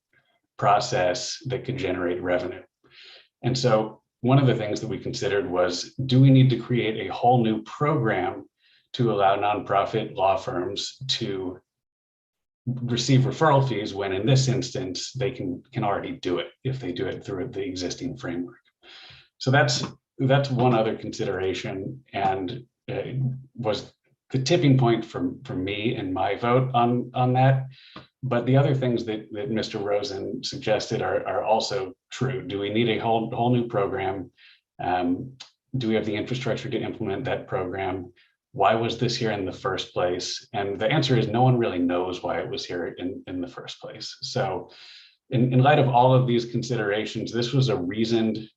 process that could generate revenue. And so one of the things that we considered was, do we need to create a whole new program to allow nonprofit law firms to receive referral fees when in this instance, they can already do it if they do it through the existing framework. So that's one other consideration, and it was the tipping point for me and my vote on that. But the other things that Mr. Rosen suggested are also true. Do we need a whole new program? Do we have the infrastructure to implement that program? Why was this here in the first place? And the answer is no one really knows why it was here in the first place. So in light of all of these considerations, this was a reasoned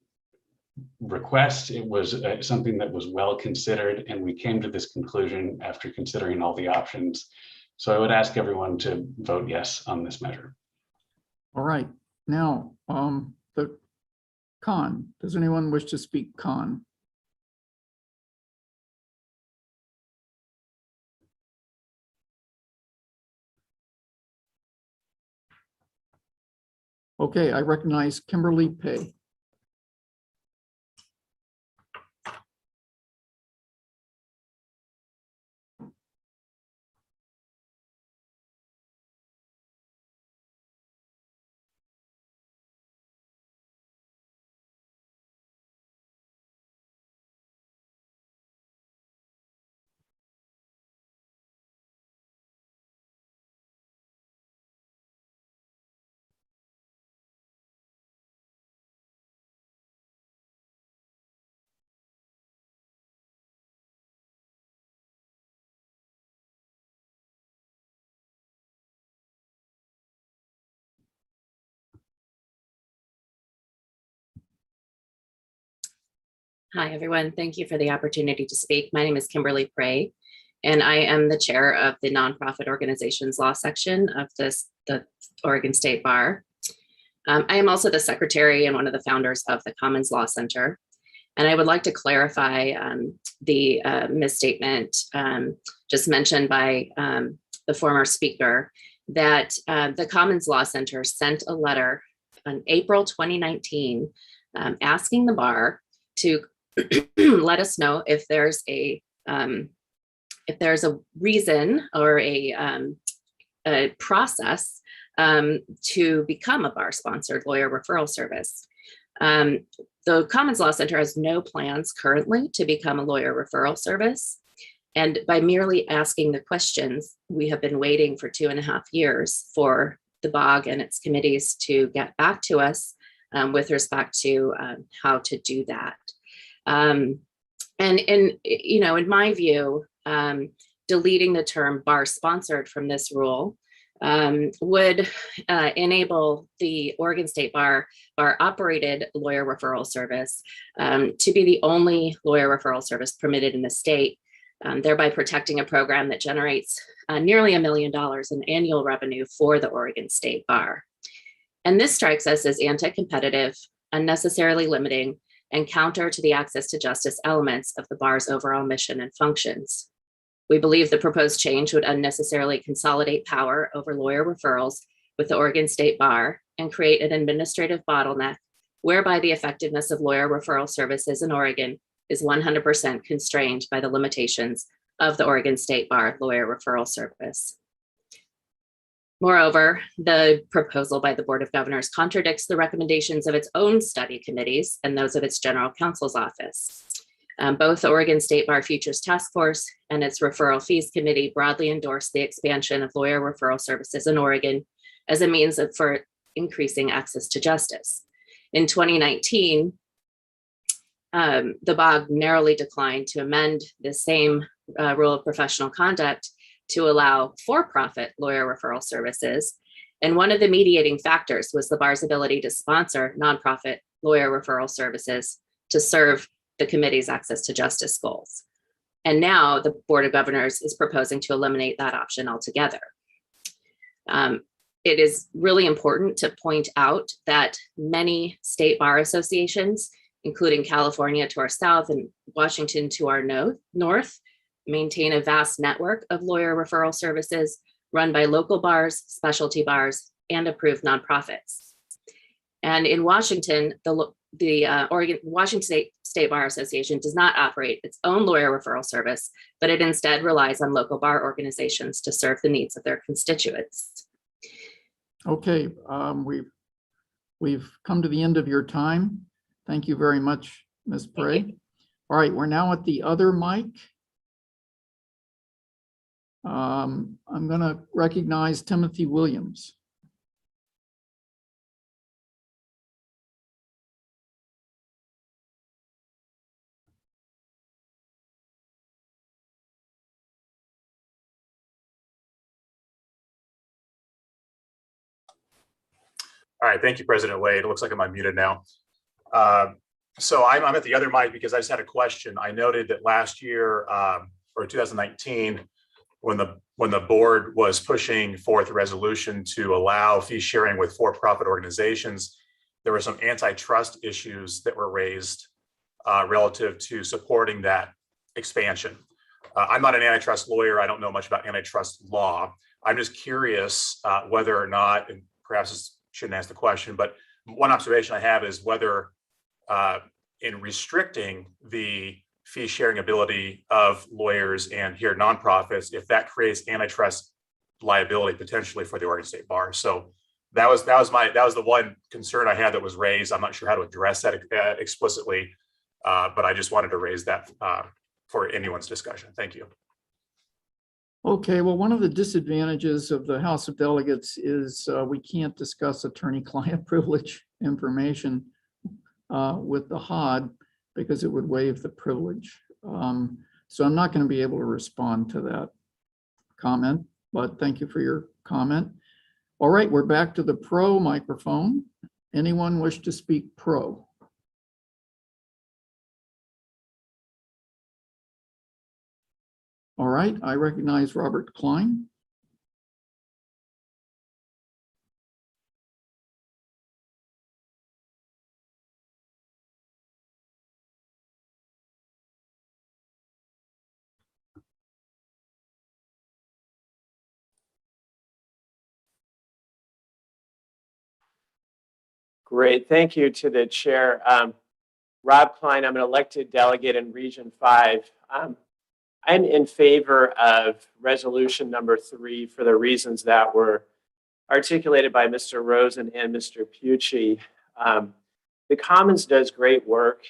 request. It was something that was well considered, and we came to this conclusion after considering all the options. So I would ask everyone to vote yes on this measure. All right, now the con. Does anyone wish to speak con? Okay, I recognize Kimberly Pei. Hi, everyone. Thank you for the opportunity to speak. My name is Kimberly Prey, and I am the chair of the nonprofit organizations law section of the Oregon State Bar. I am also the secretary and one of the founders of the Commons Law Center. And I would like to clarify the misstatement just mentioned by the former speaker, that the Commons Law Center sent a letter on April 2019 asking the bar to let us know if there's a reason or a process to become a bar-sponsored lawyer referral service. The Commons Law Center has no plans currently to become a lawyer referral service. And by merely asking the questions, we have been waiting for 2.5 years for the BOG and its committees to get back to us with respect to how to do that. And in my view, deleting the term bar sponsored from this rule would enable the Oregon State Bar operated lawyer referral service to be the only lawyer referral service permitted in the state, thereby protecting a program that generates nearly $1 million in annual revenue for the Oregon State Bar. And this strikes us as anti-competitive, unnecessarily limiting, and counter to the access to justice elements of the bar's overall mission and functions. We believe the proposed change would unnecessarily consolidate power over lawyer referrals with the Oregon State Bar and create an administrative bottleneck whereby the effectiveness of lawyer referral services in Oregon is 100% constrained by the limitations of the Oregon State Bar lawyer referral service. Moreover, the proposal by the Board of Governors contradicts the recommendations of its own study committees and those of its general counsel's office. Both the Oregon State Bar Futures Task Force and its Referral Fees Committee broadly endorsed the expansion of lawyer referral services in Oregon as a means for increasing access to justice. In 2019, the BOG narrowly declined to amend the same rule of professional conduct to allow for-profit lawyer referral services. And one of the mediating factors was the bar's ability to sponsor nonprofit lawyer referral services to serve the committee's access to justice goals. And now the Board of Governors is proposing to eliminate that option altogether. It is really important to point out that many state bar associations, including California to our south and Washington to our north, maintain a vast network of lawyer referral services run by local bars, specialty bars, and approved nonprofits. And in Washington, the Washington State Bar Association does not operate its own lawyer referral service, but it instead relies on local bar organizations to serve the needs of their constituents. Okay, we've come to the end of your time. Thank you very much, Ms. Prey. All right, we're now at the other mic. I'm going to recognize Timothy Williams. All right, thank you, President Wade. It looks like I'm unmuted now. So I'm at the other mic because I just had a question. I noted that last year, or 2019, when the board was pushing forth a resolution to allow fee sharing with for-profit organizations, there were some antitrust issues that were raised relative to supporting that expansion. I'm not an antitrust lawyer. I don't know much about antitrust law. I'm just curious whether or not, and perhaps shouldn't ask the question, but one observation I have is whether in restricting the fee sharing ability of lawyers and here nonprofits, if that creates antitrust liability potentially for the Oregon State Bar. So that was the one concern I had that was raised. I'm not sure how to address that explicitly, but I just wanted to raise that for anyone's discussion. Thank you. Okay, well, one of the disadvantages of the House of Delegates is we can't discuss attorney-client privilege information with the HOD because it would waive the privilege. So I'm not going to be able to respond to that comment, but thank you for your comment. All right, we're back to the pro microphone. Anyone wish to speak pro? All right, I recognize Robert Klein. Great, thank you to the chair. Rob Klein, I'm an elected delegate in Region 5. I'm in favor of resolution number 3 for the reasons that were articulated by Mr. Rosen and Mr. Pucci. The Commons does great work.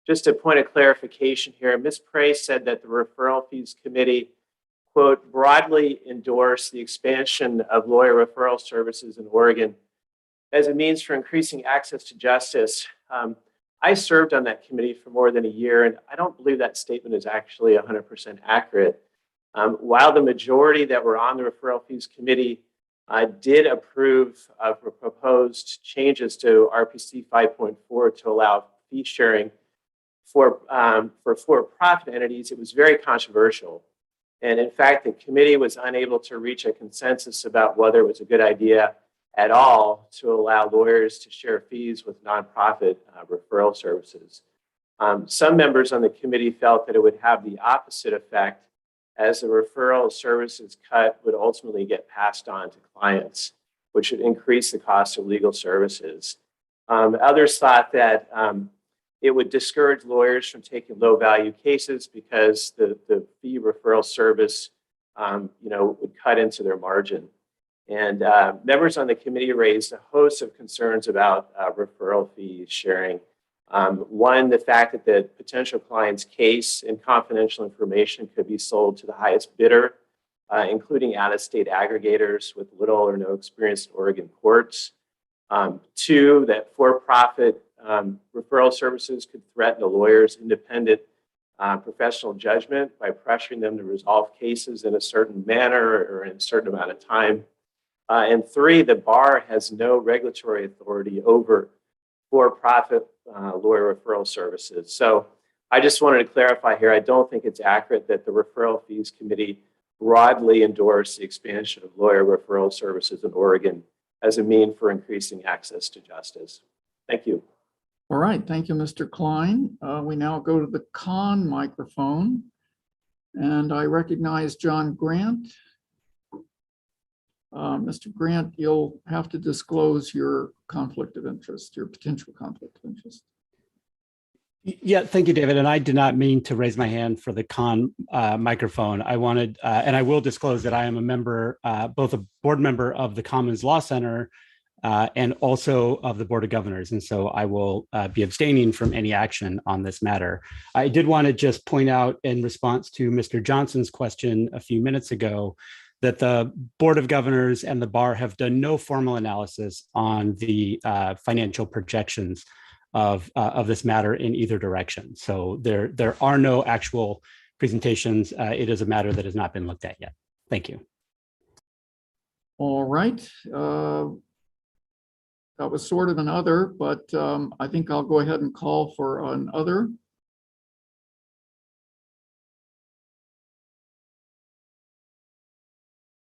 Just a point of clarification here, Ms. Prey said that the Referral Fees Committee, quote, broadly endorsed the expansion of lawyer referral services in Oregon as a means for increasing access to justice. I served on that committee for more than a year, and I don't believe that statement is actually 100% accurate. While the majority that were on the Referral Fees Committee did approve of proposed changes to RPC 5.4 to allow fee sharing for for-profit entities, it was very controversial. And in fact, the committee was unable to reach a consensus about whether it was a good idea at all to allow lawyers to share fees with nonprofit referral services. Some members on the committee felt that it would have the opposite effect, as the referral services cut would ultimately get passed on to clients, which would increase the cost of legal services. Others thought that it would discourage lawyers from taking low-value cases because the fee referral service would cut into their margin. And members on the committee raised a host of concerns about referral fee sharing. One, the fact that the potential client's case and confidential information could be sold to the highest bidder, including out-of-state aggregators with little or no experience in Oregon courts. Two, that for-profit referral services could threaten a lawyer's independent professional judgment by pressuring them to resolve cases in a certain manner or in a certain amount of time. And three, the bar has no regulatory authority over for-profit lawyer referral services. So I just wanted to clarify here, I don't think it's accurate that the Referral Fees Committee broadly endorsed the expansion of lawyer referral services in Oregon as a mean for increasing access to justice. Thank you. All right, thank you, Mr. Klein. We now go to the con microphone, and I recognize John Grant. Mr. Grant, you'll have to disclose your conflict of interest, your potential conflict of interest. Yeah, thank you, David. And I did not mean to raise my hand for the con microphone. I wanted, and I will disclose that I am a member, both a board member of the Commons Law Center and also of the Board of Governors. And so I will be abstaining from any action on this matter. I did want to just point out in response to Mr. Johnson's question a few minutes ago that the Board of Governors and the bar have done no formal analysis on the financial projections of this matter in either direction. So there are no actual presentations. It is a matter that has not been looked at yet. Thank you. All right. That was sort of an other, but I think I'll go ahead and call for an other.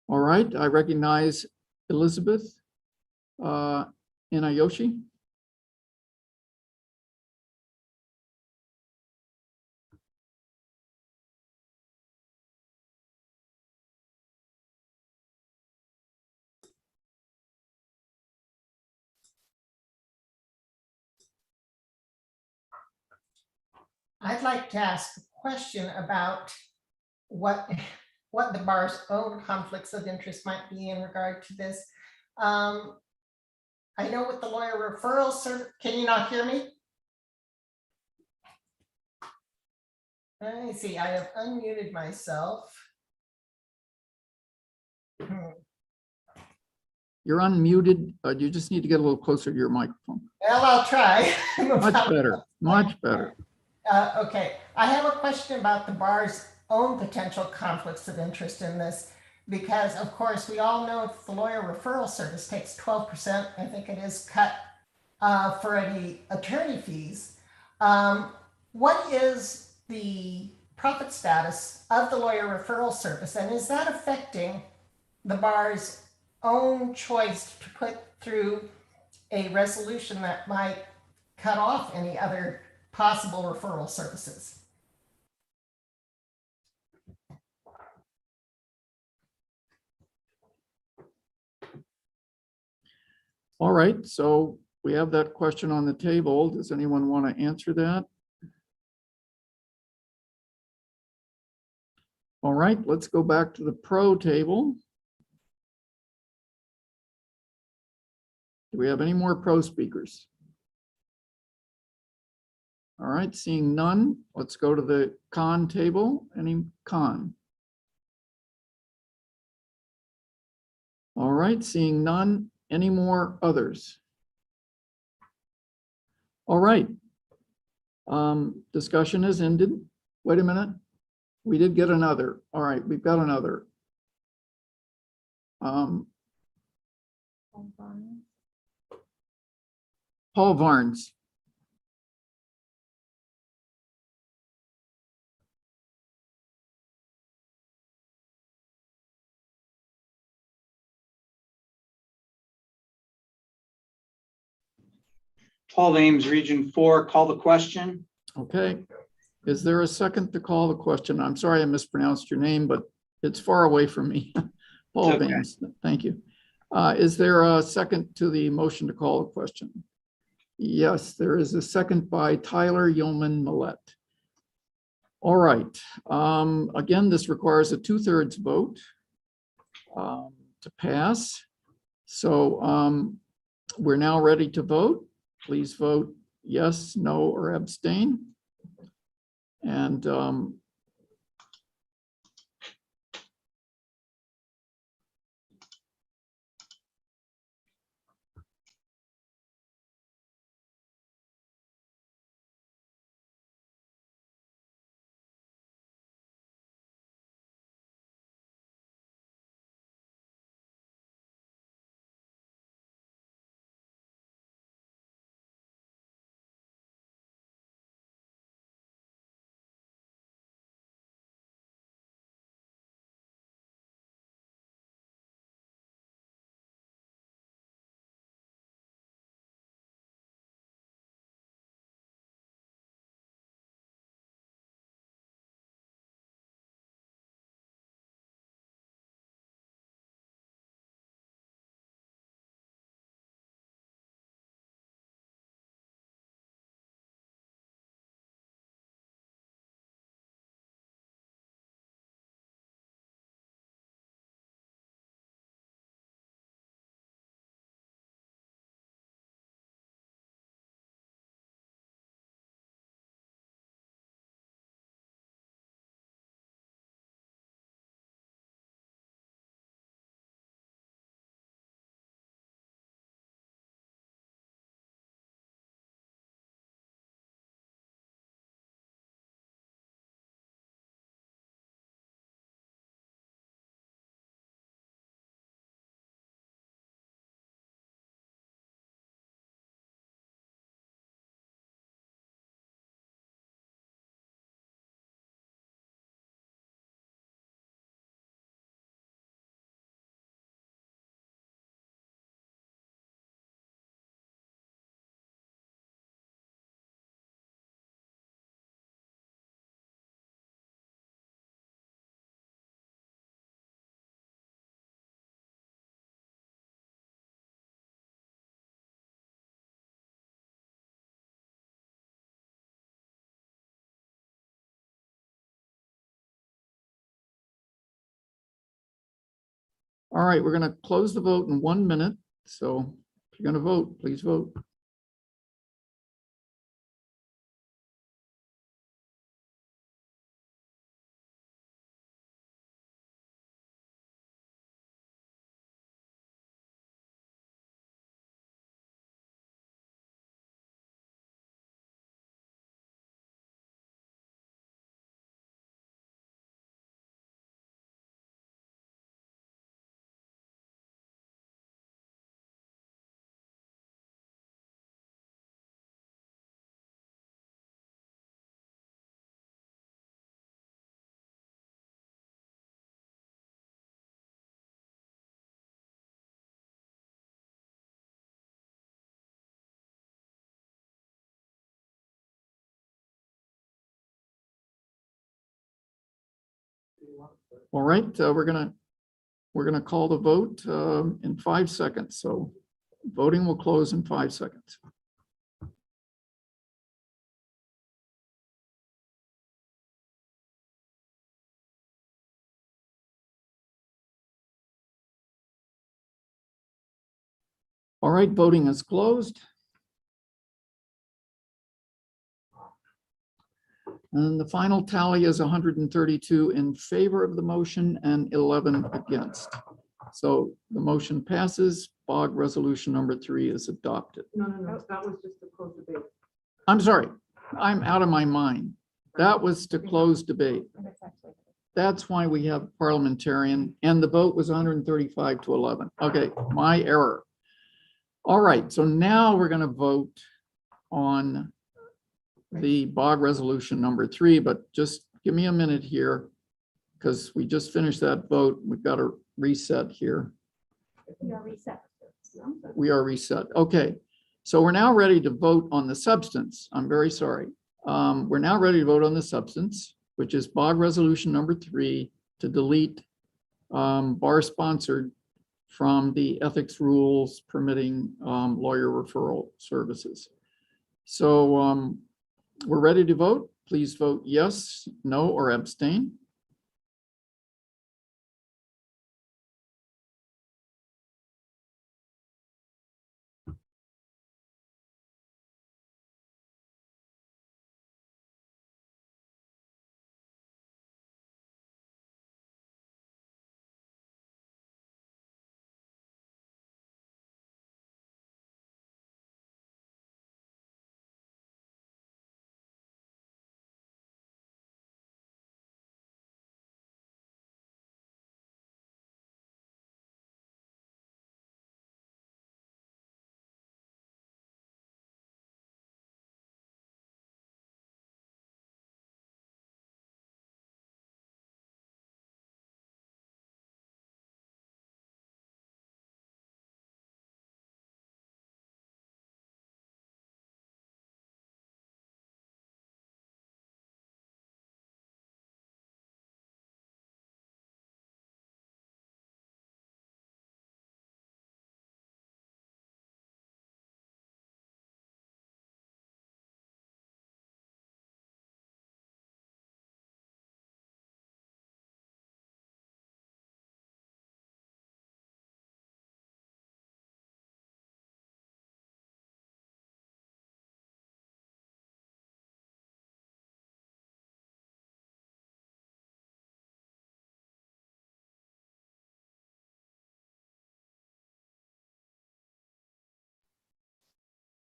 All right, I recognize Elizabeth Inayoshi. I'd like to ask a question about what the bar's own conflicts of interest might be in regard to this. I know with the lawyer referral service, can you not hear me? Let me see, I have unmuted myself. You're unmuted. You just need to get a little closer to your microphone. Well, I'll try. Much better, much better. Okay, I have a question about the bar's own potential conflicts of interest in this, because of course we all know the lawyer referral service takes 12%, I think it is, cut for any attorney fees. What is the profit status of the lawyer referral service, and is that affecting the bar's own choice to put through a resolution that might cut off any other possible referral services? All right, so we have that question on the table. Does anyone want to answer that? All right, let's go back to the pro table. Do we have any more pro speakers? All right, seeing none, let's go to the con table. Any con? All right, seeing none, any more others? All right, discussion is ended. Wait a minute, we did get another. All right, we've got another. Paul Varnes. Paul Ames, Region 4, call the question. Okay. Is there a second to call the question? I'm sorry I mispronounced your name, but it's far away from me. Paul Okay. Ames, thank you. Is there a second to the motion to call the question? Yes, there is a second by Tyler Yeoman Millette. All right. Again, this requires a 2/3 vote to pass. So we're now ready to vote. Please vote yes, no, or abstain. And All right, we're going to close the vote in 1 minute. So if you're going to vote, please vote. All right, we're gonna call the vote in 5 seconds. So voting will close in 5 seconds. All right, voting is closed. And the final tally is 132 in favor of the motion and 11 against. So the motion passes. BOG resolution number 3 is adopted. No, that was just to close debate. I'm sorry, I'm out of my mind. That was to close debate. That's why we have parliamentarian, and the vote was 135 to 11. Okay, my error. All right, so now we're going to vote on the BOG resolution number 3, but just give me a minute here because we just finished that vote. We've got to reset here. We are reset. We are reset. Okay, so we're now ready to vote on the substance. I'm very sorry. We're now ready to vote on the substance, which is BOG resolution number 3 to delete bar sponsored from the ethics rules permitting lawyer referral services. So we're ready to vote. Please vote yes, no, or abstain.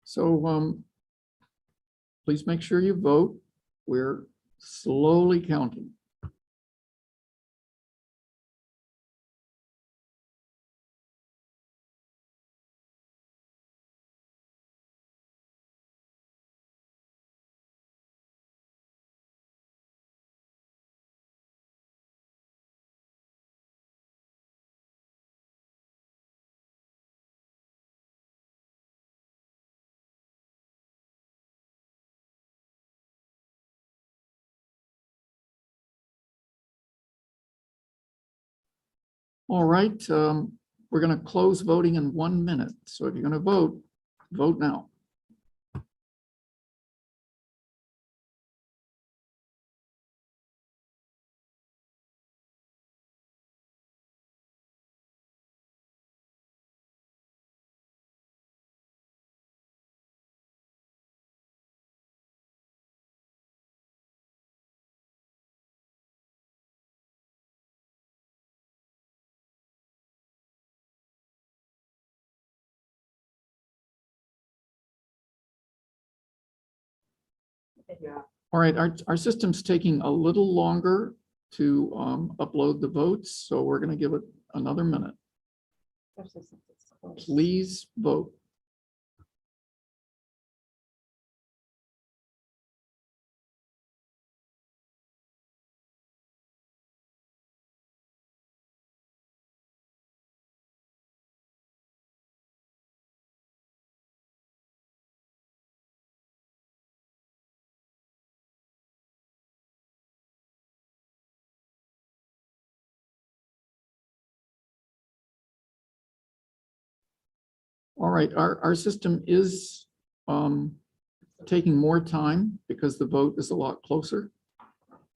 So please make sure you vote. We're slowly counting. All right, we're going to close voting in 1 minute. So if you're going to vote, vote now. All right, our system's taking a little longer to upload the votes, so we're going to give it another minute. Please vote. All right, our system is taking more time because the vote is a lot closer.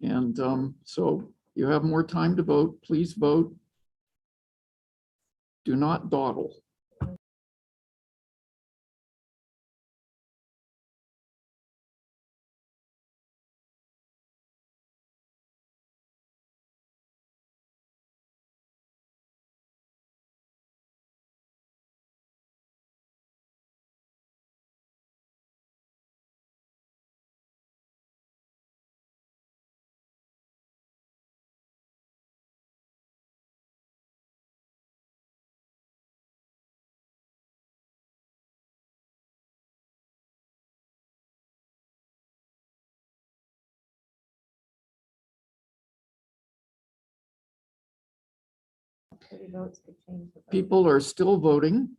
And so you have more time to vote. Please vote. Do not dawdle. People are still voting,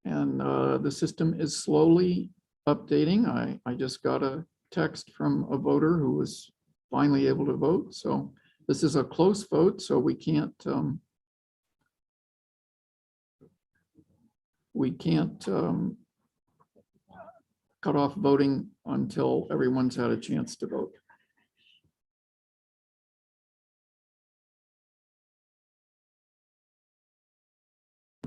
and the system is slowly updating. I just got a text from a voter who was finally able to vote. So this is a close vote, so we can't cut off voting until everyone's had a chance to vote.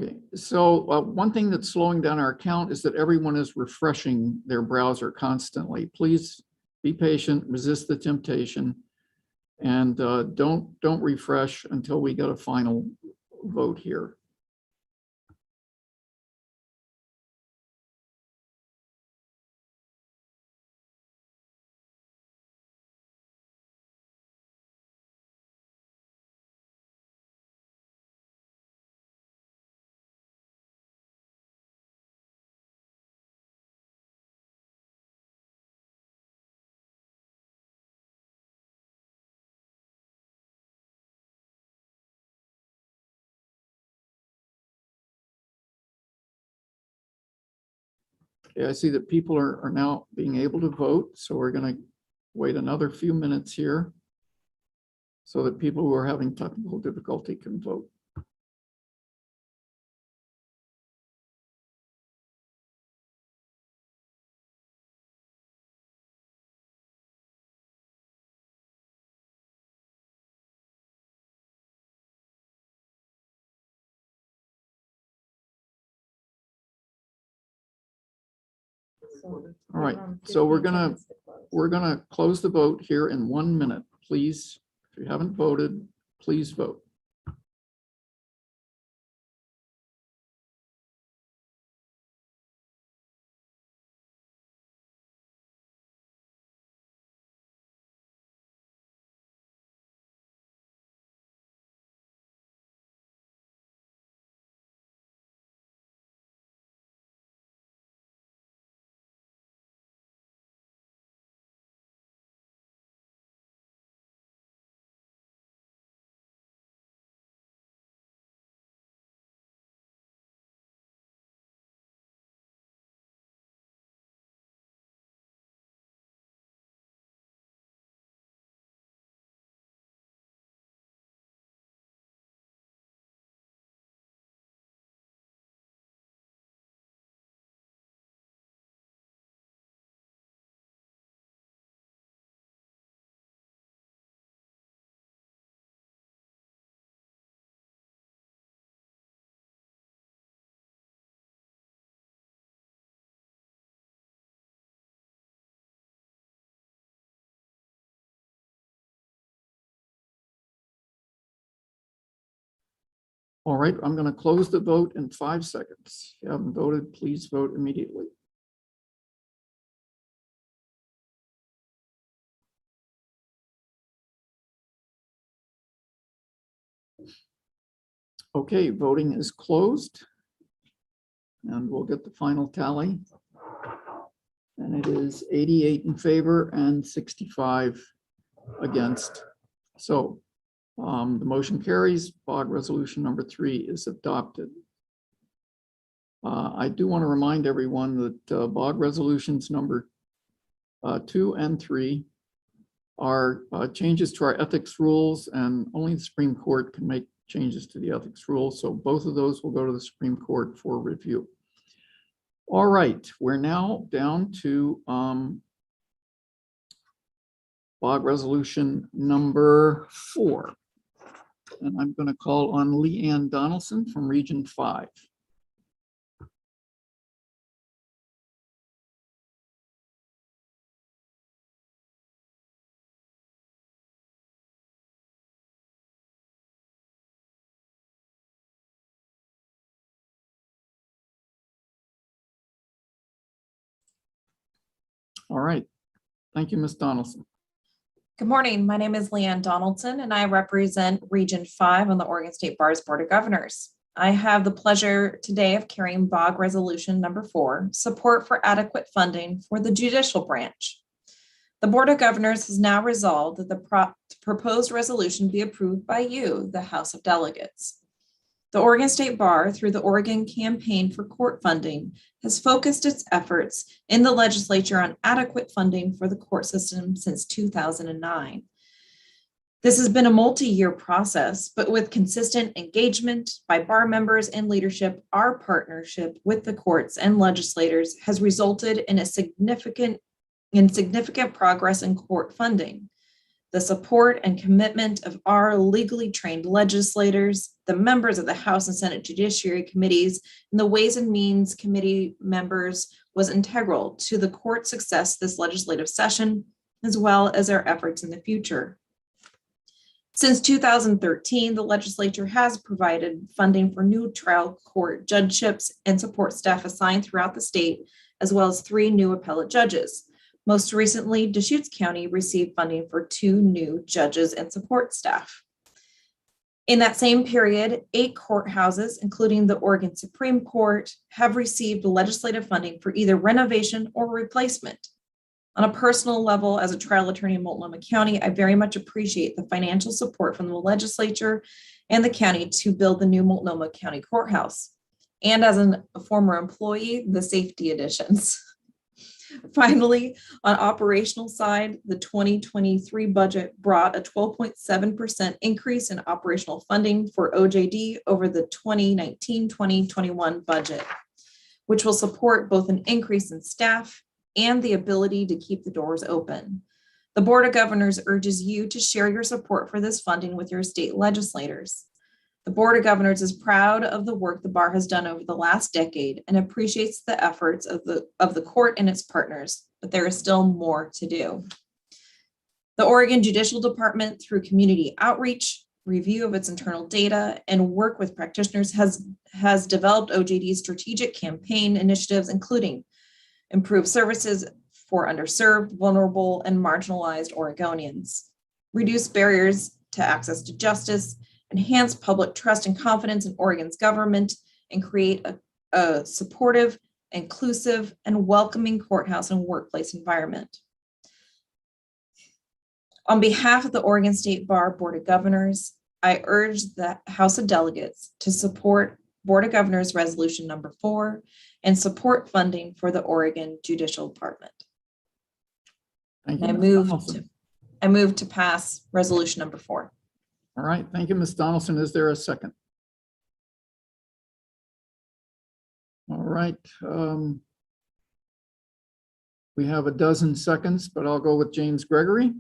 Okay, so one thing that's slowing down our count is that everyone is refreshing their browser constantly. Please be patient, resist the temptation, and don't refresh until we get a final vote here. Okay, I see that people are now being able to vote, so we're going to wait another few minutes here so that people who are having technical difficulty can vote. All right, so we're gonna close the vote here in 1 minute. Please, if you haven't voted, please vote. All right, I'm going to close the vote in 5 seconds. If you haven't voted, please vote immediately. Okay, voting is closed. And we'll get the final tally. And it is 88 in favor and 65 against. So the motion carries. BOG resolution number 3 is adopted. I do want to remind everyone that BOG resolutions number 2 and 3 are changes to our ethics rules, and only the Supreme Court can make changes to the ethics rules. So both of those will go to the Supreme Court for review. All right, we're now down to BOG resolution number 4. And I'm going to call on Leanne Donaldson from Region 5. All right. Thank you, Ms. Donaldson. Good morning. My name is Leanne Donaldson, and I represent Region 5 on the Oregon State Bar's Board of Governors. I have the pleasure today of carrying BOG Resolution number 4, support for adequate funding for the judicial branch. The Board of Governors has now resolved that the proposed resolution be approved by you, the House of Delegates. The Oregon State Bar, through the Oregon Campaign for Court Funding, has focused its efforts in the legislature on adequate funding for the court system since 2009. This has been a multi-year process, but with consistent engagement by bar members and leadership, our partnership with the courts and legislators has resulted in significant progress in court funding. The support and commitment of our legally trained legislators, the members of the House and Senate Judiciary Committees, and the Ways and Means Committee members was integral to the court's success this legislative session, as well as our efforts in the future. Since 2013, the legislature has provided funding for new trial court judgeships and support staff assigned throughout the state, as well as 3 new appellate judges. Most recently, Deschutes County received funding for 2 new judges and support staff. In that same period, 8 courthouses, including the Oregon Supreme Court, have received legislative funding for either renovation or replacement. On a personal level, as a trial attorney in Multnomah County, I very much appreciate the financial support from the legislature and the county to build the new Multnomah County Courthouse. And as a former employee, the safety additions. Finally, on operational side, the 2023 budget brought a 12.7% increase in operational funding for OJD over the 2019-2021 budget, which will support both an increase in staff and the ability to keep the doors open. The Board of Governors urges you to share your support for this funding with your state legislators. The Board of Governors is proud of the work the bar has done over the last decade and appreciates the efforts of the court and its partners, but there is still more to do. The Oregon Judicial Department, through community outreach, review of its internal data, and work with practitioners, has developed OJD's strategic campaign initiatives, including improved services for underserved, vulnerable, and marginalized Oregonians, reduce barriers to access to justice, enhance public trust and confidence in Oregon's government, and create a supportive, inclusive, and welcoming courthouse and workplace environment. On behalf of the Oregon State Bar Board of Governors, I urge the House of Delegates to support Board of Governors Resolution number 4 and support funding for the Oregon Judicial Department. Thank you, I move to pass resolution number 4. All right, thank you, Ms. Donaldson. Is there a second? All right. We have a dozen seconds, but I'll go with James Gregory.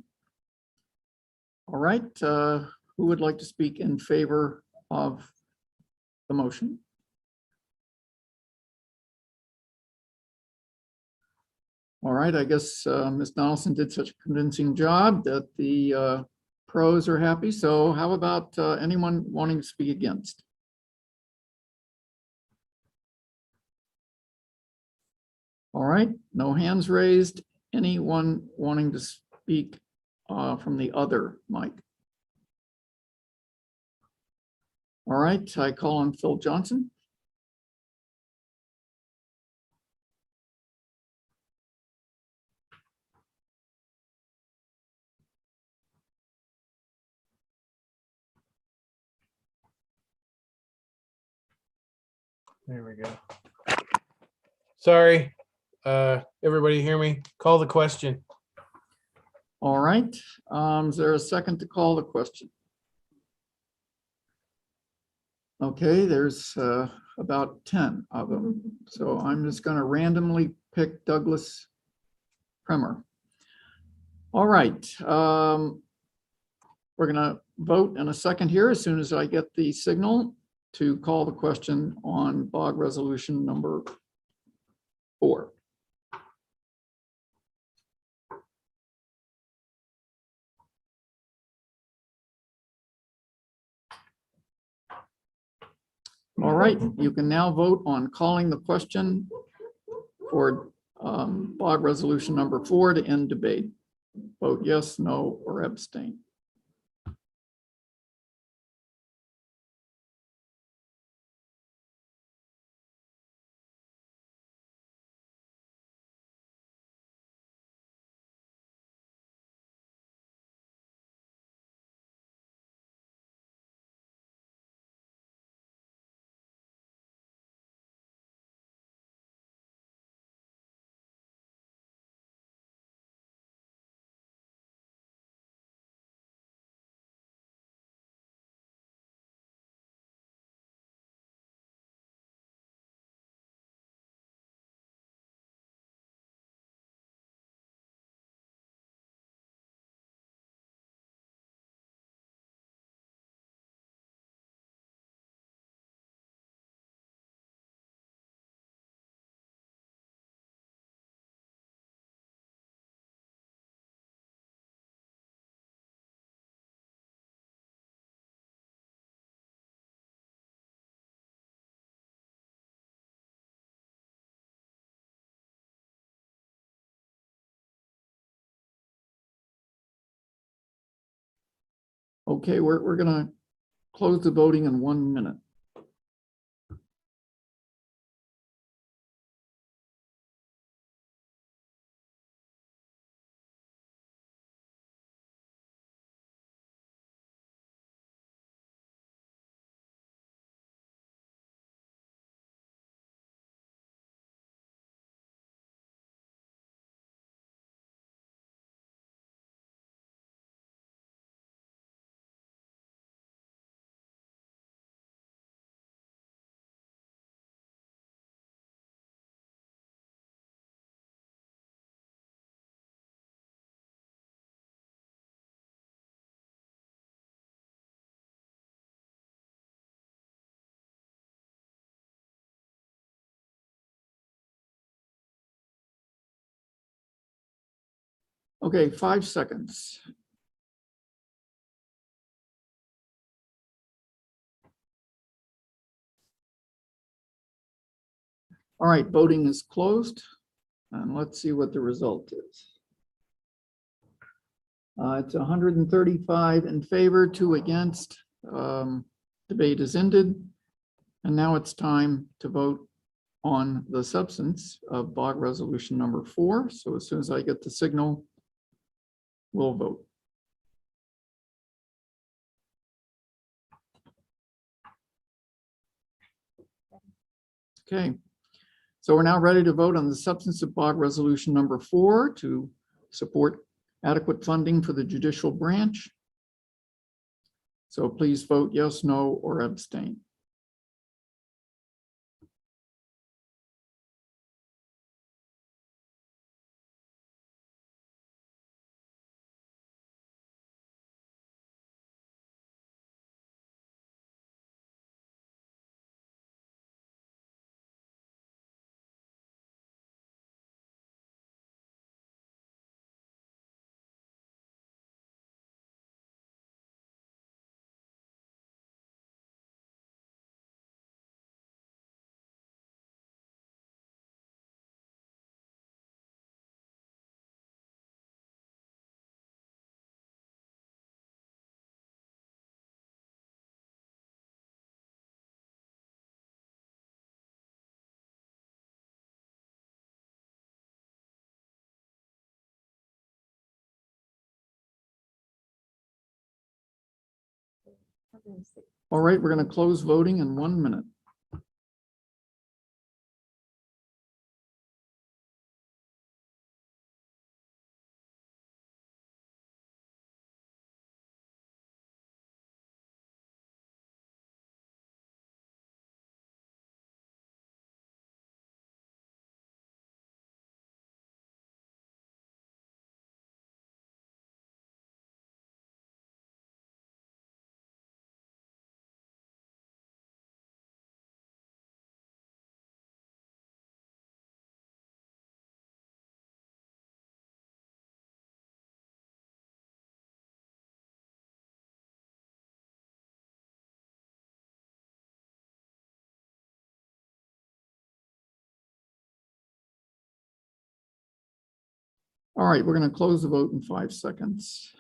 All right, who would like to speak in favor of the motion? All right, I guess Ms. Donaldson did such a convincing job that the pros are happy. So how about anyone wanting to speak against? All right, no hands raised. Anyone wanting to speak from the other mic? All right, I call on Phil Johnson. There we go. Sorry, everybody hear me? Call the question. All right, is there a second to call the question? Okay, there's about 10 of them. So I'm just going to randomly pick Douglas Kremer. All right, we're going to vote in a second here as soon as I get the signal to call the question on BOG resolution number 4. All right, you can now vote on calling the question for BOG resolution number 4 to end debate. Vote yes, no, or abstain. Okay, we're going to close the voting in 1 minute. Okay, 5 seconds. All right, voting is closed. And let's see what the result is. It's 135 in favor, 2 against. Debate is ended. And now it's time to vote on the substance of BOG resolution number 4. So as soon as I get the signal, we'll vote. Okay, so we're now ready to vote on the substance of BOG resolution number 4 to support adequate funding for the judicial branch. So please vote yes, no, or abstain. All right, we're going to close voting in 1 minute. All right, we're going to close the vote in 5 seconds.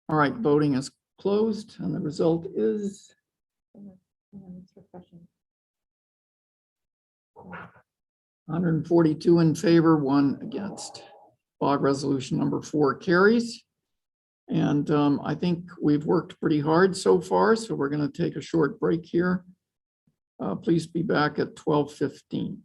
All right, voting is closed and the result is 142 in favor, 1 against. BOG resolution number 4 carries. And I think we've worked pretty hard so far, so we're going to take a short break here. Please be back at 12:15.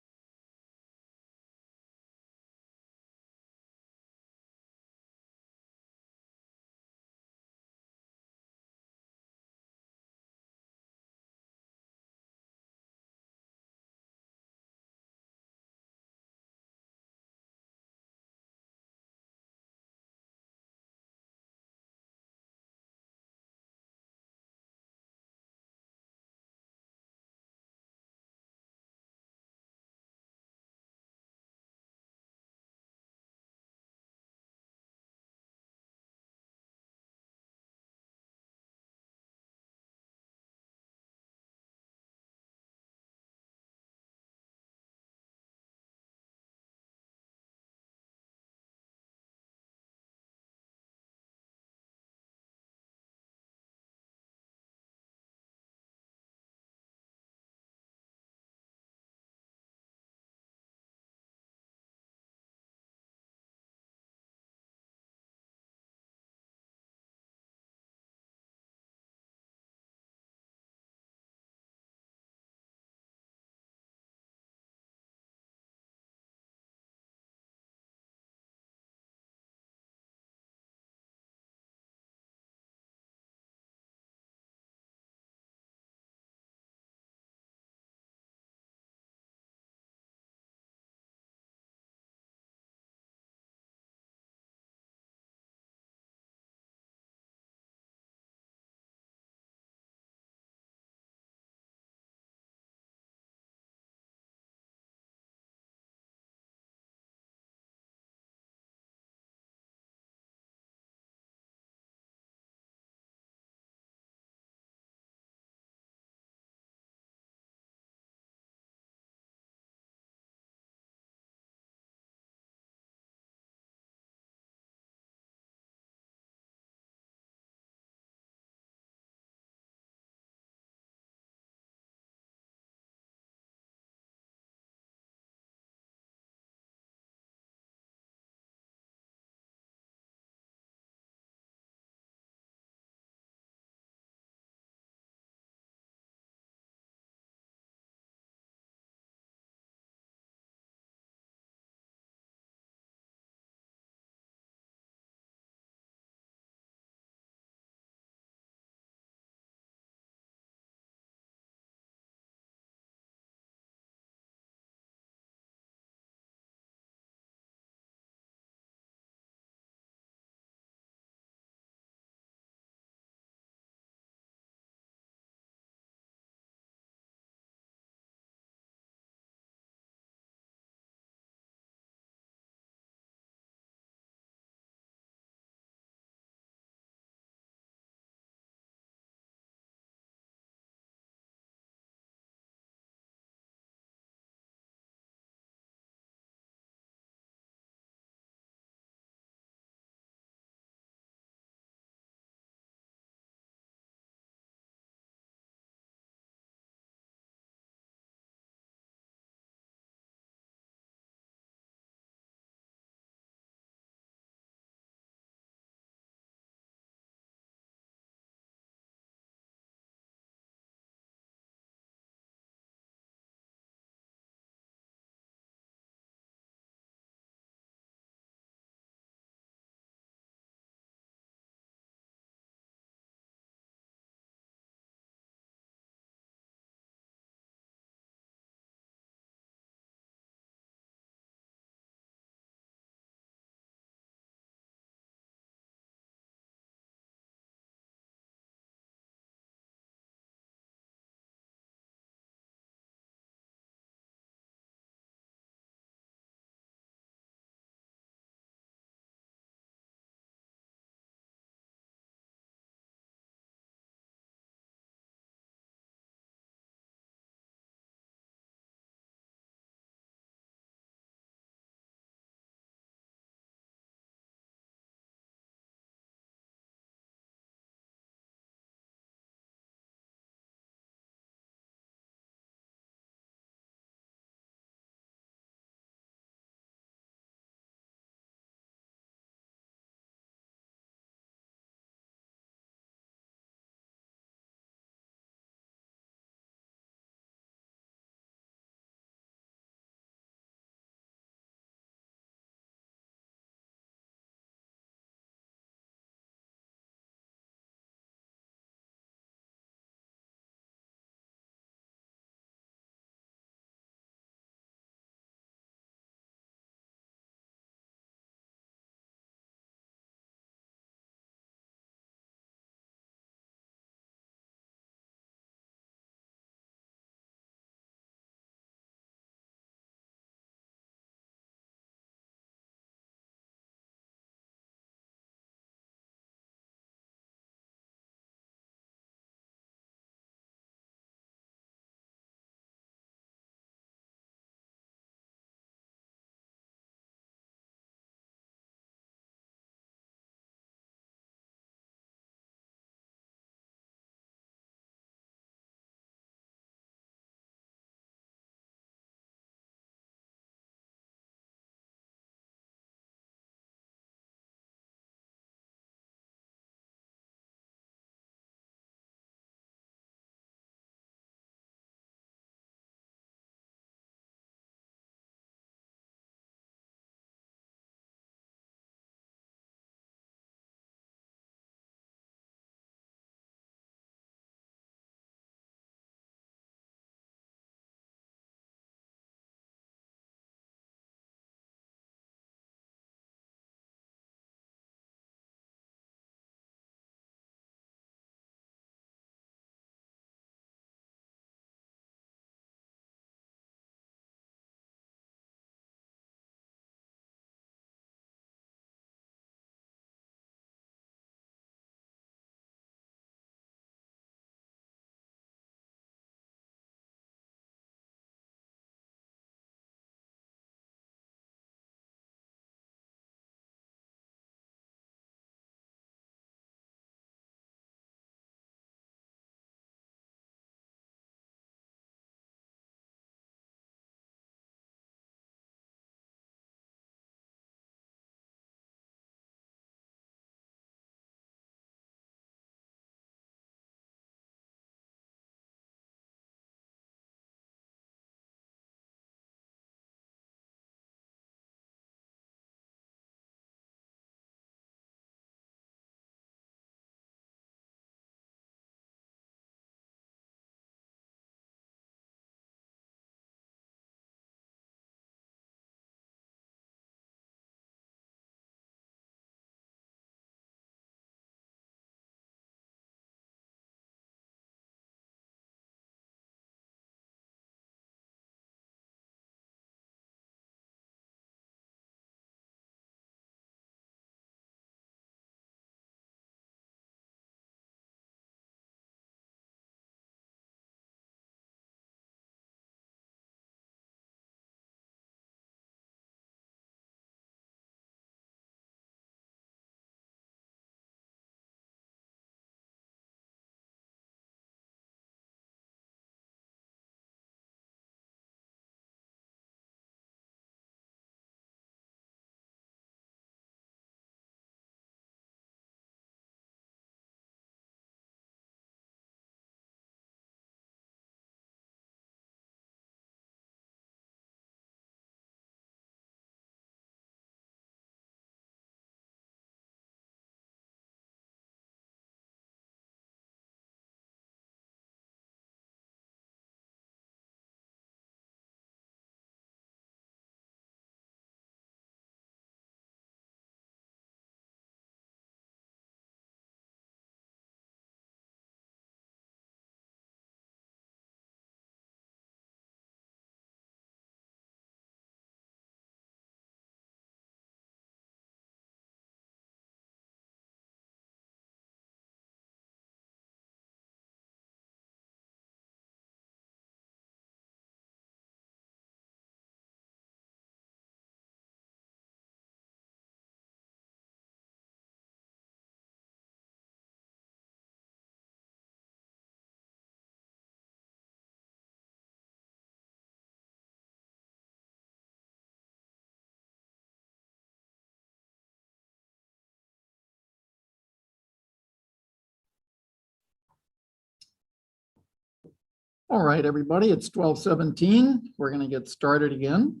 All right, everybody, it's 12:17. We're going to get started again.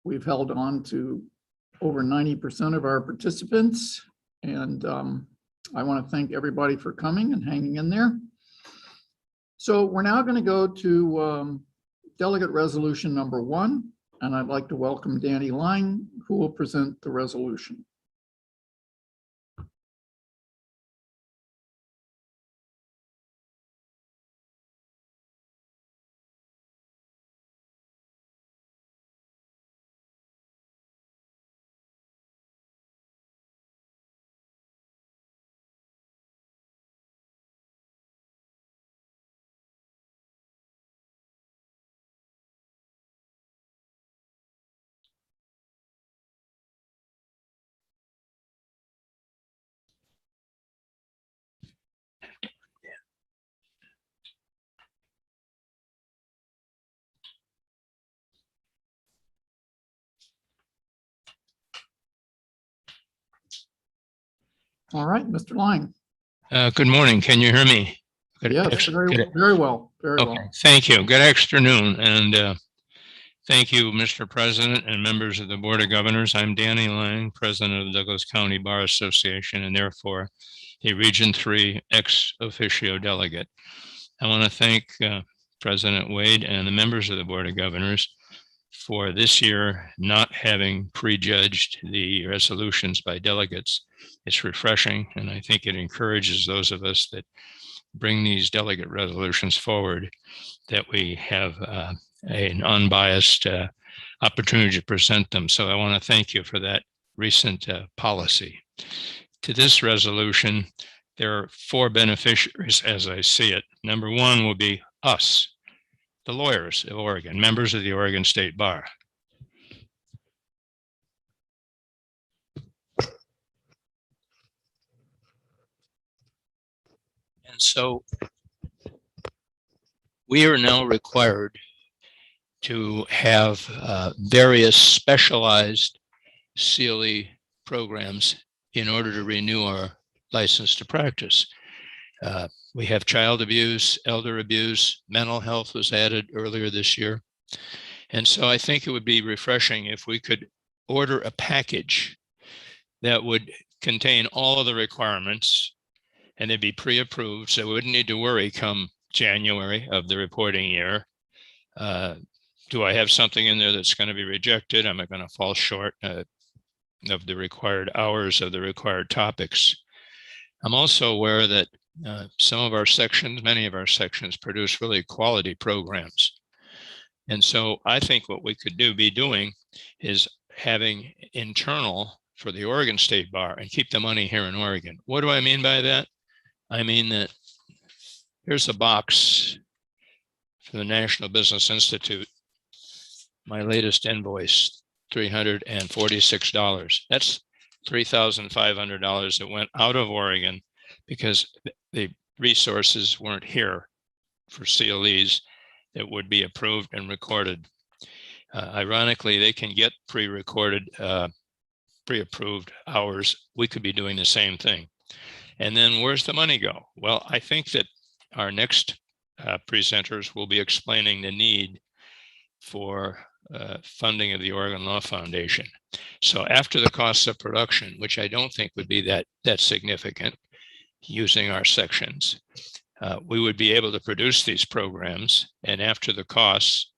We've held on to over 90% of our participants, and I want to thank everybody for coming and hanging in there. So we're now going to go to delegate resolution number 1, and I'd like to welcome Danny Lang, who will present the resolution. All right, Mr. Lang. Good morning. Can you hear me? Yes, very well. Very well. Thank you. Good afternoon. And thank you, Mr. President and members of the Board of Governors. I'm Danny Lang, President of the Douglas County Bar Association, and therefore a Region 3 ex officio delegate. I want to thank President Wade and the members of the Board of Governors for this year not having prejudged the resolutions by delegates. It's refreshing, and I think it encourages those of us that bring these delegate resolutions forward that we have an unbiased opportunity to present them. So I want to thank you for that recent policy. To this resolution, there are 4 beneficiaries as I see it. Number 1 will be us, the lawyers of Oregon, members of the Oregon State Bar. And so we are now required to have various specialized CLE programs in order to renew our license to practice. We have child abuse, elder abuse, mental health was added earlier this year. And so I think it would be refreshing if we could order a package that would contain all of the requirements and they'd be pre-approved, so we wouldn't need to worry come January of the reporting year. Do I have something in there that's going to be rejected? Am I going to fall short of the required hours of the required topics? I'm also aware that some of our sections, many of our sections produce really quality programs. And so I think what we could be doing is having internal for the Oregon State Bar and keep the money here in Oregon. What do I mean by that? I mean that here's a box for the National Business Institute. My latest invoice, $346. That's $3,500 that went out of Oregon because the resources weren't here for CLEs that would be approved and recorded. Ironically, they can get pre-recorded, pre-approved hours. We could be doing the same thing. And then where's the money go? Well, I think that our next presenters will be explaining the need for funding of the Oregon Law Foundation. So after the costs of production, which I don't think would be that significant using our sections, we would be able to produce these programs, and after the costs,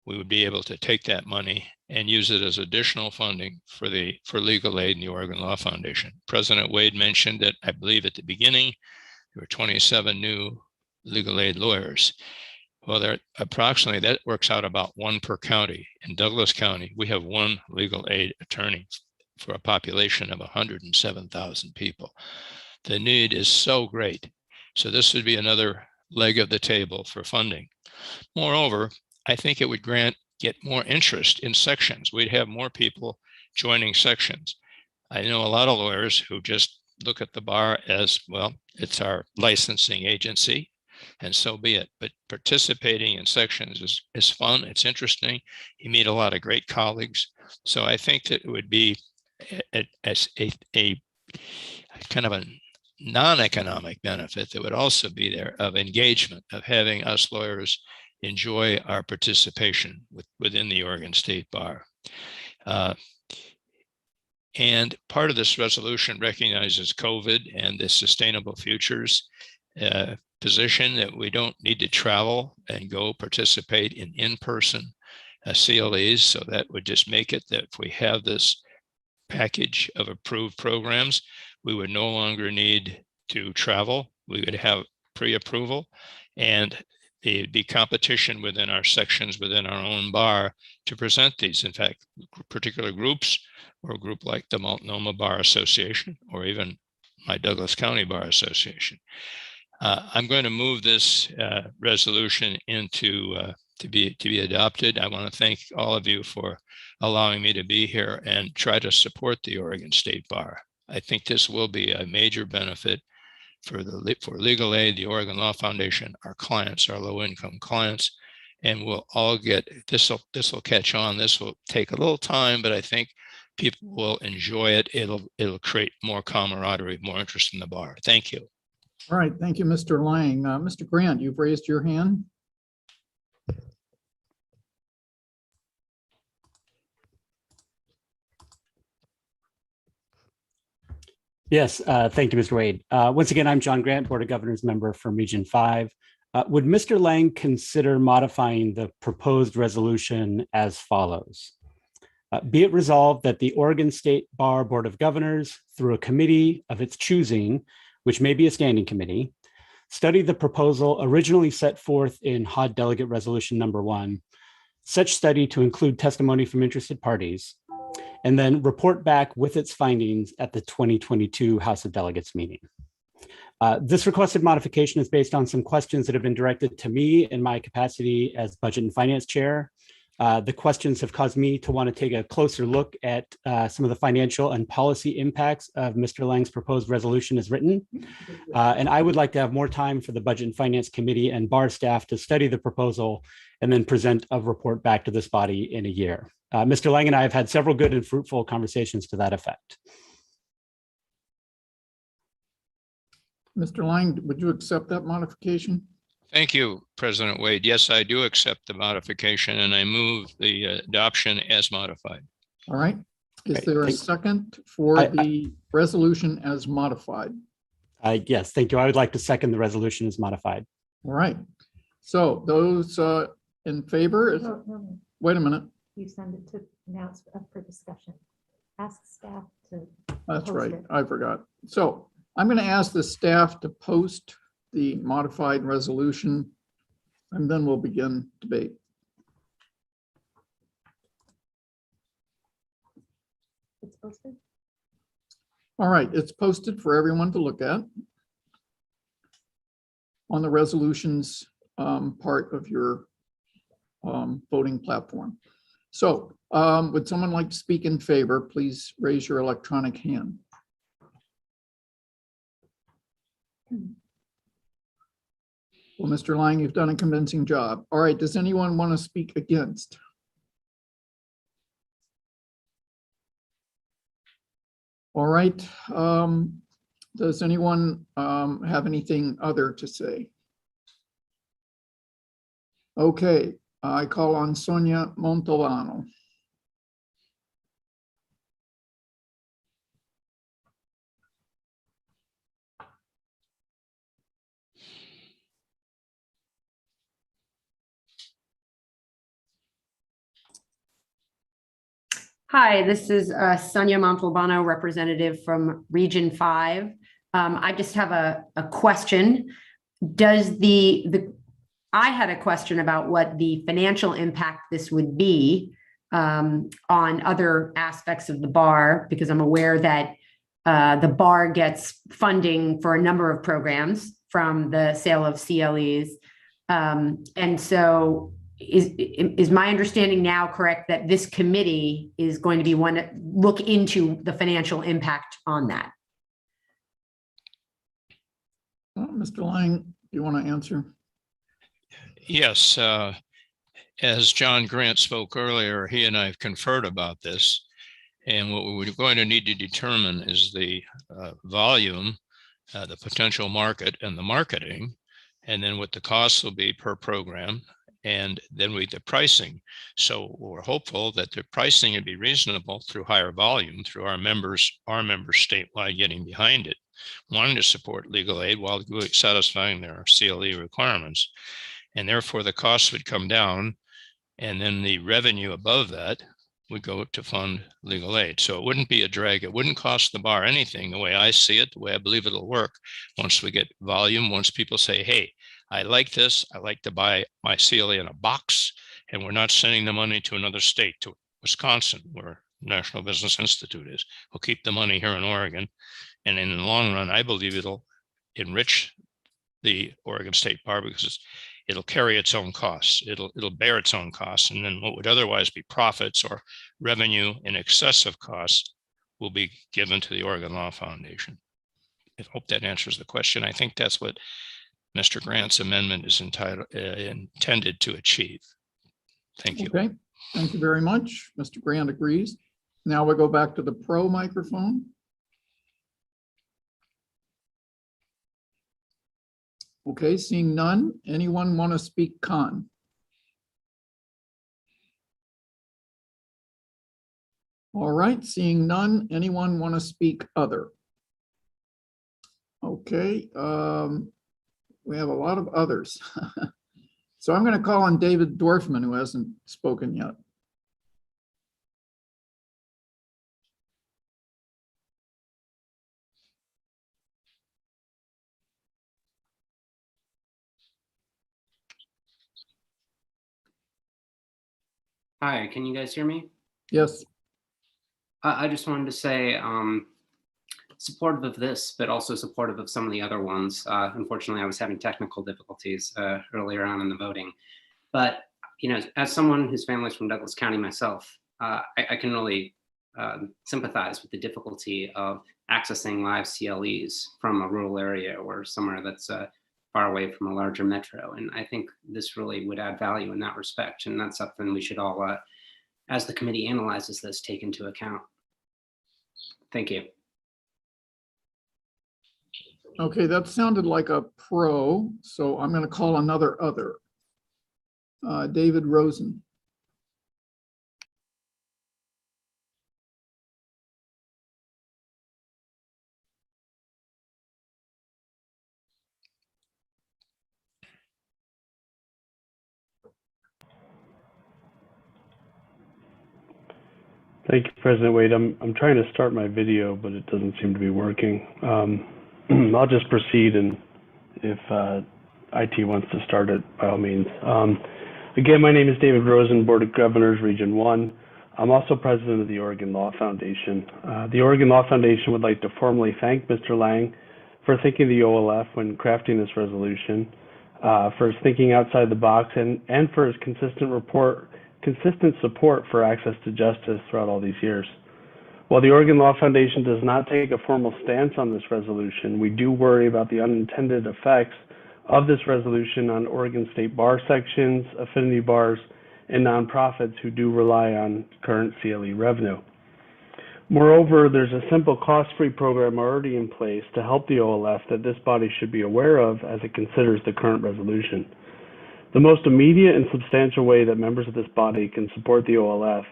we would be able to take that money and use it as additional funding for legal aid in the Oregon Law Foundation. President Wade mentioned that I believe at the beginning, there were 27 new legal aid lawyers. Well, there approximately, that works out about 1 per county. In Douglas County, we have 1 legal aid attorney for a population of 107,000 people. The need is so great. So this would be another leg of the table for funding. Moreover, I think it would get more interest in sections. We'd have more people joining sections. I know a lot of lawyers who just look at the bar as, well, it's our licensing agency, and so be it. But participating in sections is fun. It's interesting. You meet a lot of great colleagues. So I think that it would be a kind of a non-economic benefit that would also be there of engagement, of having us lawyers enjoy our participation within the Oregon State Bar. And part of this resolution recognizes COVID and the sustainable futures position that we don't need to travel and go participate in in-person CLEs. So that would just make it that if we have this package of approved programs, we would no longer need to travel. We would have pre-approval, and there'd be competition within our sections, within our own bar to present these. In fact, particular groups, or a group like the Multnomah Bar Association, or even my Douglas County Bar Association. I'm going to move this resolution into to be adopted. I want to thank all of you for allowing me to be here and try to support the Oregon State Bar. I think this will be a major benefit for legal aid, the Oregon Law Foundation, our clients, our low-income clients, and we'll all get this will catch on. This will take a little time, but I think people will enjoy it. It'll create more camaraderie, more interest in the bar. Thank you. All right, thank you, Mr. Lang. Mr. Grant, you've raised your hand. Yes, thank you, Mr. Wade. Once again, I'm John Grant, Board of Governors member from Region 5. Would Mr. Lang consider modifying the proposed resolution as follows? Be it resolved that the Oregon State Bar Board of Governors, through a committee of its choosing, which may be a standing committee, study the proposal originally set forth in HOD Delegate Resolution number 1, such study to include testimony from interested parties, and then report back with its findings at the 2022 House of Delegates meeting. This requested modification is based on some questions that have been directed to me in my capacity as Budget and Finance Chair. The questions have caused me to want to take a closer look at some of the financial and policy impacts of Mr. Lang's proposed resolution as written. And I would like to have more time for the Budget and Finance Committee and bar staff to study the proposal and then present a report back to this body in a year. Mr. Lang and I have had several good and fruitful conversations to that effect. Mr. Lang, would you accept that modification? Thank you, President Wade. Yes, I do accept the modification, and I move the adoption as modified. All right. Is Great. there a second for the resolution as modified? Yes, thank you. I would like to second the resolution as modified. All right. So those in favor, No. wait a minute. You send it to announce up for discussion. Ask staff to. That's post right. it. I forgot. So I'm going to ask the staff to post the modified resolution, and then we'll begin debate. It's posted. All right, it's posted for everyone to look at on the resolutions part of your voting platform. So would someone like to speak in favor? Please raise your electronic hand. Well, Mr. Lang, you've done a convincing job. All right, does anyone want to speak against? All right, does anyone have anything other to say? Okay, I call on Sonia Montalbano. Hi, this is Sonia Montalbano, representative from Region 5. I just have a question. Does I had a question about what the financial impact this would be on other aspects of the bar, because I'm aware that the bar gets funding for a number of programs from the sale of CLEs. And so is my understanding now correct that this committee is going to be one to look into the financial impact on that? Mr. Lang, do you want to answer? Yes, as John Grant spoke earlier, he and I have conferred about this. And what we're going to need to determine is the volume the potential market and the marketing, and then what the costs will be per program, and then the pricing. So we're hopeful that the pricing would be reasonable through higher volume, through our members statewide getting behind it, wanting to support legal aid while satisfying their CLE requirements. And therefore the costs would come down, and then the revenue above that would go to fund legal aid. So it wouldn't be a drag. It wouldn't cost the bar anything, the way I see it, the way I believe it'll work. Once we get volume, once people say, hey, I like this, I like to buy my CLE in a box, and we're not sending the money to another state, to Wisconsin, where National Business Institute is. We'll keep the money here in Oregon. And in the long run, I believe it'll enrich the Oregon State Bar, because it'll carry its own costs. It'll bear its own costs. And then what would otherwise be profits or revenue in excess of costs will be given to the Oregon Law Foundation. I hope that answers the question. I think that's what Mr. Grant's amendment is intended to achieve. Thank you. Okay, thank you very much. Mr. Grant agrees. Now we'll go back to the pro microphone. Okay, seeing none. Anyone want to speak con? All right, seeing none. Anyone want to speak other? Okay, we have a lot of others. So I'm going to call on David Dorfman, who hasn't spoken yet. Hi, can you guys hear me? Yes. I just wanted to say supportive of this, but also supportive of some of the other ones. Unfortunately, I was having technical difficulties earlier on in the voting. But, you know, as someone whose family's from Douglas County myself, I can really sympathize with the difficulty of accessing live CLEs from a rural area or somewhere that's far away from a larger metro. And I think this really would add value in that respect. And that's something we should all, as the committee analyzes this, take into account. Thank you. Okay, that sounded like a pro, so I'm going to call another other. David Rosen. Thank you, President Wade. I'm trying to start my video, but it doesn't seem to be working. I'll just proceed, and if IT wants to start it, by all means. Again, my name is David Rosen, Board of Governors, Region 1. I'm also president of the Oregon Law Foundation. The Oregon Law Foundation would like to formally thank Mr. Lang for thinking the OLF when crafting this resolution, for his thinking outside the box, and for his consistent support for access to justice throughout all these years. While the Oregon Law Foundation does not take a formal stance on this resolution, we do worry about the unintended effects of this resolution on Oregon State Bar sections, affinity bars, and nonprofits who do rely on current CLE revenue. Moreover, there's a simple cost-free program already in place to help the OLF that this body should be aware of as it considers the current resolution. The most immediate and substantial way that members of this body can support the OLF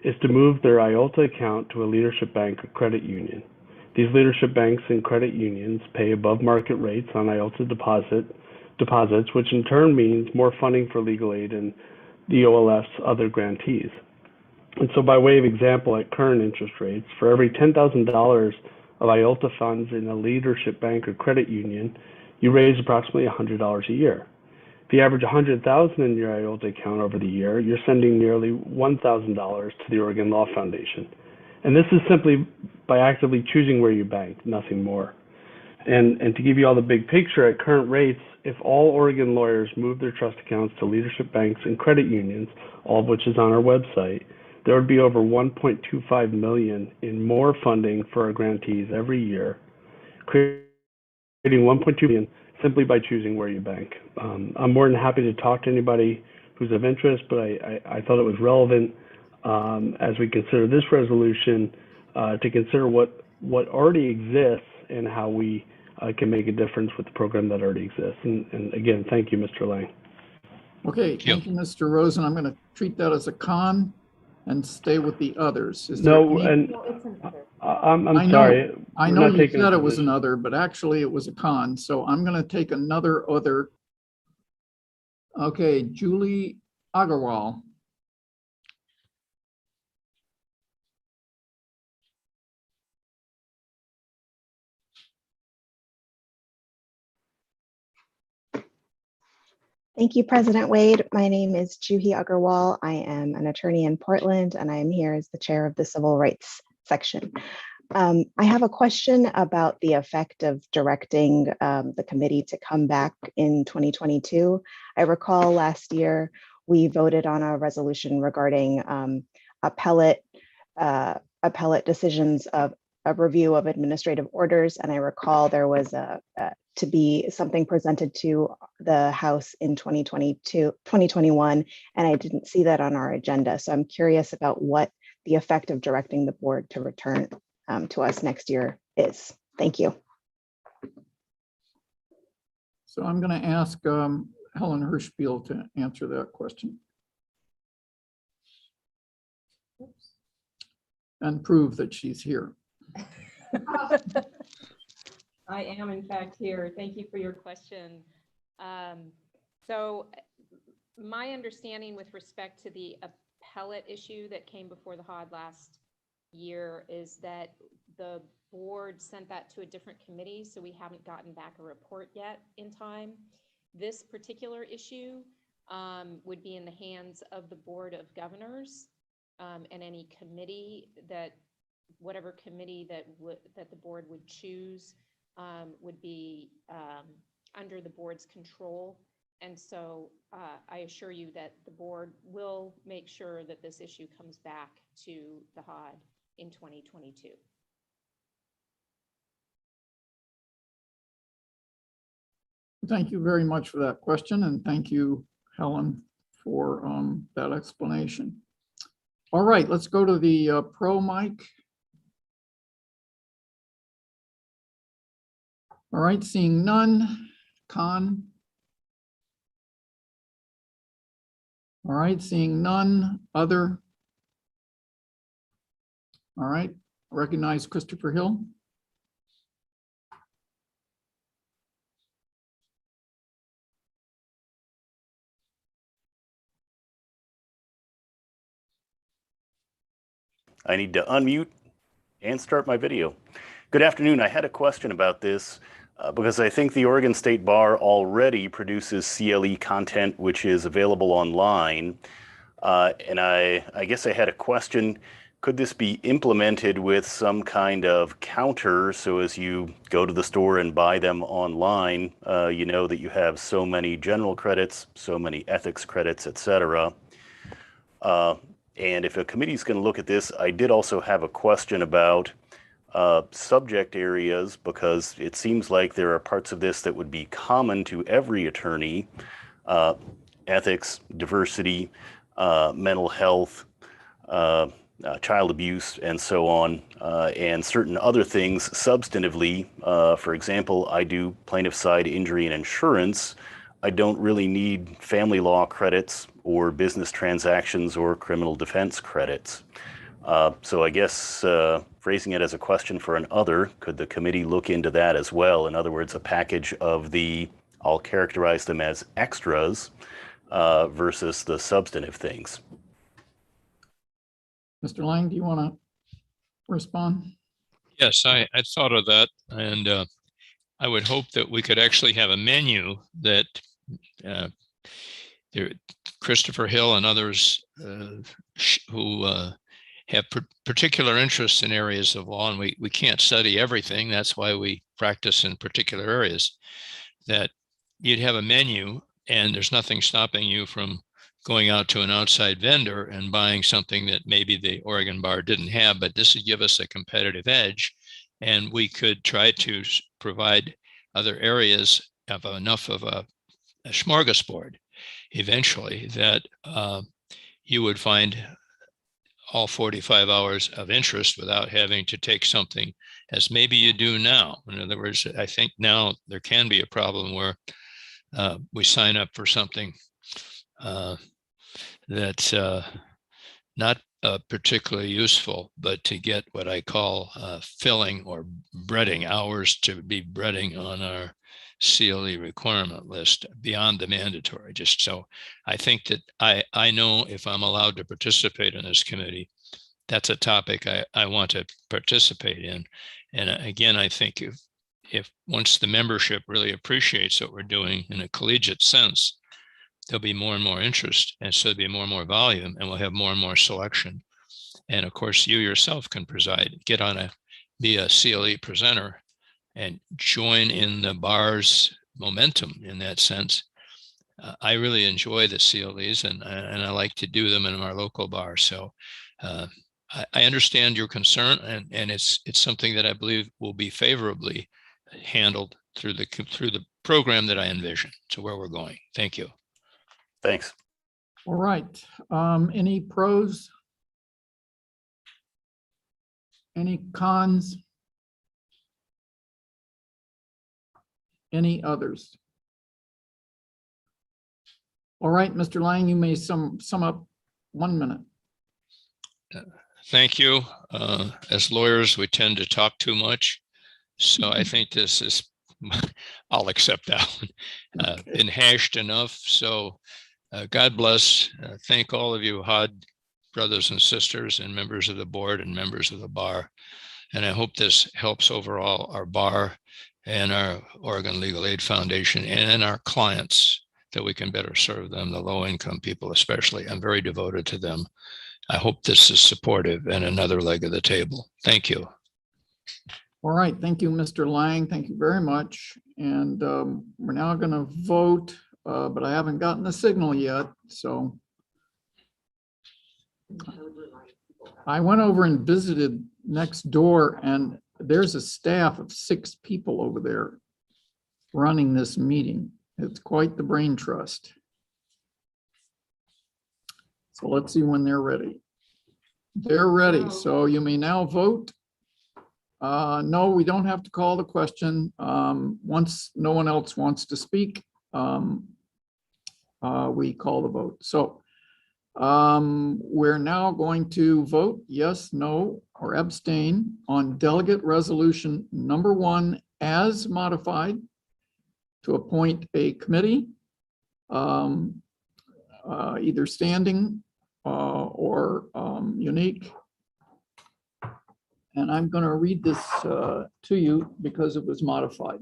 is to move their IOLTA account to a leadership bank or credit union. These leadership banks and credit unions pay above market rates on IOLTA deposits, which in turn means more funding for legal aid and the OLF's other grantees. And so by way of example, at current interest rates, for every $10,000 of IOLTA funds in a leadership bank or credit union, you raise approximately $100 a year. If you average $100,000 in your IOLTA account over the year, you're sending nearly $1,000 to the Oregon Law Foundation. And this is simply by actively choosing where you bank, nothing more. And to give you all the big picture, at current rates, if all Oregon lawyers move their trust accounts to leadership banks and credit unions, all of which is on our website, there would be over $1.25 million in more funding for our grantees every year, creating $1.2 million simply by choosing where you bank. I'm more than happy to talk to anybody who's of interest, but I thought it was relevant as we consider this resolution to consider what already exists and how we can make a difference with the program that already exists. And again, thank you, Mr. Lang. Okay, thank you, Mr. Rosen. I'm going to treat that as a con and stay with the others. Is there No, any- and Well, it's an other. I'm sorry. I We're know not you taking a said it was position. another, but actually it was a con. So I'm going to take another other. Okay, Julie Agarwal. Thank you, President Wade. My name is Juhi Agarwal. I am an attorney in Portland, and I am here as the chair of the Civil Rights section. I have a question about the effect of directing the committee to come back in 2022. I recall last year we voted on a resolution regarding appellate decisions of a review of administrative orders, and I recall there was to be something presented to the House in 2021, and I didn't see that on our agenda. So I'm curious about what the effect of directing the board to return to us next year is. Thank you. So I'm going to ask Helen Hirschfield to answer that question. And prove that she's here. I am in fact here. Thank you for your question. So my understanding with respect to the appellate issue that came before the HOD last year is that the board sent that to a different committee, so we haven't gotten back a report yet in time. This particular issue would be in the hands of the Board of Governors and any committee whatever committee that the board would choose would be under the board's control. And so I assure you that the board will make sure that this issue comes back to the HOD in 2022. Thank you very much for that question, and thank you, Helen, for that explanation. All right, let's go to the pro mic. All right, seeing none. Con. All right, seeing none. Other. All right, recognize Christopher Hill. I need to unmute and start my video. Good afternoon. I had a question about this because I think the Oregon State Bar already produces CLE content which is available online. And I guess I had a question. Could this be implemented with some kind of counter so as you go to the store and buy them online, you know that you have so many general credits, so many ethics credits, etc. And if a committee is going to look at this, I did also have a question about subject areas, because it seems like there are parts of this that would be common to every attorney: ethics, diversity, mental health, child abuse, and so on, and certain other things substantively. For example, I do plaintiff side injury and insurance. I don't really need family law credits or business transactions or criminal defense credits. So I guess phrasing it as a question for an other, could the committee look into that as well? In other words, a package of the, I'll characterize them as extras versus the substantive things. Mr. Lang, do you want to respond? Yes, I thought of that, and I would hope that we could actually have a menu that Christopher Hill and others who have particular interests in areas of law, and we can't study everything. That's why we practice in particular areas. That you'd have a menu, and there's nothing stopping you from going out to an outside vendor and buying something that maybe the Oregon Bar didn't have, but this would give us a competitive edge, and we could try to provide other areas of enough of a smorgasbord eventually that you would find all 45 hours of interest without having to take something as maybe you do now. In other words, I think now there can be a problem where we sign up for something that's not particularly useful, but to get what I call filling or breading hours to be breading on our CLE requirement list beyond the mandatory. Just so I think that I know if I'm allowed to participate in this committee, that's a topic I want to participate in. And again, I think if once the membership really appreciates what we're doing in a collegiate sense, there'll be more and more interest, and so there'll be more and more volume, and we'll have more and more selection. And of course, you yourself can preside, be a CLE presenter and join in the bar's momentum in that sense. I really enjoy the CLEs and I like to do them in our local bar. So I understand your concern, and it's something that I believe will be favorably handled through the program that I envision to where we're going. Thank you. Thanks. All right. Any pros? Any cons? Any others? All right, Mr. Lang, you may sum up 1 minute. Thank you. As lawyers, we tend to talk too much. So I think this is, I'll accept that one, been hashed enough. So God bless. Thank all of you HOD brothers and sisters and members of the board and members of the bar. And I hope this helps overall our bar and our Oregon Legal Aid Foundation and our clients, that we can better serve them, the low income people especially. I'm very devoted to them. I hope this is supportive and another leg of the table. Thank you. All right, thank you, Mr. Lang. Thank you very much. And we're now going to vote, but I haven't gotten the signal yet. So I went over and visited next door, and there's a staff of 6 people over there running this meeting. It's quite the brain trust. So let's see when they're ready. They're ready. So you may now vote. No, we don't have to call the question. Once no one else wants to speak, we call the vote. So we're now going to vote yes, no, or abstain on delegate resolution number 1 as modified to appoint a committee, either standing or unique. And I'm going to read this to you because it was modified.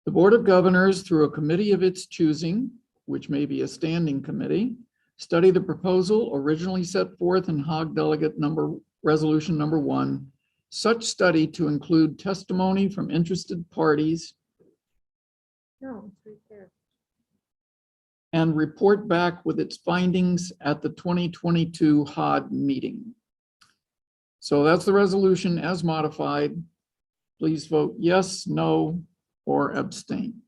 The Board of Governors, through a committee of its choosing, which may be a standing committee, study the proposal originally set forth in HOG Delegate Resolution number 1, such study to include testimony from interested parties No, it's right there. and report back with its findings at the 2022 HOD meeting. So that's the resolution as modified. Please vote yes, no, or abstain.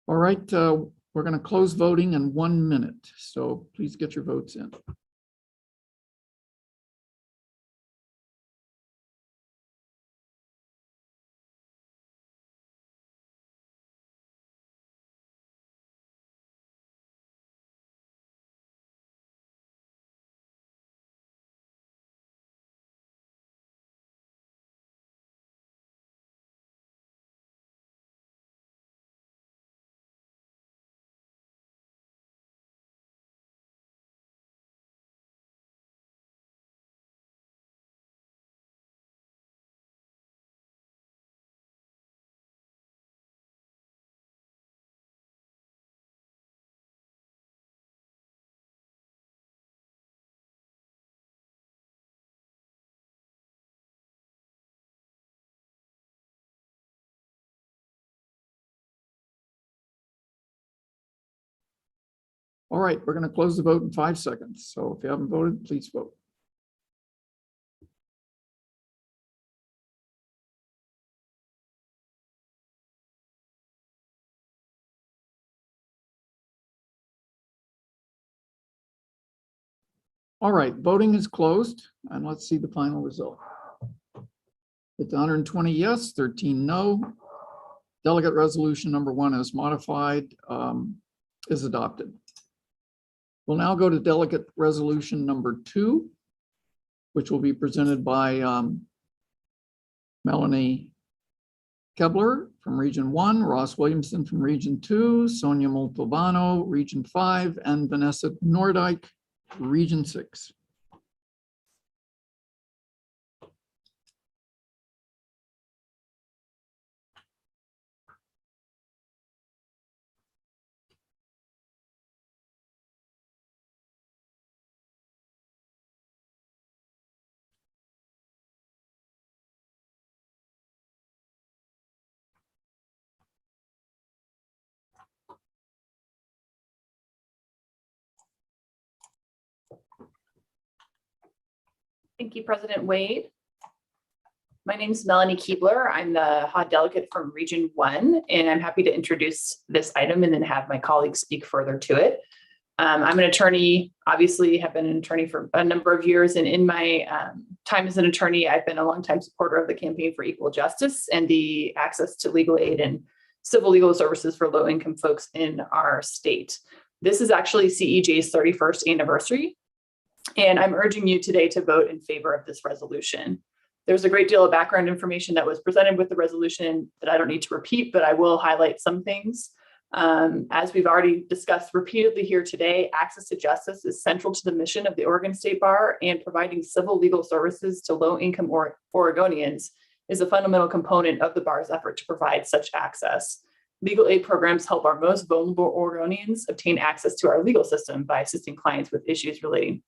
All right, we're going to close voting in 1 minute, so please get your votes in. All right, we're going to close the vote in 5 seconds. So if you haven't voted, please vote. All right, voting is closed, and let's see the final result. It's 120 yes, 13 no. Delegate resolution number 1 as modified is adopted. We'll now go to delegate resolution number 2, which will be presented by Melanie Kebler from Region 1, Ross Williamson from Region 2, Sonia Montalbano, Region 5, and Vanessa Nordyke, Region 6. Thank you, President Wade. My name is Melanie Keebler. I'm the HOD delegate from Region 1, and I'm happy to introduce this item and then have my colleagues speak further to it. I'm an attorney, obviously have been an attorney for a number of years, and in my time as an attorney, I've been a longtime supporter of the Campaign for Equal Justice and the access to legal aid and civil legal services for low-income folks in our state. This is actually CEJ's 31st anniversary, and I'm urging you today to vote in favor of this resolution. There's a great deal of background information that was presented with the resolution that I don't need to repeat, but I will highlight some things. As we've already discussed repeatedly here today, access to justice is central to the mission of the Oregon State Bar, and providing civil legal services to low-income Oregonians is a fundamental component of the bar's effort to provide such access. Legal aid programs help our most vulnerable Oregonians obtain access to our legal system by assisting clients with issues relating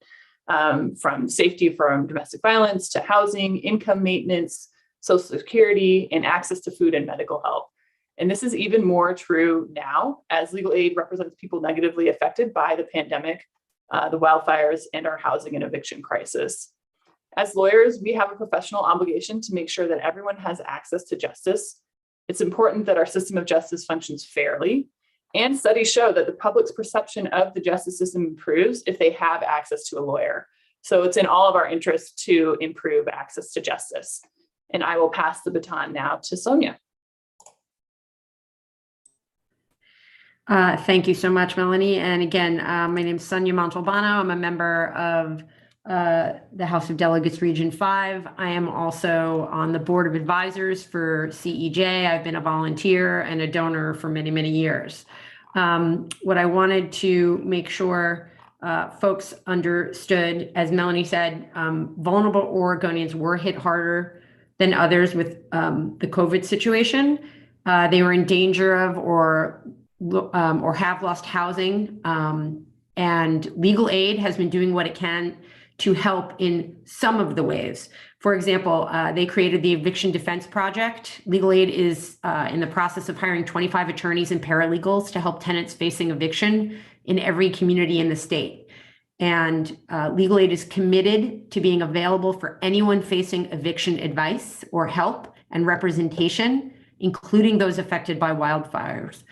from safety from domestic violence to housing, income maintenance, Social Security, and access to food and medical health. And this is even more true now, as legal aid represents people negatively affected by the pandemic, the wildfires, and our housing and eviction crisis. As lawyers, we have a professional obligation to make sure that everyone has access to justice. It's important that our system of justice functions fairly, and studies show that the public's perception of the justice system improves if they have access to a lawyer. So it's in all of our interests to improve access to justice. And I will pass the baton now to Sonia. Thank you so much, Melanie. And again, my name is Sonia Montalbano. I'm a member of the House of Delegates Region 5. I am also on the Board of Advisors for CEJ. I've been a volunteer and a donor for many, many years. What I wanted to make sure folks understood, as Melanie said, vulnerable Oregonians were hit harder than others with the COVID situation. They were in danger of or have lost housing, and legal aid has been doing what it can to help in some of the ways. For example, they created the Eviction Defense Project. Legal aid is in the process of hiring 25 attorneys and paralegals to help tenants facing eviction in every community in the state. And legal aid is committed to being available for anyone facing eviction advice or help and representation, including those affected by wildfires.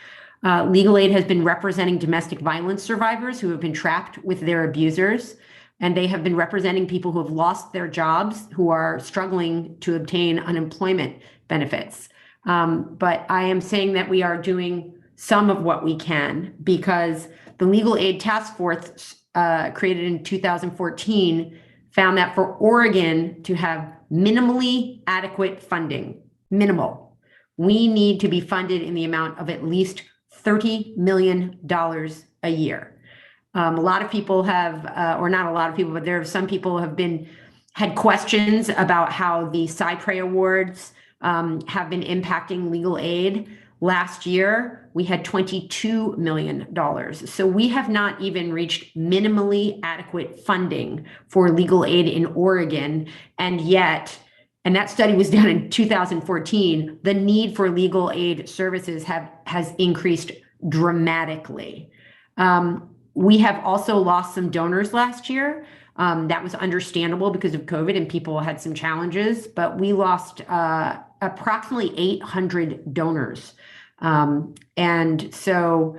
Legal Aid has been representing domestic violence survivors who have been trapped with their abusers, and they have been representing people who have lost their jobs, who are struggling to obtain unemployment benefits. But I am saying that we are doing some of what we can, because the Legal Aid Task Force created in 2014 found that for Oregon to have minimally adequate funding, minimal, we need to be funded in the amount of at least $30 million a year. A lot of people have, or not a lot of people, but there are some people have had questions about how the Cypre awards have been impacting legal aid. Last year, we had $22 million. So we have not even reached minimally adequate funding for legal aid in Oregon. And yet, and that study was done in 2014, the need for legal aid services has increased dramatically. We have also lost some donors last year. That was understandable because of COVID and people had some challenges, but we lost approximately 800 donors. And so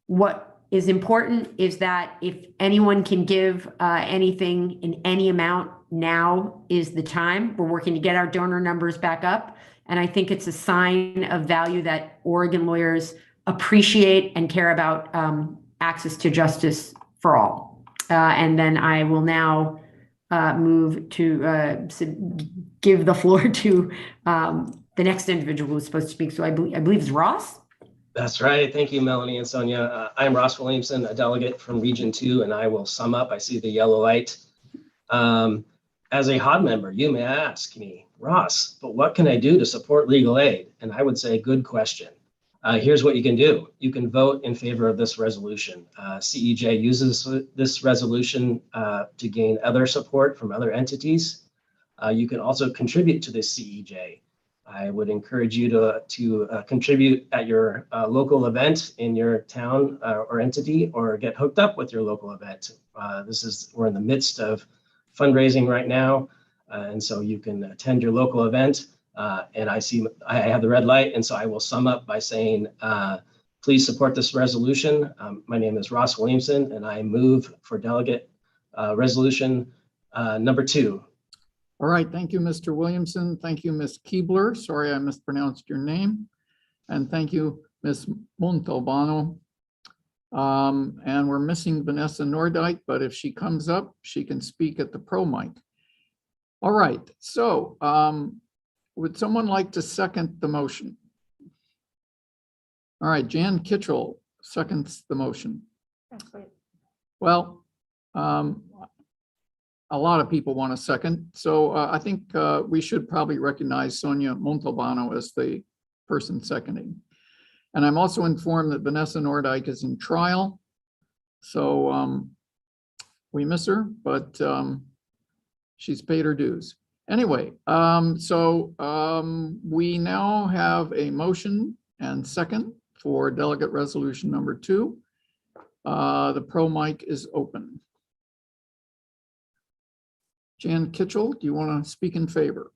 what is important is that if anyone can give anything in any amount, now is the time. We're working to get our donor numbers back up. And I think it's a sign of value that Oregon lawyers appreciate and care about access to justice for all. And then I will now move to give the floor to the next individual who's supposed to speak. So I believe it's Ross. That's right. Thank you, Melanie and Sonia. I'm Ross Williamson, a delegate from Region 2, and I will sum up. I see the yellow light. As a HOD member, you may ask me, Ross, but what can I do to support legal aid? And I would say, good question. Here's what you can do. You can vote in favor of this resolution. CEJ uses this resolution to gain other support from other entities. You can also contribute to this CEJ. I would encourage you to contribute at your local event in your town or entity, or get hooked up with your local event. We're in the midst of fundraising right now, and so you can attend your local event. And I have the red light, and so I will sum up by saying, please support this resolution. My name is Ross Williamson, and I move for delegate resolution number 2. All right, thank you, Mr. Williamson. Thank you, Ms. Keebler. Sorry, I mispronounced your name. And thank you, Ms. Montalbano. And we're missing Vanessa Nordike, but if she comes up, she can speak at the pro mic. All right, so would someone like to second the motion? All right, Jan Kitchell seconds the motion. Well, a lot of people want a second, so I think we should probably recognize Sonia Montalbano as the person seconding. And I'm also informed that Vanessa Nordike is in trial, so we miss her, but she's paid her dues. Anyway, we now have a motion and second for delegate resolution number 2. The pro mic is open. Jan Kitchell, do you want to speak in favor?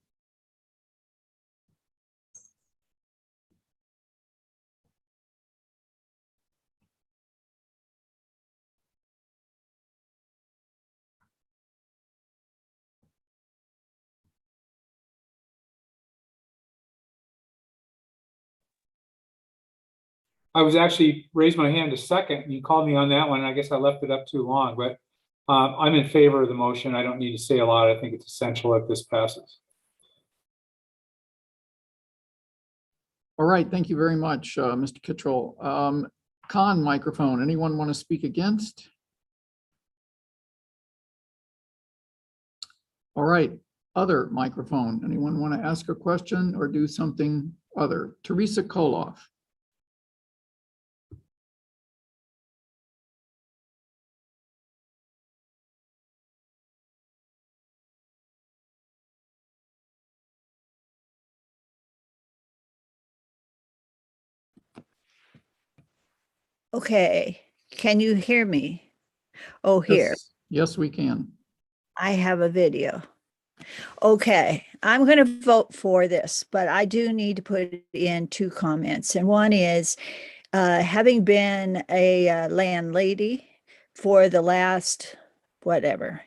I was actually raised my hand a second, and you called me on that one. And I guess I left it up too long, but I'm in favor of the motion. I don't need to say a lot. I think it's essential that this passes. All right, thank you very much, Mr. Kittrell. Con microphone, anyone want to speak against? All right, other microphone, anyone want to ask a question or do something other? Teresa Koloff. Okay, can you hear me? Oh, here. Yes, we can. I have a video. Okay, I'm going to vote for this, but I do need to put in 2 comments. And one is, Having been a landlady for the last, whatever,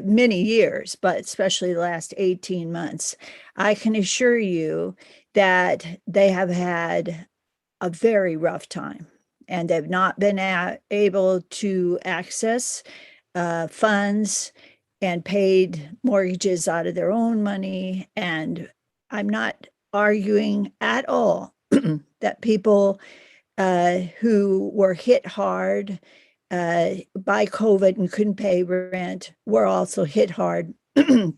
many years, but especially the last 18 months, I can assure you that they have had a very rough time and they've not been able to access funds and paid mortgages out of their own money. And I'm not arguing at all that people who were hit hard by COVID and couldn't pay rent were also hit hard,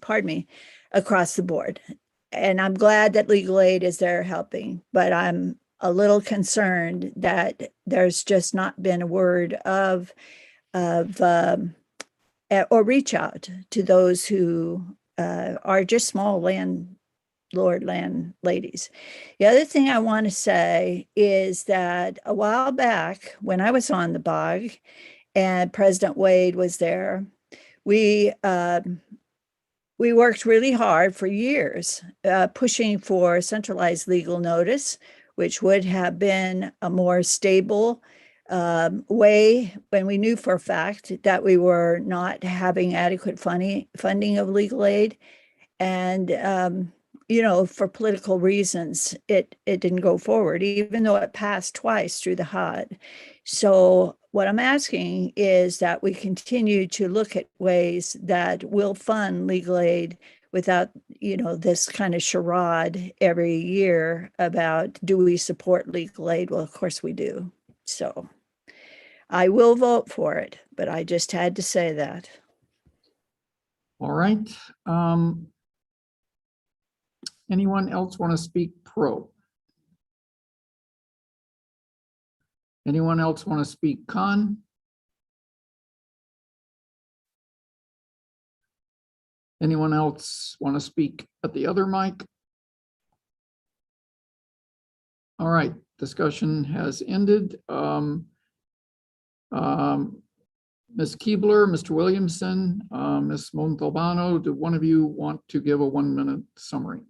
pardon me, across the board. And I'm glad that legal aid is there helping, but I'm a little concerned that there's just not been a word of or reach out to those who are just small landladies. The other thing I want to say is that a while back when I was on the BOG and President Wade was there, we worked really hard for years pushing for centralized legal notice, which would have been a more stable way when we knew for a fact that we were not having adequate funding of legal aid. And, for political reasons, it didn't go forward, even though it passed twice through the HUD. So what I'm asking is that we continue to look at ways that will fund legal aid without, this kind of charade every year about, do we support legal aid? Well, of course we do. So I will vote for it, but I just had to say that. All right. Anyone else want to speak pro? Anyone else want to speak con? Anyone else want to speak at the other mic? All right, discussion has ended. Ms. Keebler, Mr. Williamson, Ms. Montalbano, do one of you want to give a 1-minute summary?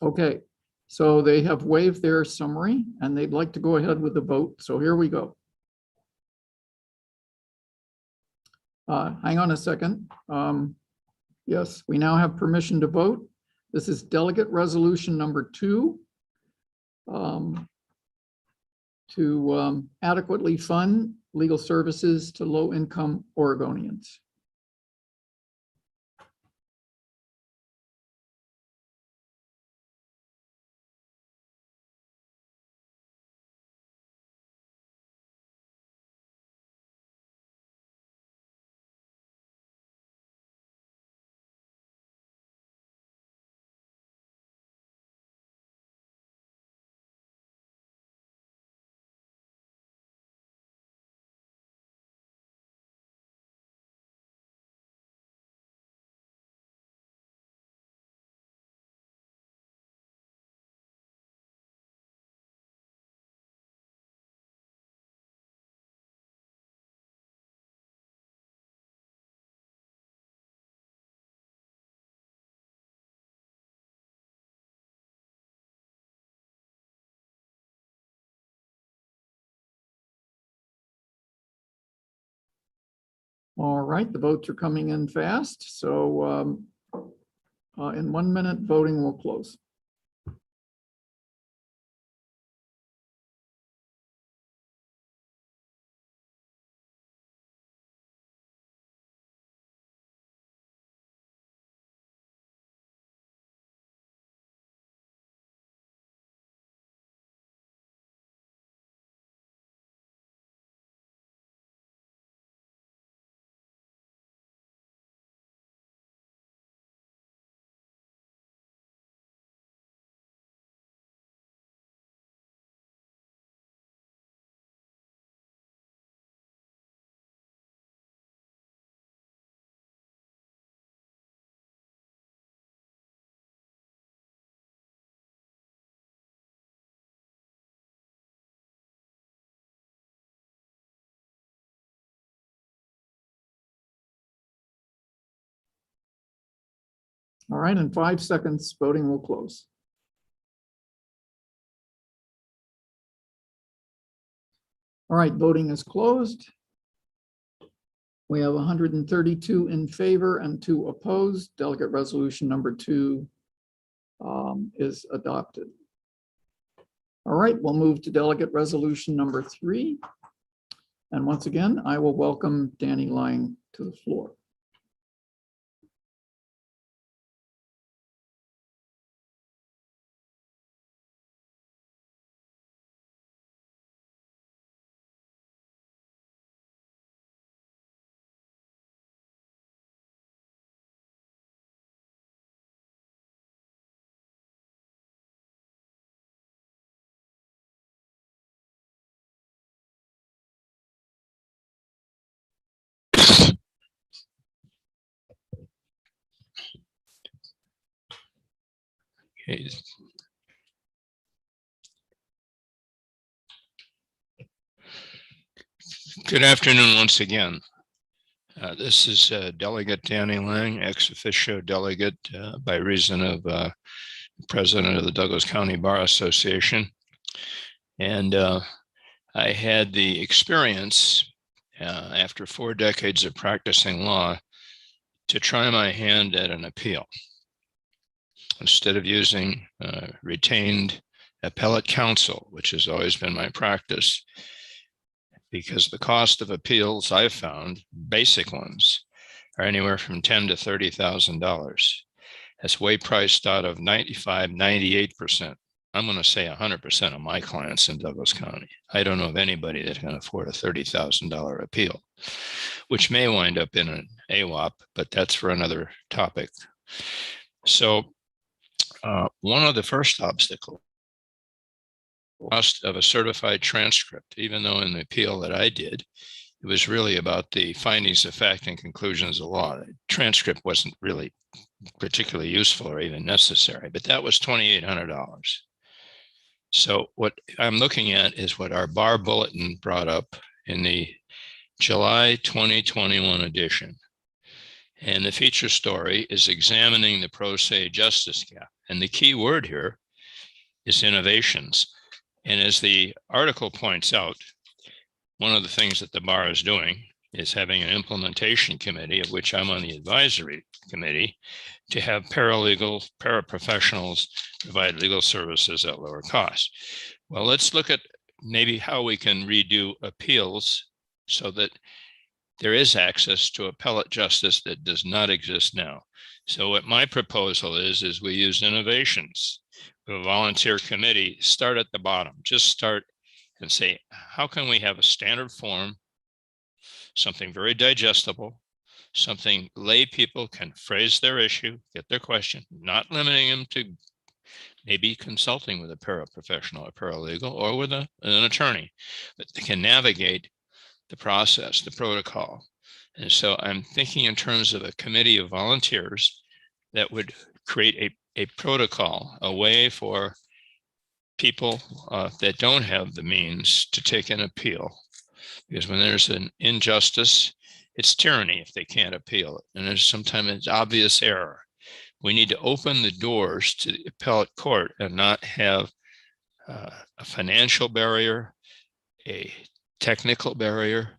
Okay, so they have waived their summary and they'd like to go ahead with the vote. So here we go. Hang on a second. Yes, we now have permission to vote. This is delegate resolution number 2 to adequately fund legal services to low-income Oregonians. All right, the votes are coming in fast. So in 1 minute, voting will close. All right, in 5 seconds, voting will close. All right, voting is closed. We have 132 in favor and 2 opposed. Delegate resolution number 2 is adopted. All right, we'll move to delegate resolution number 3. And once again, I will welcome Danny Lang to the floor. Okay. Good afternoon once again. This is Delegate Danny Lang, ex officio delegate by reason of president of the Douglas County Bar Association. And I had the experience after 4 decades of practicing law to try my hand at an appeal. Instead of using retained appellate counsel, which has always been my practice, because the cost of appeals I've found, basic ones, are anywhere from $10,000 to $30,000. That's way priced out of 95, 98%. I'm going to say 100% of my clients in Douglas County. I don't know of anybody that can afford a $30,000 appeal, which may wind up in an AWOP, but that's for another topic. So one of the first obstacles, cost of a certified transcript, even though in the appeal that I did, it was really about the findings of fact and conclusions of law. The transcript wasn't really particularly useful or even necessary, but that was $2,800. So what I'm looking at is what our bar bulletin brought up in the July 2021 edition. And the feature story is examining the pro se justice gap. And the key word here is innovations. And as the article points out, one of the things that the bar is doing is having an implementation committee, of which I'm on the advisory committee, to have paralegals, paraprofessionals provide legal services at lower cost. Well, let's look at maybe how we can redo appeals so that there is access to appellate justice that does not exist now. So what my proposal is we use innovations. A volunteer committee, start at the bottom, just start and say, how can we have a standard form, something very digestible, something lay people can phrase their issue, get their question, not limiting them to maybe consulting with a paraprofessional or paralegal or with an attorney, but they can navigate the process, the protocol. And so I'm thinking in terms of a committee of volunteers that would create a protocol, a way for people that don't have the means to take an appeal. Because when there's an injustice, it's tyranny if they can't appeal it. And there's sometimes it's obvious error. We need to open the doors to the appellate court and not have a financial barrier, a technical barrier.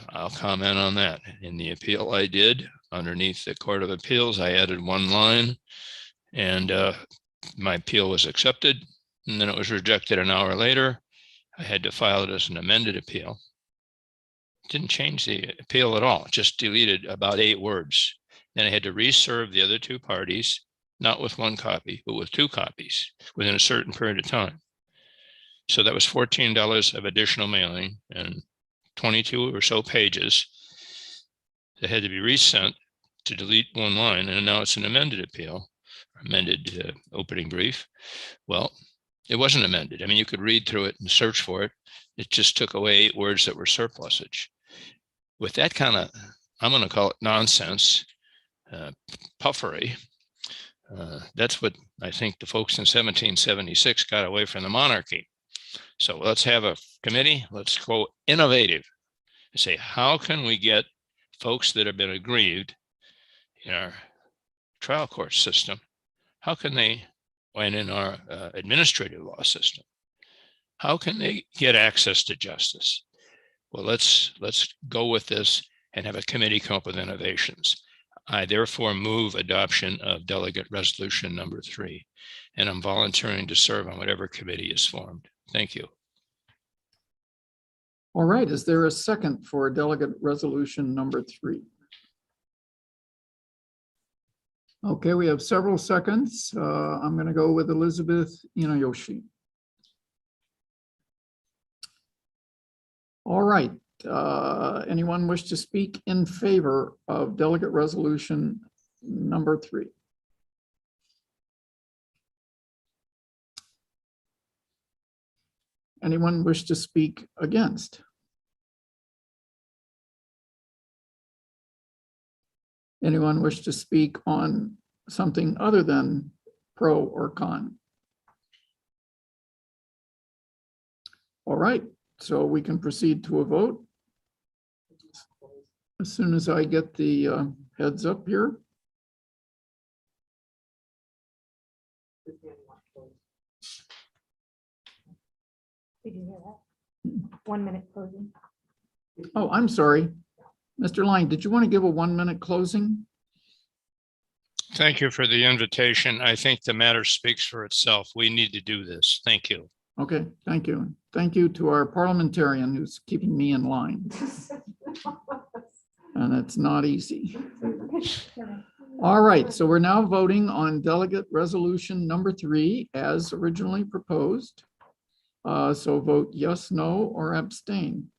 I'll comment on that. In the appeal I did underneath the Court of Appeals, I added one line and my appeal was accepted, and then it was rejected an hour later. I had to file it as an amended appeal. Didn't change the appeal at all, just deleted about 8 words. Then I had to reserve the other 2 parties, not with 1 copy, but with 2 copies within a certain period of time. So that was $14 of additional mailing and 22 or so pages that had to be resent to delete 1 line, and now it's an amended appeal, amended opening brief. Well, it wasn't amended. I mean, you could read through it and search for it. It just took away 8 words that were surplusage. With that kind of, I'm going to call it nonsense, puffery, that's what I think the folks in 1776 got away from the monarchy. So let's have a committee. Let's go innovative and say, how can we get folks that have been aggrieved in our trial court system, how can they, and in our administrative law system, how can they get access to justice? Well, let's go with this and have a committee come up with innovations. I therefore move adoption of delegate resolution number 3, and I'm volunteering to serve on whatever committee is formed. Thank you. All right, is there a second for delegate resolution number 3? Okay, we have several seconds. I'm going to go with Elizabeth Inayoshi. All right, anyone wish to speak in favor of delegate resolution number 3? Anyone wish to speak against? Anyone wish to speak on something other than pro or con? All right, so we can proceed to a vote. As soon as I get the heads up here. Did you hear that? 1 minute closing. Oh, I'm sorry. Mr. Line, did you want to give a 1-minute closing? Thank you for the invitation. I think the matter speaks for itself. We need to do this. Thank you. Okay, thank you. Thank you to our parliamentarian who's keeping me in line. And it's not easy. All right, so we're now voting on delegate resolution number 3 as originally proposed. So vote yes, no, or abstain.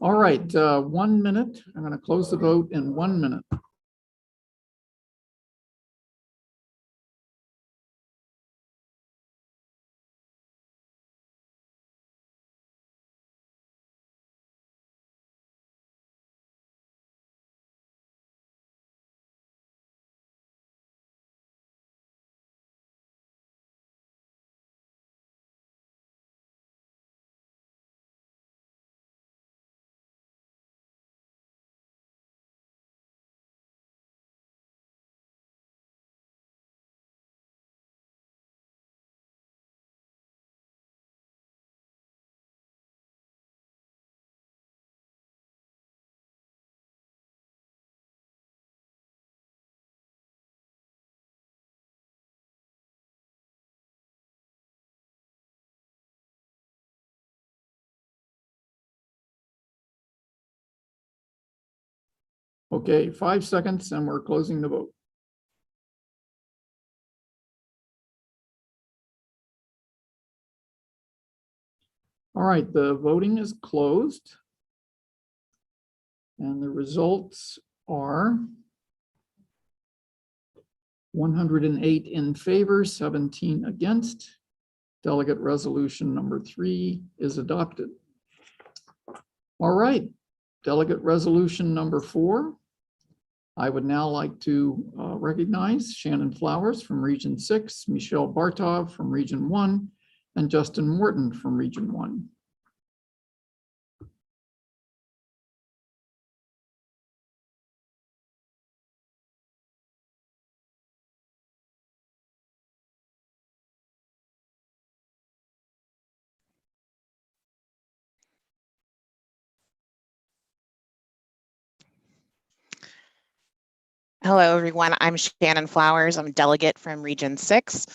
All right, 1 minute. I'm going to close the vote in 1 minute. Okay, 5 seconds and we're closing the vote. All right, the voting is closed. And the results are 108 in favor, 17 against. Delegate resolution number 3 is adopted. All right, delegate resolution number 4. I would now like to recognize Shannon Flowers from Region 6, Michelle Bartov from Region 1, and Justin Morton from Region 1. Hello, everyone. I'm Shannon Flowers. I'm a delegate from Region 6.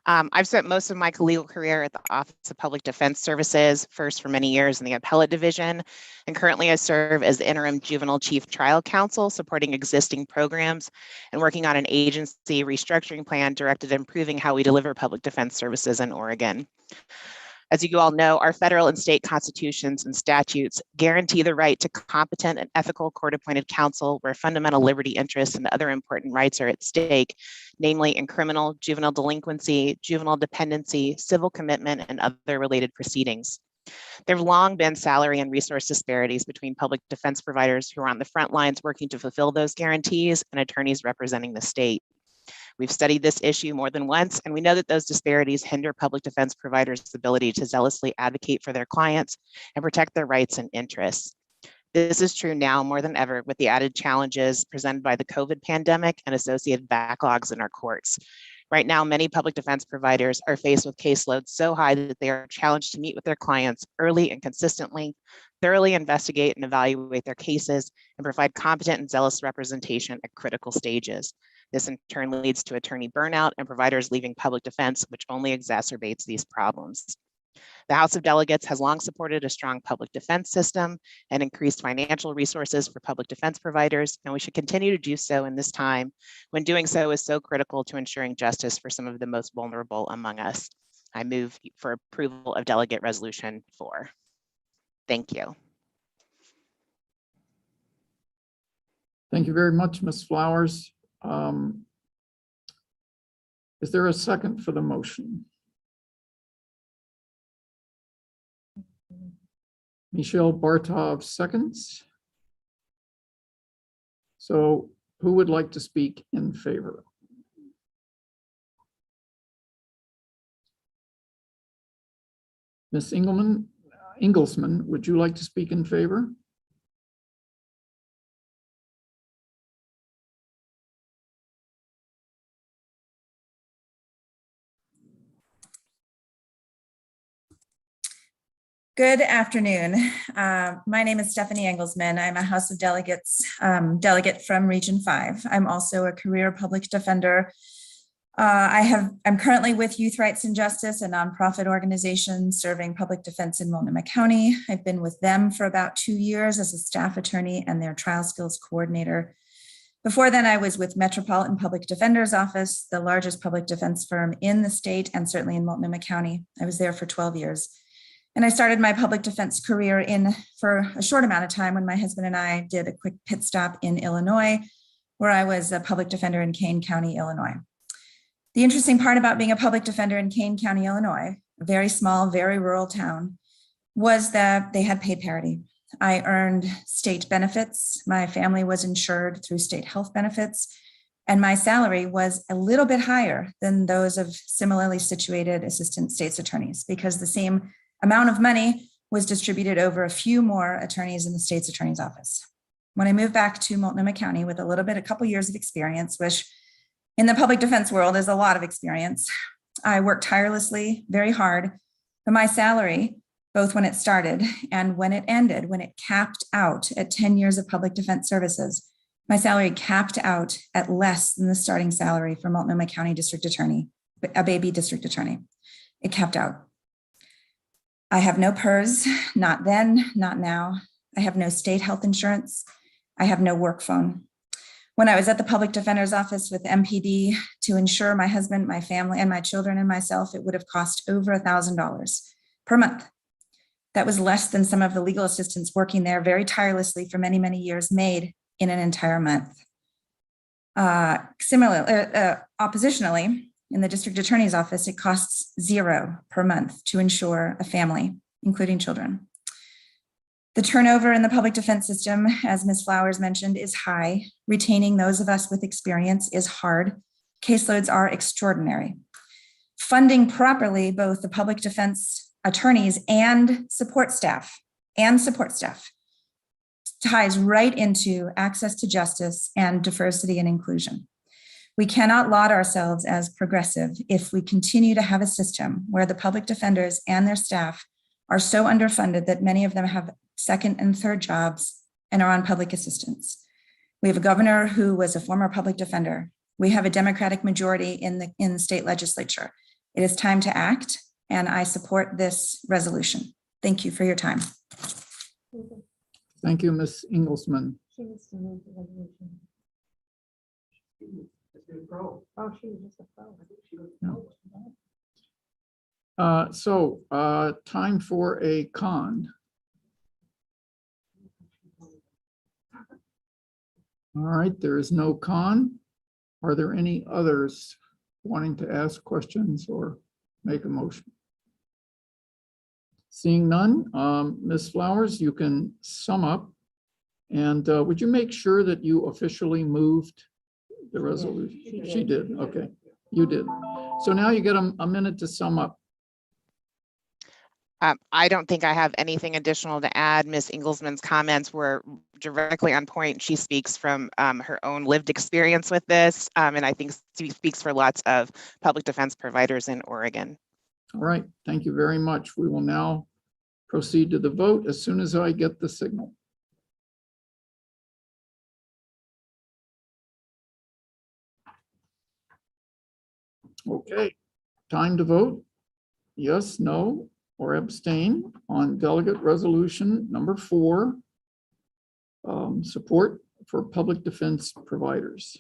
I've spent most of my legal career at the Office of Public Defense Services, first for many years in the Appellate Division, and currently I serve as the Interim Juvenile Chief Trial Counsel, supporting existing programs and working on an agency restructuring plan directed at improving how we deliver public defense services in Oregon. As you all know, our federal and state constitutions and statutes guarantee the right to competent and ethical court-appointed counsel where fundamental liberty interests and other important rights are at stake, namely in criminal, juvenile delinquency, juvenile dependency, civil commitment, and other related proceedings. There have long been salary and resource disparities between public defense providers who are on the front lines working to fulfill those guarantees and attorneys representing the state. We've studied this issue more than once, and we know that those disparities hinder public defense providers' ability to zealously advocate for their clients and protect their rights and interests. This is true now more than ever with the added challenges presented by the COVID pandemic and associated backlogs in our courts. Right now, many public defense providers are faced with caseloads so high that they are challenged to meet with their clients early and consistently, thoroughly investigate and evaluate their cases, and provide competent and zealous representation at critical stages. This in turn leads to attorney burnout and providers leaving public defense, which only exacerbates these problems. The House of Delegates has long supported a strong public defense system and increased financial resources for public defense providers, and we should continue to do so in this time when doing so is so critical to ensuring justice for some of the most vulnerable among us. I move for approval of Delegate Resolution 4. Thank you. Thank you very much, Ms. Flowers. Is there a second for the motion? Michelle Bartov seconds. So who would like to speak in favor? Ms. Inglesman, would you like to speak in favor? Good afternoon. My name is Stephanie Engelsman. I'm a House of Delegates delegate from Region 5. I'm also a career public defender. I'm currently with Youth Rights and Justice, a nonprofit organization serving public defense in Multnomah County. I've been with them for about 2 years as a staff attorney and their trial skills coordinator. Before then, I was with Metropolitan Public Defender's Office, the largest public defense firm in the state and certainly in Multnomah County. I was there for 12 years. And I started my public defense career for a short amount of time when my husband and I did a quick pit stop in Illinois, where I was a public defender in Kane County, Illinois. The interesting part about being a public defender in Kane County, Illinois, a very small, very rural town, was that they had pay parity. I earned state benefits. My family was insured through state health benefits, and my salary was a little bit higher than those of similarly situated assistant state's attorneys because the same amount of money was distributed over a few more attorneys in the state's attorney's office. When I moved back to Multnomah County with a couple years of experience, which in the public defense world is a lot of experience, I worked tirelessly, very hard, but my salary, both when it started and when it ended, when it capped out at 10 years of public defense services, my salary capped out at less than the starting salary for Multnomah County District Attorney, a baby district attorney. It capped out. I have no PERS, not then, not now. I have no state health insurance. I have no work phone. when I was at the public defender's office with MPD to insure my husband, my family, and my children and myself, it would have cost over $1,000 per month. That was less than some of the legal assistants working there very tirelessly for many, many years made in an entire month. Oppositionally, in the district attorney's office, it costs $0 per month to insure a family, including children. The turnover in the public defense system, as Ms. Flowers mentioned, is high. Retaining those of us with experience is hard. Caseloads are extraordinary. Funding properly both the public defense attorneys and support staff ties right into access to justice and diversity and inclusion. We cannot laud ourselves as progressive if we continue to have a system where the public defenders and their staff are so underfunded that many of them have second and third jobs and are on public assistance. We have a governor who was a former public defender. We have a Democratic majority in the state legislature. It is time to act, and I support this resolution. Thank you for your time. Thank you, Ms. Ingelsman. She needs to move the resolution. Oh, she was just a pro. Time for a con. All right, there is no con. Are there any others wanting to ask questions or make a motion? Seeing none, Ms. Flowers, you can sum up. And would you make sure that you officially moved the resolution? She did. Okay, you did. So now you get a minute to sum up. I don't think I have anything additional to add. Ms. Ingelsman's comments were directly on point. She speaks from her own lived experience with this, and I think she speaks for lots of public defense providers in Oregon. All right, thank you very much. We will now proceed to the vote as soon as I get the signal. Okay, time to vote. Yes, no, or abstain on delegate resolution number 4, support for public defense providers.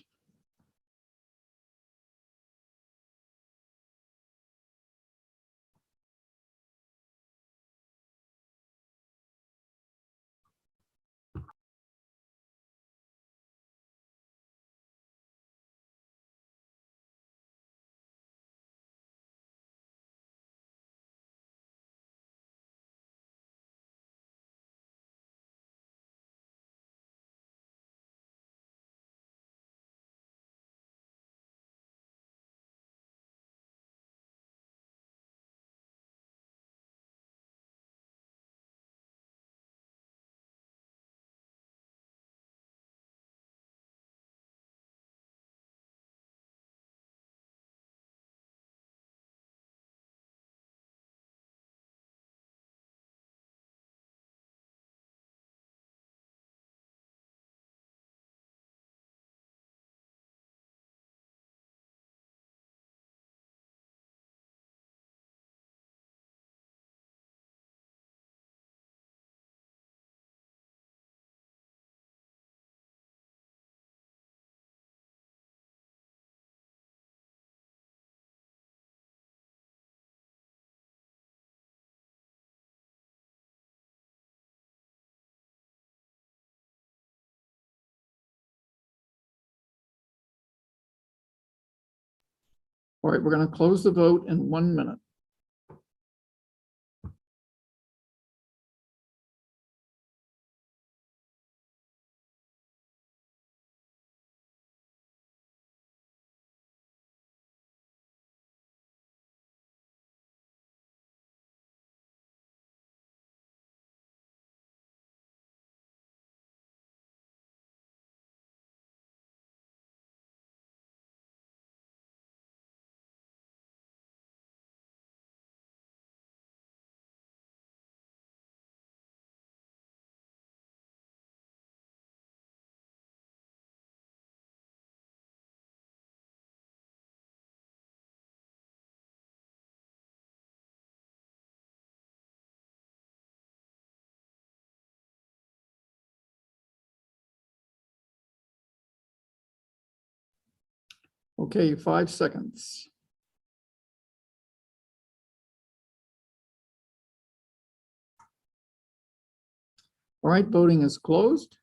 All right, we're going to close the vote in 1 minute. Okay, 5 seconds. All right, voting is closed.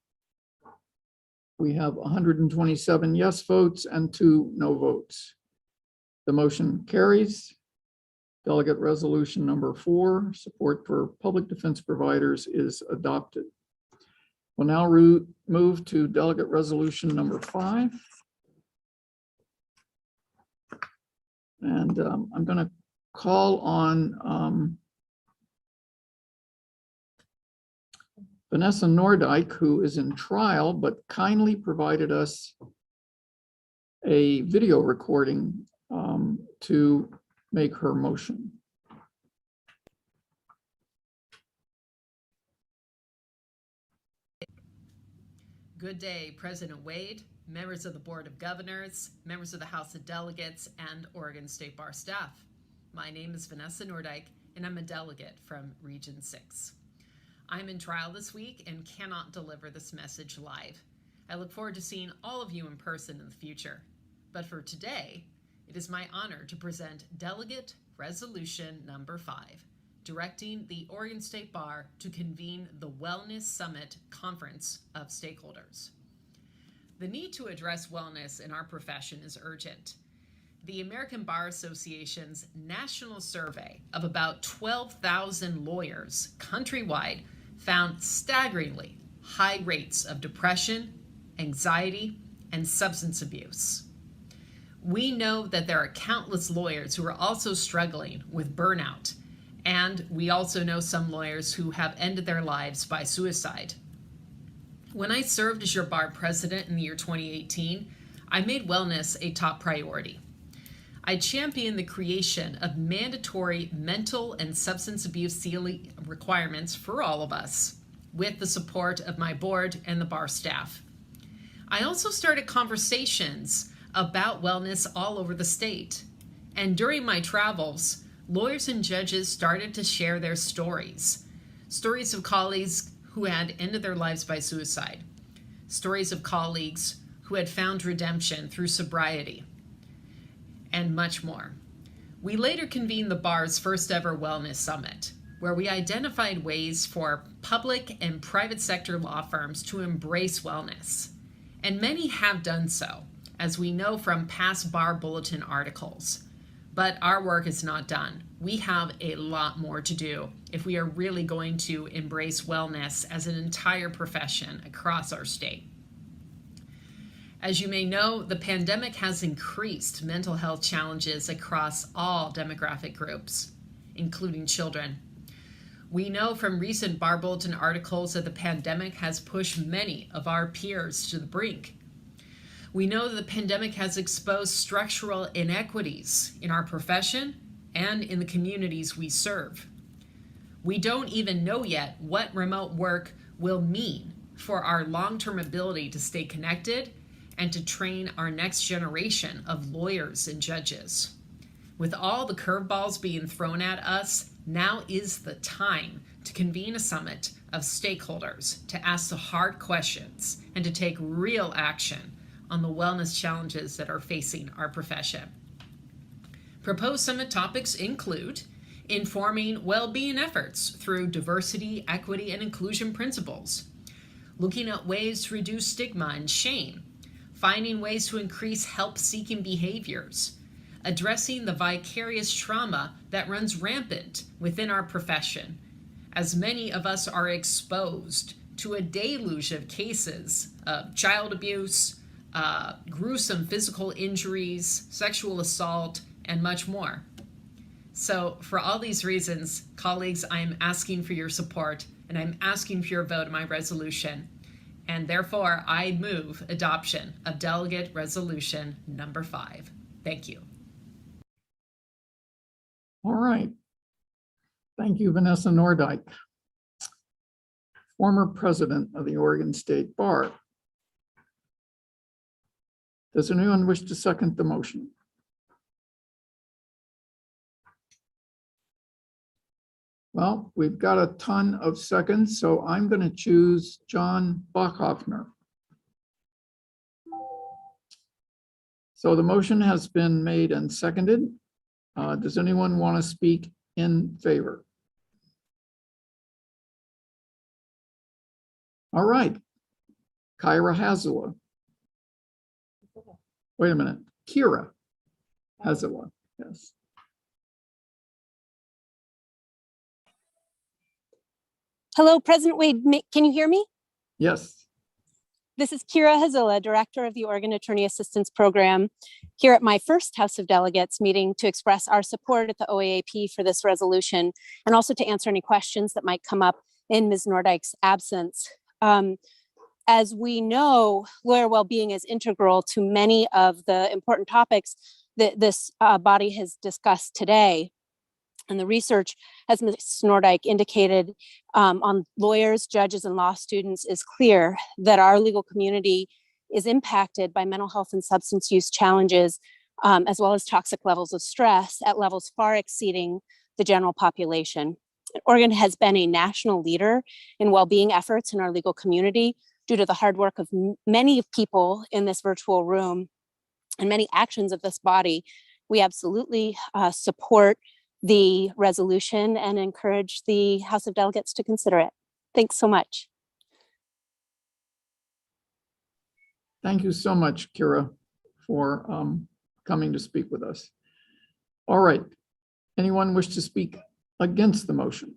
We have 127 yes votes and 2 no votes. The motion carries. Delegate resolution number 4, support for public defense providers, is adopted. We'll now move to delegate resolution number 5. And I'm going to call on Vanessa Nordyke, who is in trial, but kindly provided us a video recording to make her motion. Good day, President Wade, members of the Board of Governors, members of the House of Delegates, and Oregon State Bar staff. My name is Vanessa Nordyke, and I'm a delegate from Region 6. I'm in trial this week and cannot deliver this message live. I look forward to seeing all of you in person in the future. But for today, it is my honor to present Delegate Resolution number 5, directing the Oregon State Bar to convene the Wellness Summit Conference of Stakeholders. The need to address wellness in our profession is urgent. The American Bar Association's national survey of about 12,000 lawyers countrywide found staggeringly high rates of depression, anxiety, and substance abuse. We know that there are countless lawyers who are also struggling with burnout, and we also know some lawyers who have ended their lives by suicide. When I served as your bar president in the year 2018, I made wellness a top priority. I championed the creation of mandatory mental and substance abuse CLE requirements for all of us, with the support of my board and the bar staff. I also started conversations about wellness all over the state. And during my travels, lawyers and judges started to share their stories. Stories of colleagues who had ended their lives by suicide. Stories of colleagues who had found redemption through sobriety, and much more. We later convened the bar's first ever wellness summit, where we identified ways for public and private sector law firms to embrace wellness. And many have done so, as we know from past Bar Bulletin articles. But our work is not done. We have a lot more to do if we are really going to embrace wellness as an entire profession across our state. As you may know, the pandemic has increased mental health challenges across all demographic groups, including children. We know from recent Bar Bulletin articles that the pandemic has pushed many of our peers to the brink. We know that the pandemic has exposed structural inequities in our profession and in the communities we serve. We don't even know yet what remote work will mean for our long-term ability to stay connected and to train our next generation of lawyers and judges. With all the curveballs being thrown at us, now is the time to convene a summit of stakeholders to ask the hard questions and to take real action on the wellness challenges that are facing our profession. Proposed summit topics include informing well-being efforts through diversity, equity, and inclusion principles, looking at ways to reduce stigma and shame, finding ways to increase help-seeking behaviors, addressing the vicarious trauma that runs rampant within our profession, as many of us are exposed to a deluge of cases of child abuse, gruesome physical injuries, sexual assault, and much more. So for all these reasons, colleagues, I'm asking for your support and I'm asking for your vote on my resolution. And therefore, I move adoption of Delegate Resolution number 5. Thank you. All right. Thank you, Vanessa Nordyke, former president of the Oregon State Bar. Does anyone wish to second the motion? Well, we've got a ton of seconds, so I'm going to choose John Bachhoffner. So the motion has been made and seconded. Does anyone want to speak in favor? All right. Kyra Hazela. Wait a minute. Kira Hazela. Yes. Hello, President Wade. Can you hear me? Yes. This is Kira Hazilla, Director of the Oregon Attorney Assistance Program, here at my first House of Delegates meeting to express our support at the OAAP for this resolution and also to answer any questions that might come up in Ms. Nordike's absence. As we know, lawyer well-being is integral to many of the important topics that this body has discussed today. And the research, as Ms. Nordike indicated, on lawyers, judges, and law students is clear that our legal community is impacted by mental health and substance use challenges, as well as toxic levels of stress at levels far exceeding the general population. Oregon has been a national leader in well-being efforts in our legal community due to the hard work of many people in this virtual room and many actions of this body. We absolutely support the resolution and encourage the House of Delegates to consider it. Thanks so much. Thank you so much, Kira, for coming to speak with us. All right. Anyone wish to speak against the motion?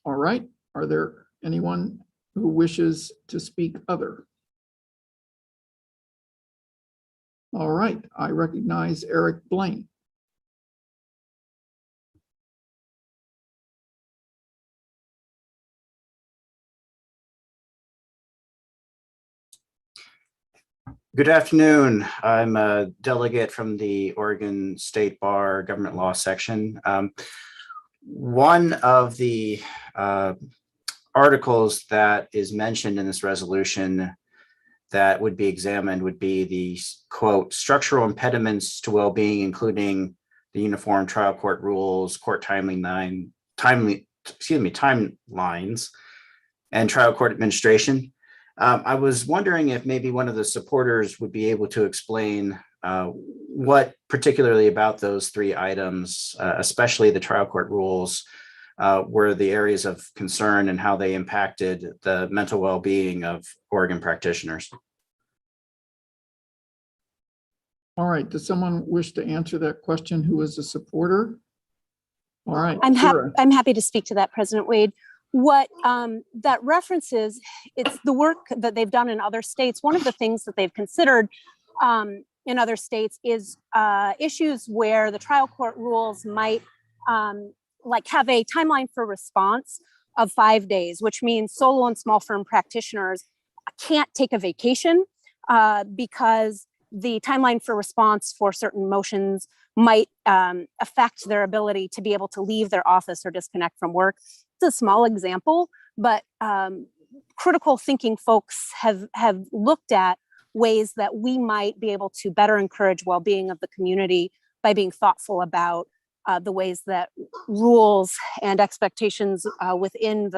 All right. Are there anyone who wishes to speak other? All right, I recognize Eric Blaine. Good afternoon. I'm a delegate from the Oregon State Bar Government Law section. One of the articles that is mentioned in this resolution that would be examined would be the, quote, structural impediments to well-being, including the uniform trial court rules, court timelines, and trial court administration. I was wondering if maybe one of the supporters would be able to explain what particularly about those three items, especially the trial court rules, were the areas of concern and how they impacted the mental well-being of Oregon practitioners. All right, does someone wish to answer that question? Who is a supporter? All right, I'm happy to speak to that, President Wade. What that references, it's the work that they've done in other states. One of the things that they've considered in other states is issues where the trial court rules might like have a timeline for response of 5 days, which means solo and small firm practitioners can't take a vacation because the timeline for response for certain motions might affect their ability to be able to leave their office or disconnect from work. It's a small example, but critical thinking folks have looked at ways that we might be able to better encourage well-being of the community by being thoughtful about the ways that rules and expectations within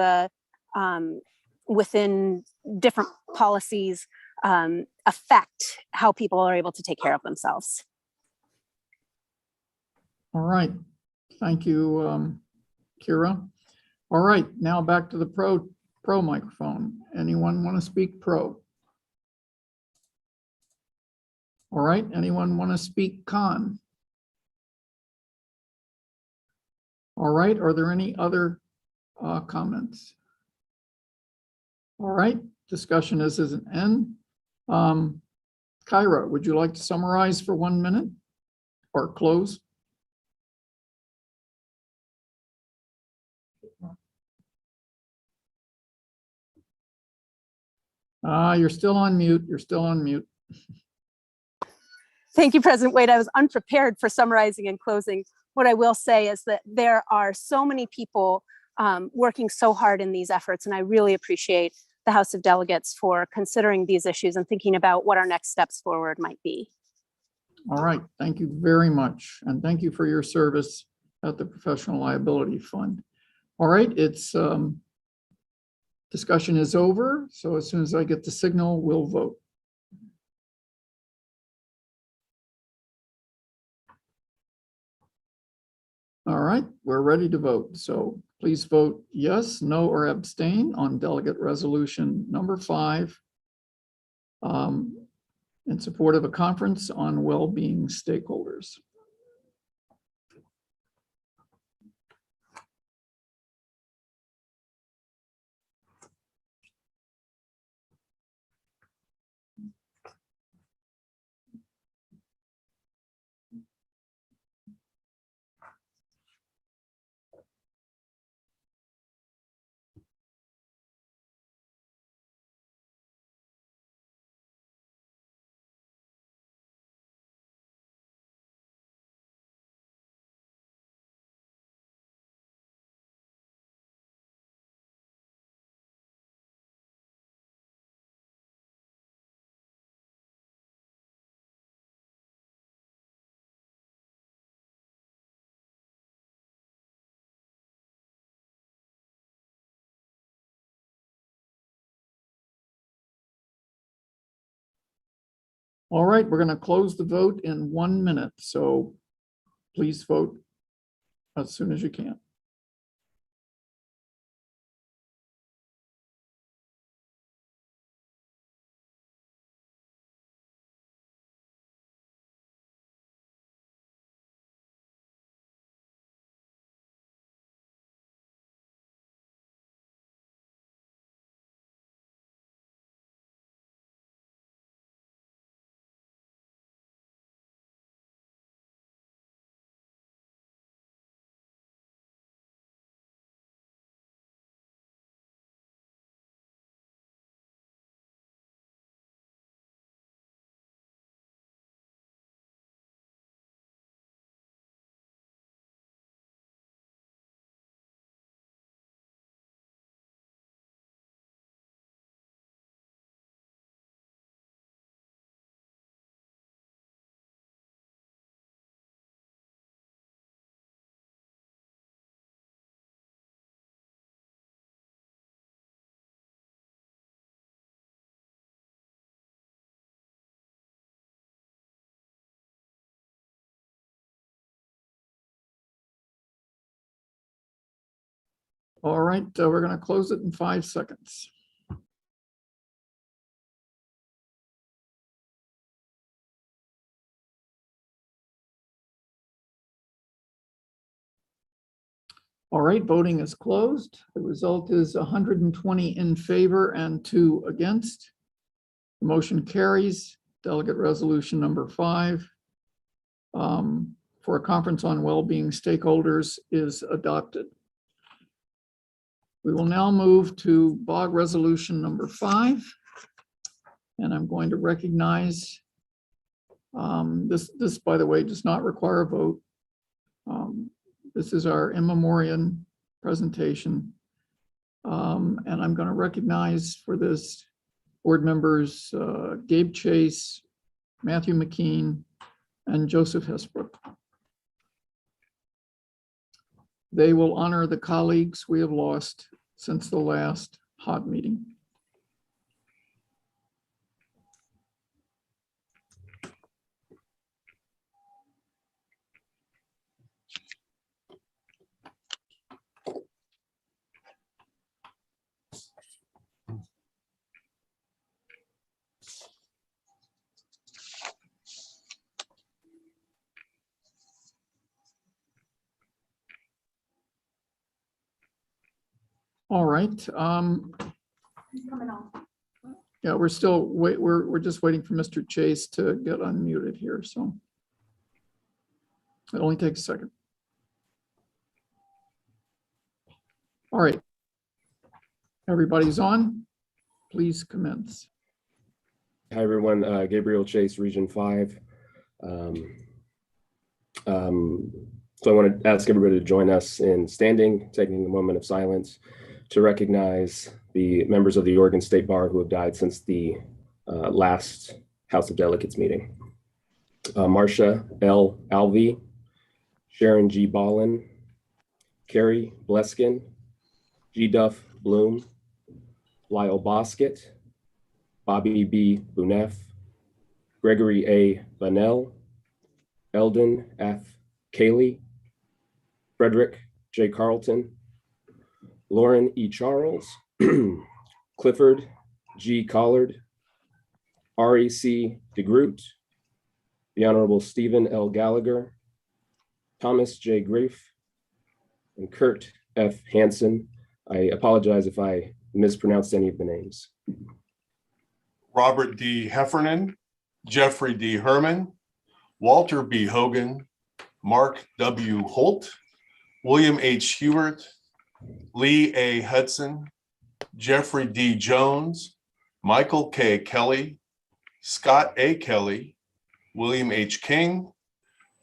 different policies affect how people are able to take care of themselves. All right, thank you, Kira. All right, now back to the pro microphone. Anyone want to speak pro? All right, anyone want to speak con? All right, are there any other comments? All right, discussion is an end. Kyra, would you like to summarize for 1 minute or close? You're still on mute. You're still on mute. Thank you, President Wade. I was unprepared for summarizing and closing. What I will say is that there are so many people working so hard in these efforts, and I really appreciate the House of Delegates for considering these issues and thinking about what our next steps forward might be. All right, thank you very much. And thank you for your service at the Professional Liability Fund. All right, it's Discussion is over, so as soon as I get the signal, we'll vote. All right, we're ready to vote. So please vote yes, no, or abstain on delegate resolution number 5 in support of a conference on well-being stakeholders. All right, we're going to close the vote in 1 minute. So please vote as soon as you can. All right, we're going to close it in 5 seconds. All right, voting is closed. The result is 120 in favor and 2 against. The motion carries. Delegate resolution number 5 for a conference on well-being stakeholders is adopted. We will now move to BOG resolution number 5. And I'm going to recognize this, by the way, does not require a vote. This is our in memoriam presentation. And I'm going to recognize for this board members Gabe Chase, Matthew McKean, and Joseph Hesbrook. They will honor the colleagues we have lost since the last HOD meeting. All right. He's coming on. Yeah, we're just waiting for Mr. Chase to get unmuted here, so it only takes a second. All right. Everybody's on. Please commence. Hi, everyone. Gabriel Chase, Region 5. So I want to ask everybody to join us in standing, taking a moment of silence to recognize the members of the Oregon State Bar who have died since the last House of Delegates meeting. Marcia L. Alvey, Sharon G. Ballin, Carrie Bleskin, G. Duff Bloom, Lyle Bosket, Bobby B. Bunef, Gregory A. Bunnell, Eldon F. Cayley, Frederick J. Carlton, Lauren E. Charles, Clifford G. Collard, Ari C. DeGroot, the Honorable Stephen L. Gallagher, Thomas J. Grafe, and Kurt F. Hansen. I apologize if I mispronounced any of the names. Robert D. Heffernan, Jeffrey D. Herman, Walter B. Hogan, Mark W. Holt, William H. Hewart, Lee A. Hudson, Jeffrey D. Jones, Michael K. Kelly, Scott A. Kelly, William H. King,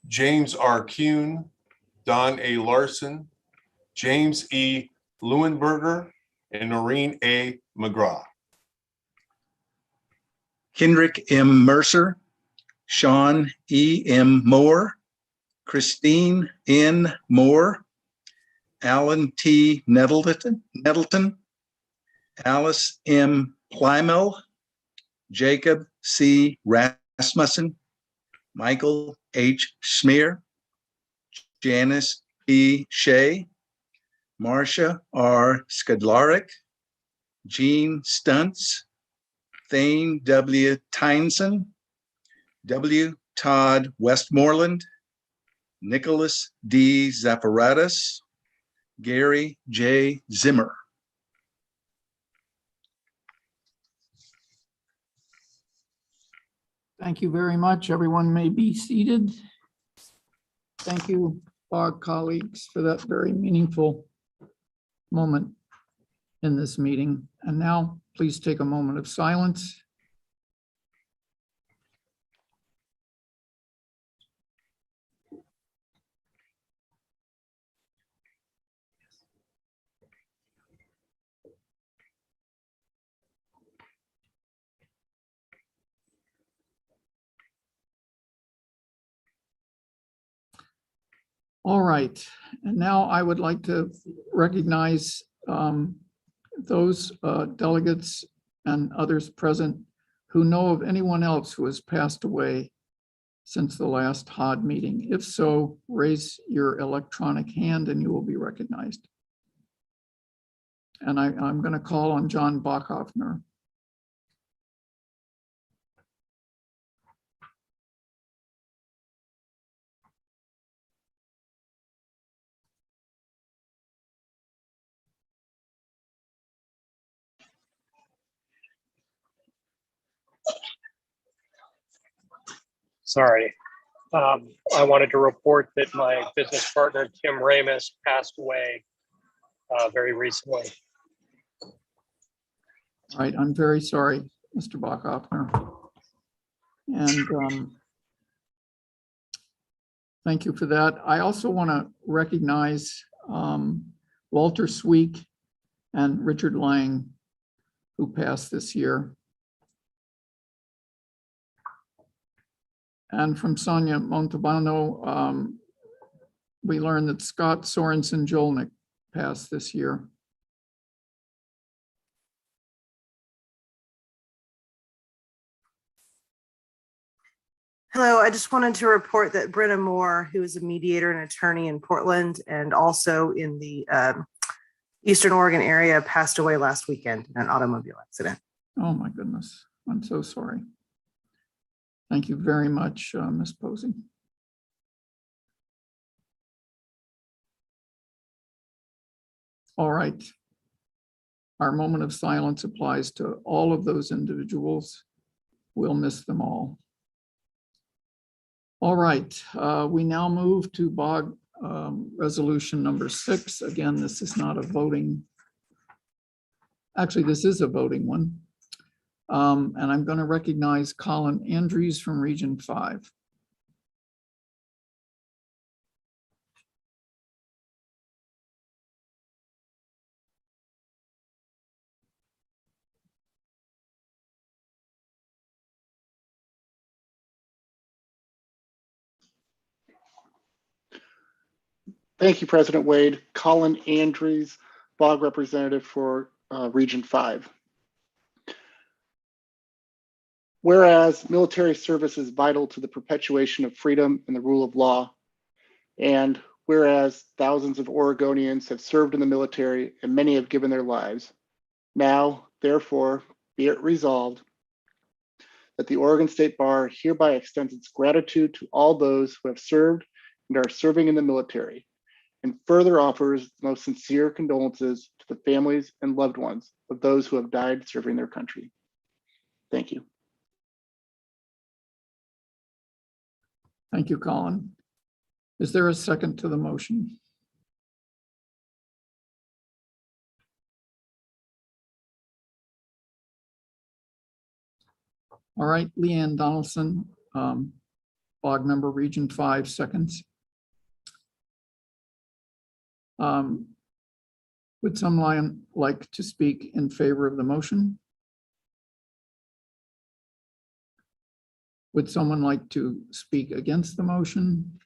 James R. Kuhn, Don A. Larson, James E. Leuenberger, and Noreen A. McGraw. Hendrick M. Mercer, Sean E. M. Moore, Christine N. Moore, Alan T. Nettleton, Alice M. Plymel, Jacob C. Rasmussen, Michael H. Smear, Janice B. Shea, Marcia R. Skadlarek, Jean Stuntz, Thane W. Tyneson, W. Todd Westmoreland, Nicholas D. Zaparatis, Gary J. Zimmer. Thank you very much. Everyone may be seated. Thank you, BOG colleagues, for that very meaningful moment in this meeting. And now please take a moment of silence. All right, and now I would like to recognize those delegates and others present who know of anyone else who has passed away since the last HOD meeting. If so, raise your electronic hand and you will be recognized. And I'm going to call on John Bachhoffner. Sorry. I wanted to report that my business partner, Tim Ramus, passed away very recently. All right, I'm very sorry, Mr. Bachhoffner. And thank you for that. I also want to recognize Walter Sweek and Richard Lang, who passed this year. And from Sonia Montalbano, we learned that Scott Sorensen Jolnick passed this year. Hello, I just wanted to report that Brenna Moore, who is a mediator and attorney in Portland and also in the Eastern Oregon area, passed away last weekend in an automobile accident. Oh my goodness, I'm so sorry. Thank you very much, Ms. Posey. All right. Our moment of silence applies to all of those individuals. We'll miss them all. All right, we now move to BOG resolution number 6. Again, this is not a voting. Actually, this is a voting one. And I'm going to recognize Colin Andrews from Region 5. Thank you, President Wade. Colin Andrews, BOG representative for Region 5. Whereas military service is vital to the perpetuation of freedom and the rule of law. And whereas thousands of Oregonians have served in the military and many have given their lives. Now, therefore, be it resolved that the Oregon State Bar hereby extends its gratitude to all those who have served and are serving in the military, and further offers the most sincere condolences to the families and loved ones of those who have died serving their country. Thank you. Thank you, Colin. Is there a second to the motion? All right, Leanne Donaldson, BOG member, Region 5, seconds. Would someone like to speak in favor of the motion? Would someone like to speak against the motion?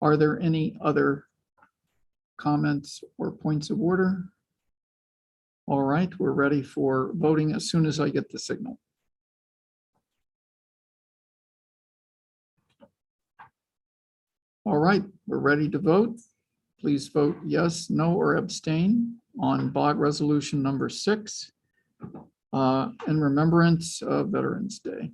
Are there any other comments or points of order? All right, we're ready for voting as soon as I get the signal. All right, we're ready to vote. Please vote yes, no, or abstain on BOG resolution number 6 in remembrance of Veterans Day.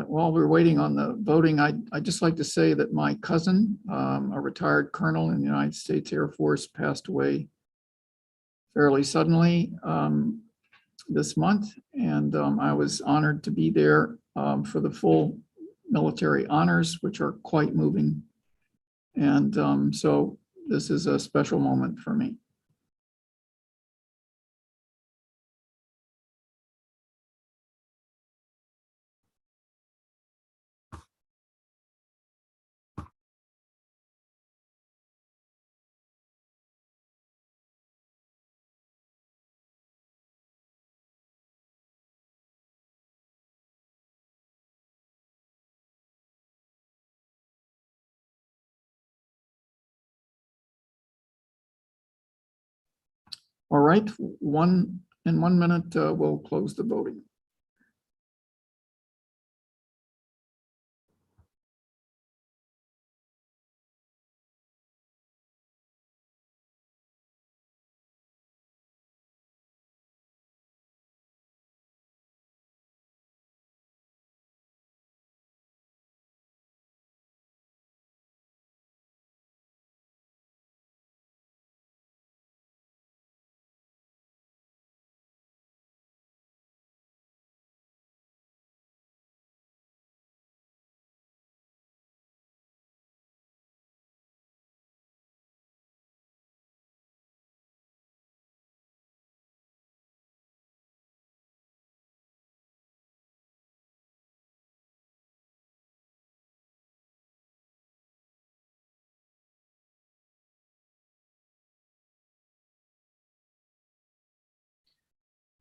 While we're waiting on the voting, I'd just like to say that my cousin, a retired colonel in the United States Air Force, passed away fairly suddenly this month. And I was honored to be there for the full military honors, which are quite moving. And so this is a special moment for me. All right, in 1 minute, we'll close the voting.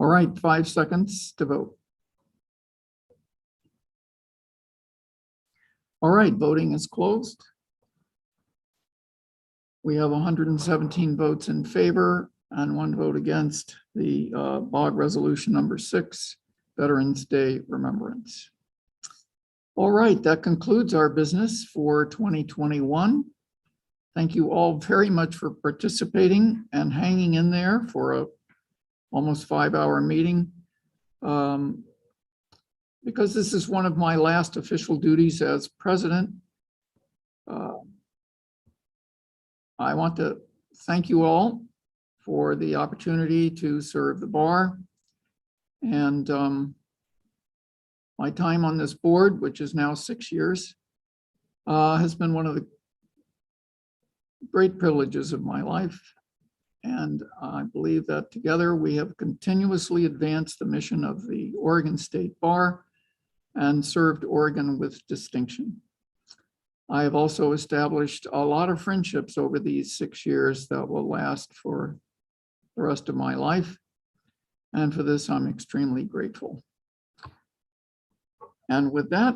All right, 5 seconds to vote. All right, voting is closed. We have 117 votes in favor and 1 vote against the BOG resolution number 6, Veterans Day Remembrance. All right, that concludes our business for 2021. Thank you all very much for participating and hanging in there for a almost 5-hour meeting. Because this is one of my last official duties as president, I want to thank you all for the opportunity to serve the bar. And my time on this board, which is now 6 years, has been one of the great privileges of my life. And I believe that together we have continuously advanced the mission of the Oregon State Bar and served Oregon with distinction. I have also established a lot of friendships over these 6 years that will last for the rest of my life. And for this, I'm extremely grateful. And with that,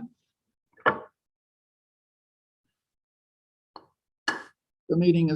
the meeting is